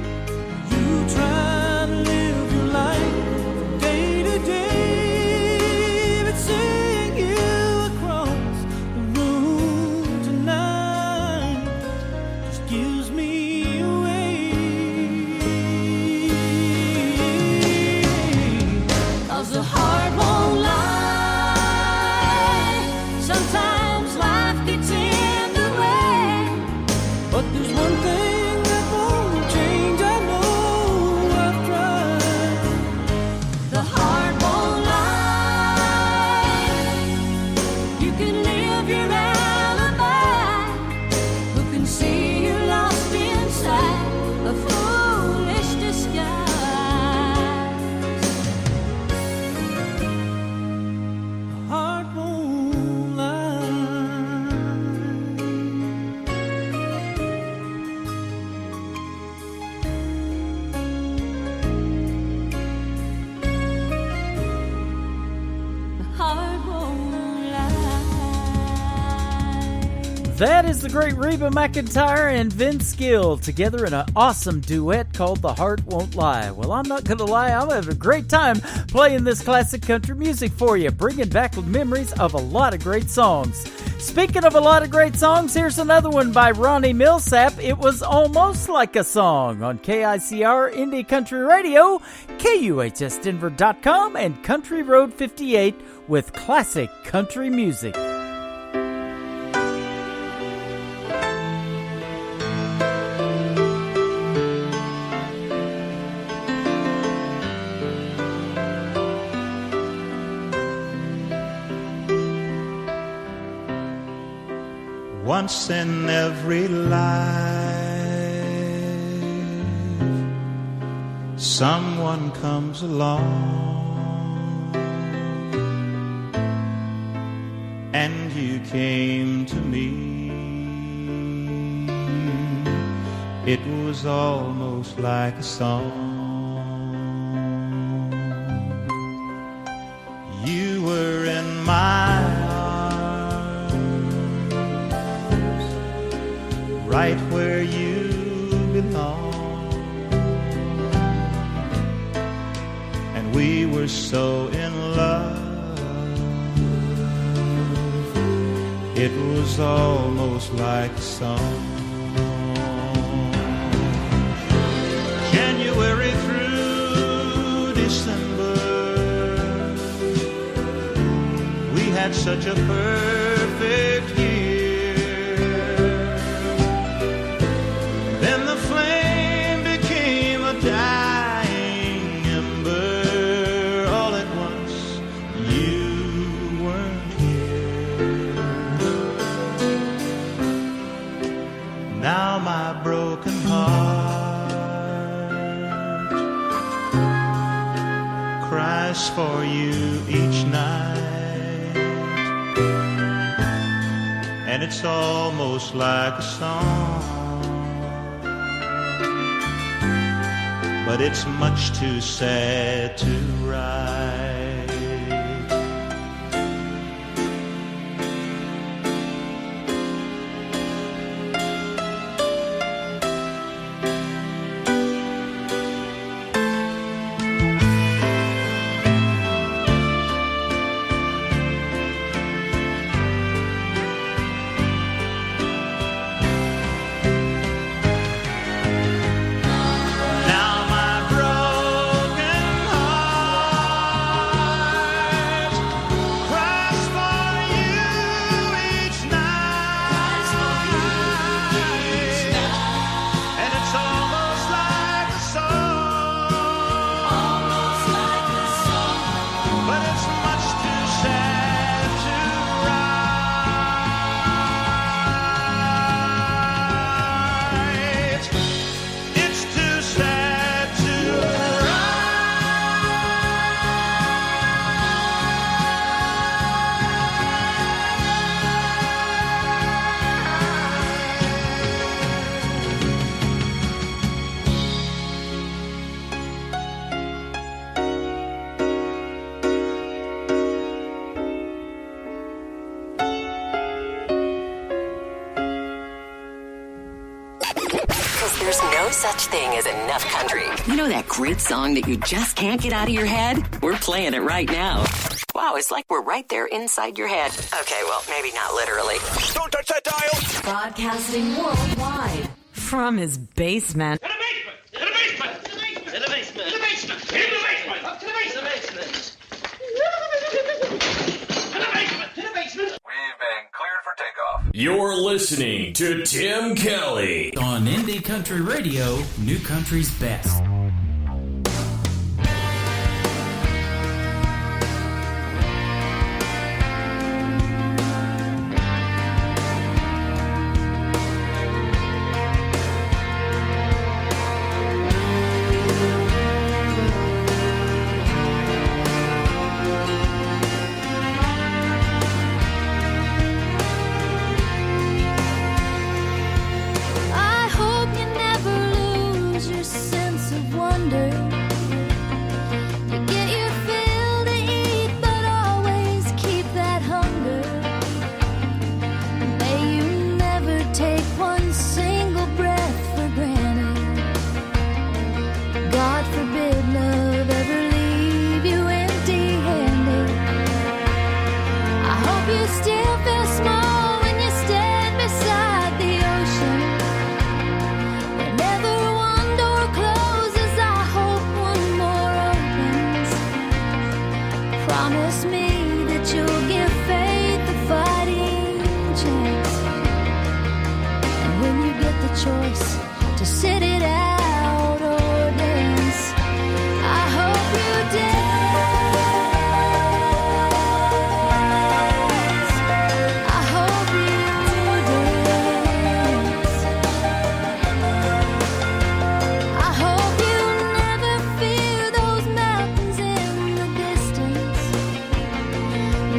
You try to live your life from day to day, but seeing you across the room tonight just gives me away. 'Cause the heart won't lie. Sometimes life gets in the way, but there's one thing that won't change. I know I've tried. The heart won't lie. You can live your alibi. Who can see you lost inside a foolish disguise? The heart won't lie. The heart won't lie. That is the great Reba McEntire and Vince Gill together in an awesome duet called The Heart Won't Lie. Well, I'm not going to lie, I'm having a great time playing this classic country music for you, bringing back memories of a lot of great songs. Speaking of a lot of great songs, here's another one by Ronnie Millsap. It was almost like a song on KICR Indie Country Radio, KUHSdenver.com, and Country Road 58 with classic country music. Once in every life, someone comes along, and you came to me. It was almost like a song. You were in my right where you belong, and we were so in love, it was almost like a song. January through December, we had such a perfect year. Then the flame became a dying ember. All at once, you weren't here. Now my broken heart cries for you each night, and it's almost like a song, but it's much too sad to write. Now my broken heart Because there's no such thing as enough country. You know that great song that you just can't get out of your head? We're playing it right now. Wow, it's like we're right there inside your head. Okay, well, maybe not literally. Don't touch that dial! Broadcasting worldwide from his basement. To the basement! To the basement! To the basement! To the basement! To the basement! To the basement! Up to the basement! To the basement! To the basement! To the basement! We've been cleared for takeoff. You're listening to Tim Kelly on Indie Country Radio, New Country's Best. I hope you never lose your sense of wonder. You get your fill to eat, but always keep that hunger. May you never take one single breath for granted. God forbid love ever leave you empty-handed. I hope you still feel small when you stand beside the ocean. Whenever one door closes, I hope one more opens. Promise me that you'll give faith a fighting chance. And when you get the choice to sit it out or dance, I hope you dance. I hope you dance. I hope you never fear those mountains in the distance.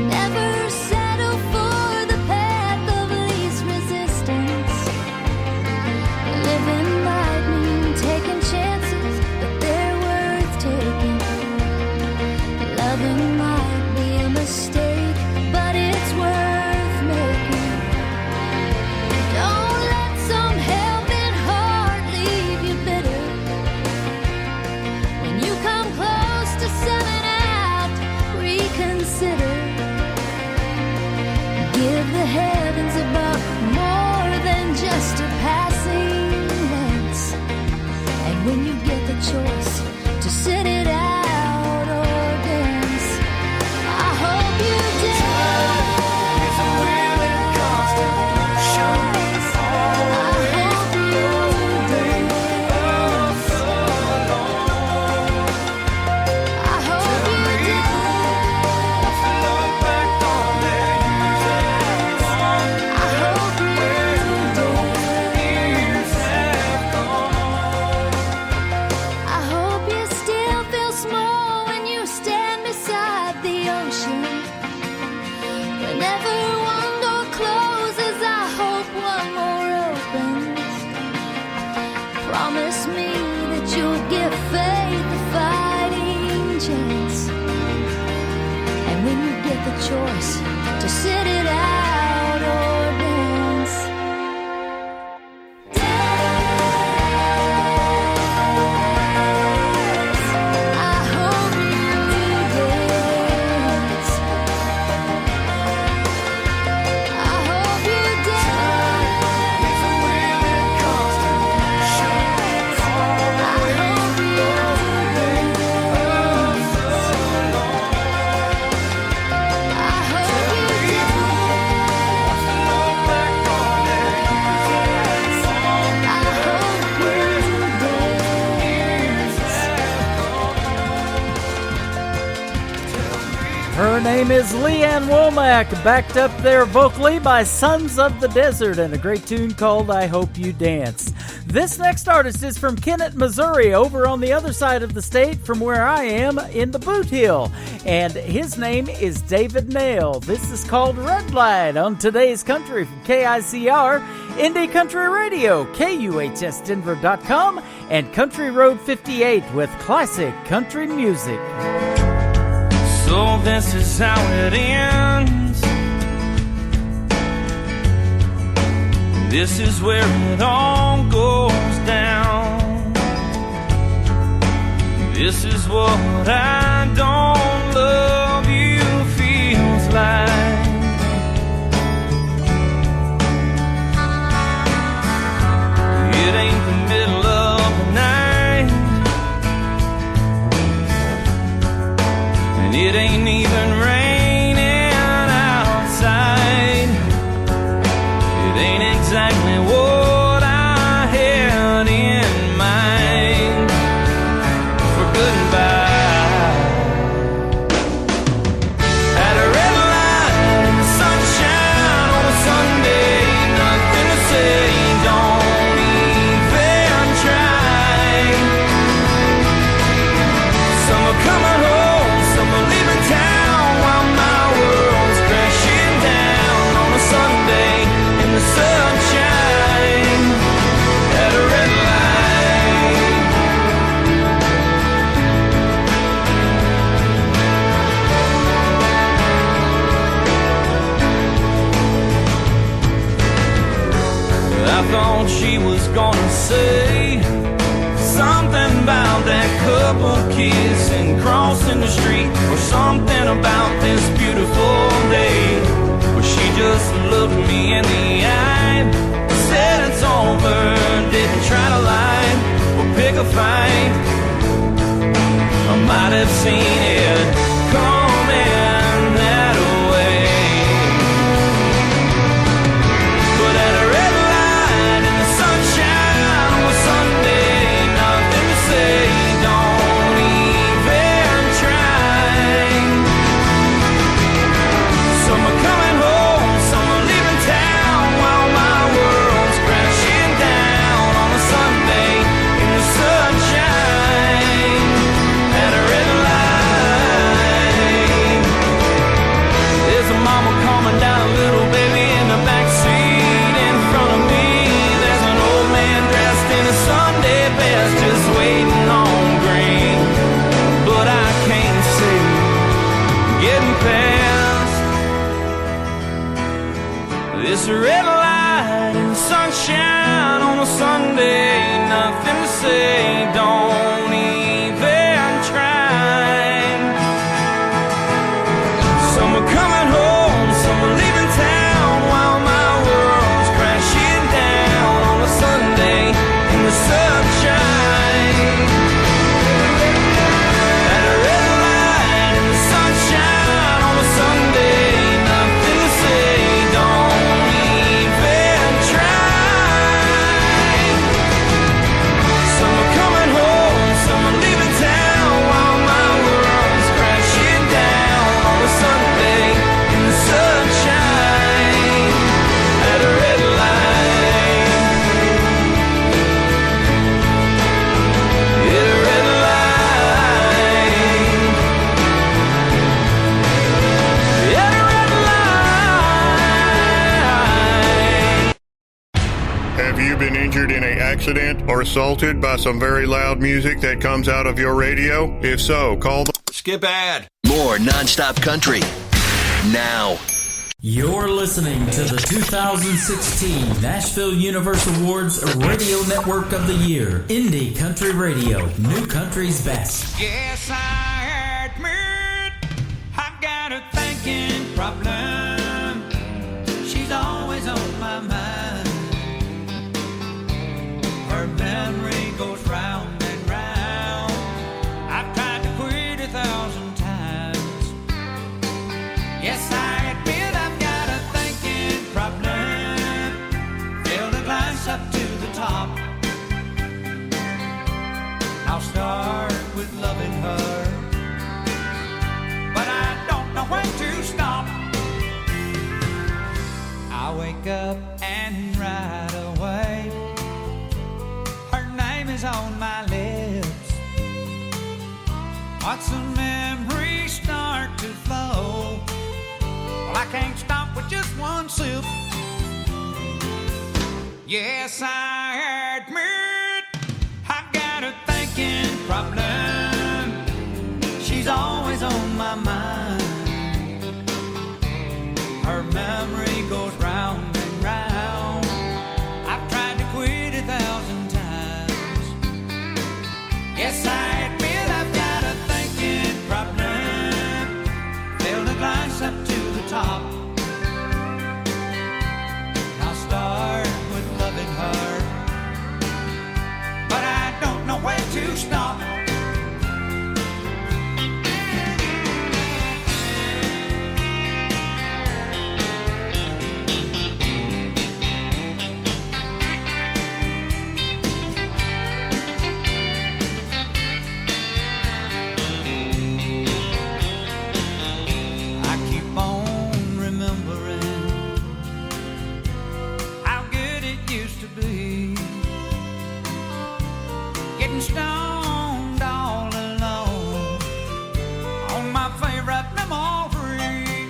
Never settle for the path of least resistance. Living might mean taking chances, but they're worth taking. Loving might be a mistake, but it's worth making. Don't let some helping heart leave you bitter. When you come close to selling out, reconsider. Give the heavens above more than just a passing glance. And when you get the choice to sit it out or dance, I hope you dance. It's a willing constitution. I hope you dance. I hope you dance. Look back on their years have gone. I hope you Years have gone. I hope you still feel small when you stand beside the ocean. Whenever one door closes, I hope one more opens. Promise me that you'll give faith a fighting chance. And when you get the choice to sit it out or dance, I hope you dance. I hope you dance. It's a willing constitution. I hope you dance. I hope you dance. Look back on their years have gone. I hope you Her name is Leanne Womack, backed up there vocally by Sons of the Desert and a great tune called I Hope You Dance. This next artist is from Kennett, Missouri, over on the other side of the state from where I am in the Boot Hill. And his name is David Nail. This is called Red Light on Today's Country from KICR, Indie Country Radio, KUHSdenver.com, and Country Road 58 with classic country music. So this is how it ends. This is where it all goes. what I don't love you feels like. It ain't the middle of the night, and it ain't even raining outside. It ain't exactly what I had in mind for goodbye. At a red light in the sunshine on a Sunday, nothing to say, don't even try. Some are coming home, some are leaving town, while my world's crashing down on a Sunday in the sunshine. At a red light. I thought she was gonna say something about that couple kissing, crossing the street, or something about this beautiful day. But she just looked me in the eye, said it's over, didn't try to lie or pick a fight. I might have seen it coming that way. But at a red light in the sunshine on a Sunday, nothing to say, don't even try. Some are coming home, some are leaving town, while my world's crashing down on a Sunday in the sunshine. At a red light. There's a mama calming down a little baby in the back seat in front of me. There's an old man dressed in a Sunday best, just waiting on green. But I can't see getting past this red light and sunshine on a Sunday. Nothing to say, don't even try. Some are coming home, some are leaving town, while my world's crashing down on a Sunday in the sunshine. At a red light in the sunshine on a Sunday, nothing to say, don't even try. Some are coming home, some are leaving town, while my world's crashing down on a Sunday in the sunshine. At a red light. At a red light. At a red light. Have you been injured in an accident or assaulted by some very loud music that comes out of your radio? If so, call the Skip ad. More nonstop country now. You're listening to the 2016 Nashville Universe Awards Radio Network of the Year. Indie Country Radio, New Country's Best. Yes, I admit I've got a thinking problem. She's always on my mind. Her memory goes round and round. I've tried to quit 1,000 times. Yes, I admit I've got a thinking problem. Filled a glass up to the top. I'll start with loving her, but I don't know when to stop. I wake up and right away her name is on my lips. Watch the memories start to flow. Well, I can't stop with just one sip. Yes, I admit I've got a thinking problem. She's always on my mind. Her memory goes round and round. I've tried to quit 1,000 times. Yes, I admit I've got a thinking getting stoned all alone on my favorite memory.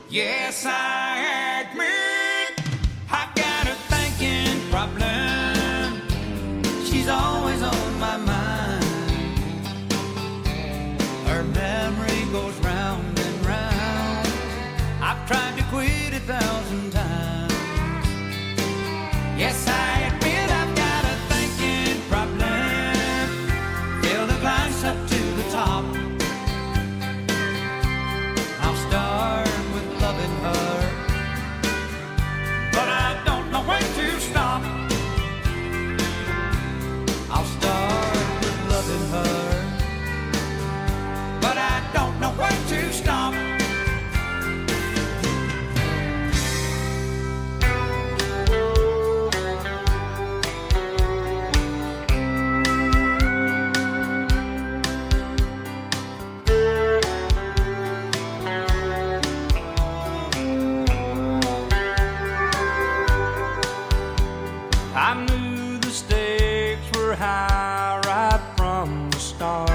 Yes, I admit I got a thinking problem. She's always on my mind. Her memory goes round and round. I've tried to quit 1,000 times. Yes, I admit I've got a thinking problem. Fill the glass up to the top. I'll start with loving her, but I don't know when to stop. I'll start with loving her, but I don't know when to stop. I knew the stakes were high right from the start.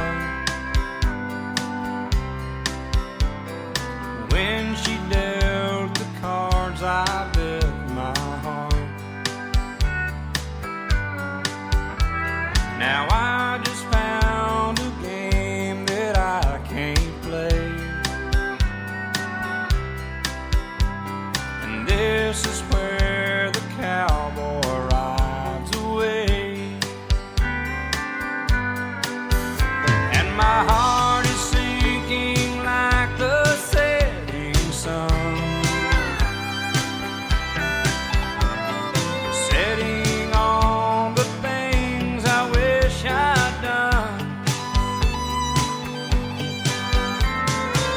When she dealt the cards, I bet my heart. Now I just found a game that I can't play, and this is where the cowboy rides away. And my heart is sinking like the setting sun, setting on the things I wish I'd done.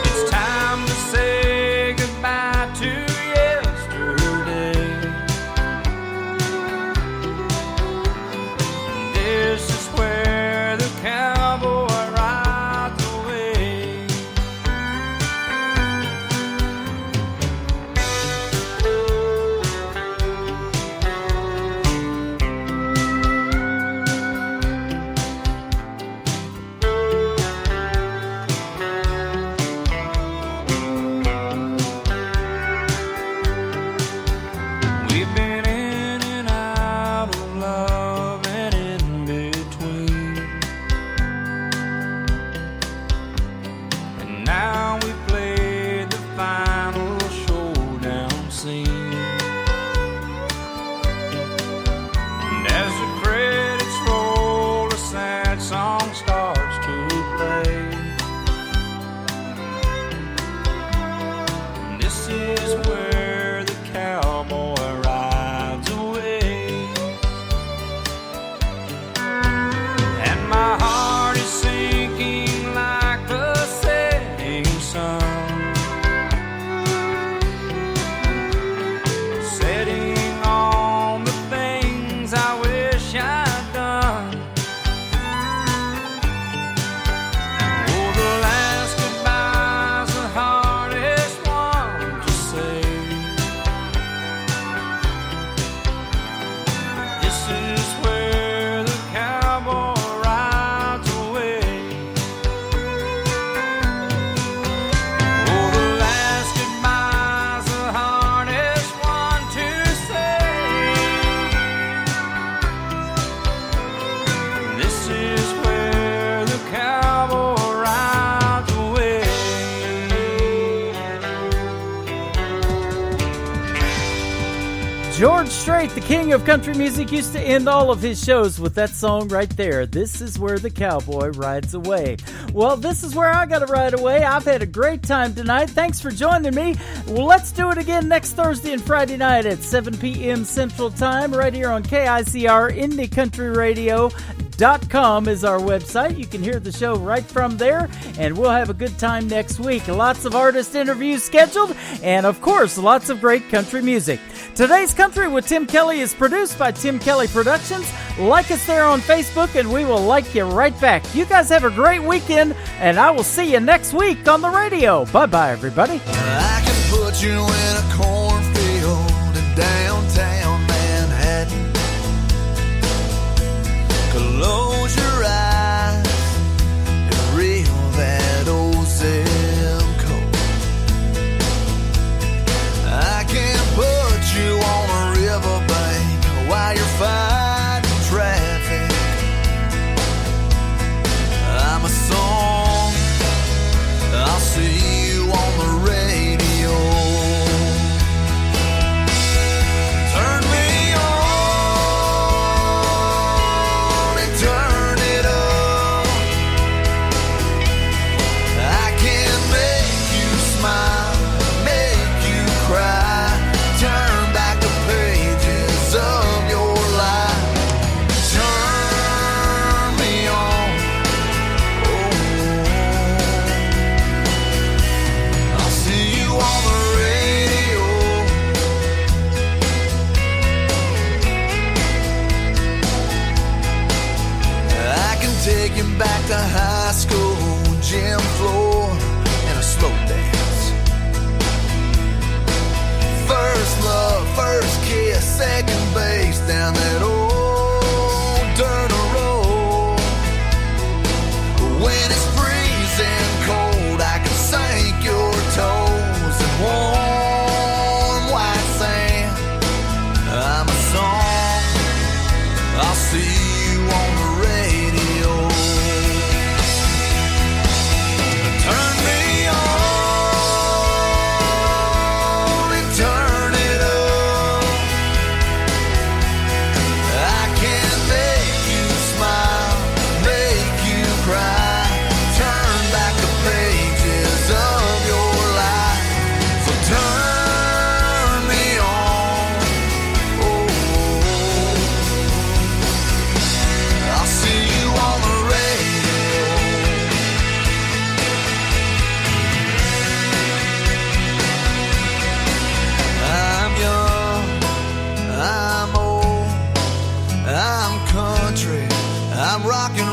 It's time to say goodbye to yesterday. This is where the cowboy rides away. We've been in and out of love and in between, and now we played the final showdown scene. And as the credits roll, a sad song starts to play. And this is where the cowboy rides away. And my heart is sinking like the setting sun, setting on the things I wish I'd done. Oh, the last goodbye's the hardest one to say. This is where the cowboy rides away. Oh, the last goodbye's the hardest one to say. This is where the cowboy rides away. George Strait, the king of country music, used to end all of his shows with that song right there. This is where the cowboy rides away. Well, this is where I got to ride away. I've had a great time tonight. Thanks for joining me. Well, let's do it again next Thursday and Friday night at 7 p.m. Central Time right here on KICR Indie Country Radio. .com is our website. You can hear the show right from there, and we'll have a good time next week. Lots of artist interviews scheduled, and of course, lots of great country music. Today's Country with Tim Kelly is produced by Tim Kelly Productions. Like us there on Facebook, and we will like you right back. You guys have a great weekend, and I will see you next week on the radio. Bye-bye, everybody. I can put you in a cornfield in downtown Manhattan. taken back to high school, gym floor, and a slow dance. First love, first kiss, second base down that old dirt road. When it's freezing cold, I can sink your toes in warm white sand. I'm a song, I'll see you on the radio. Turn me on and turn it up. I can make you smile, make you cry, turn back the pages of your life. So turn me on. Oh, I'll see you on the radio. I'm young, I'm old, I'm country, I'm rockin'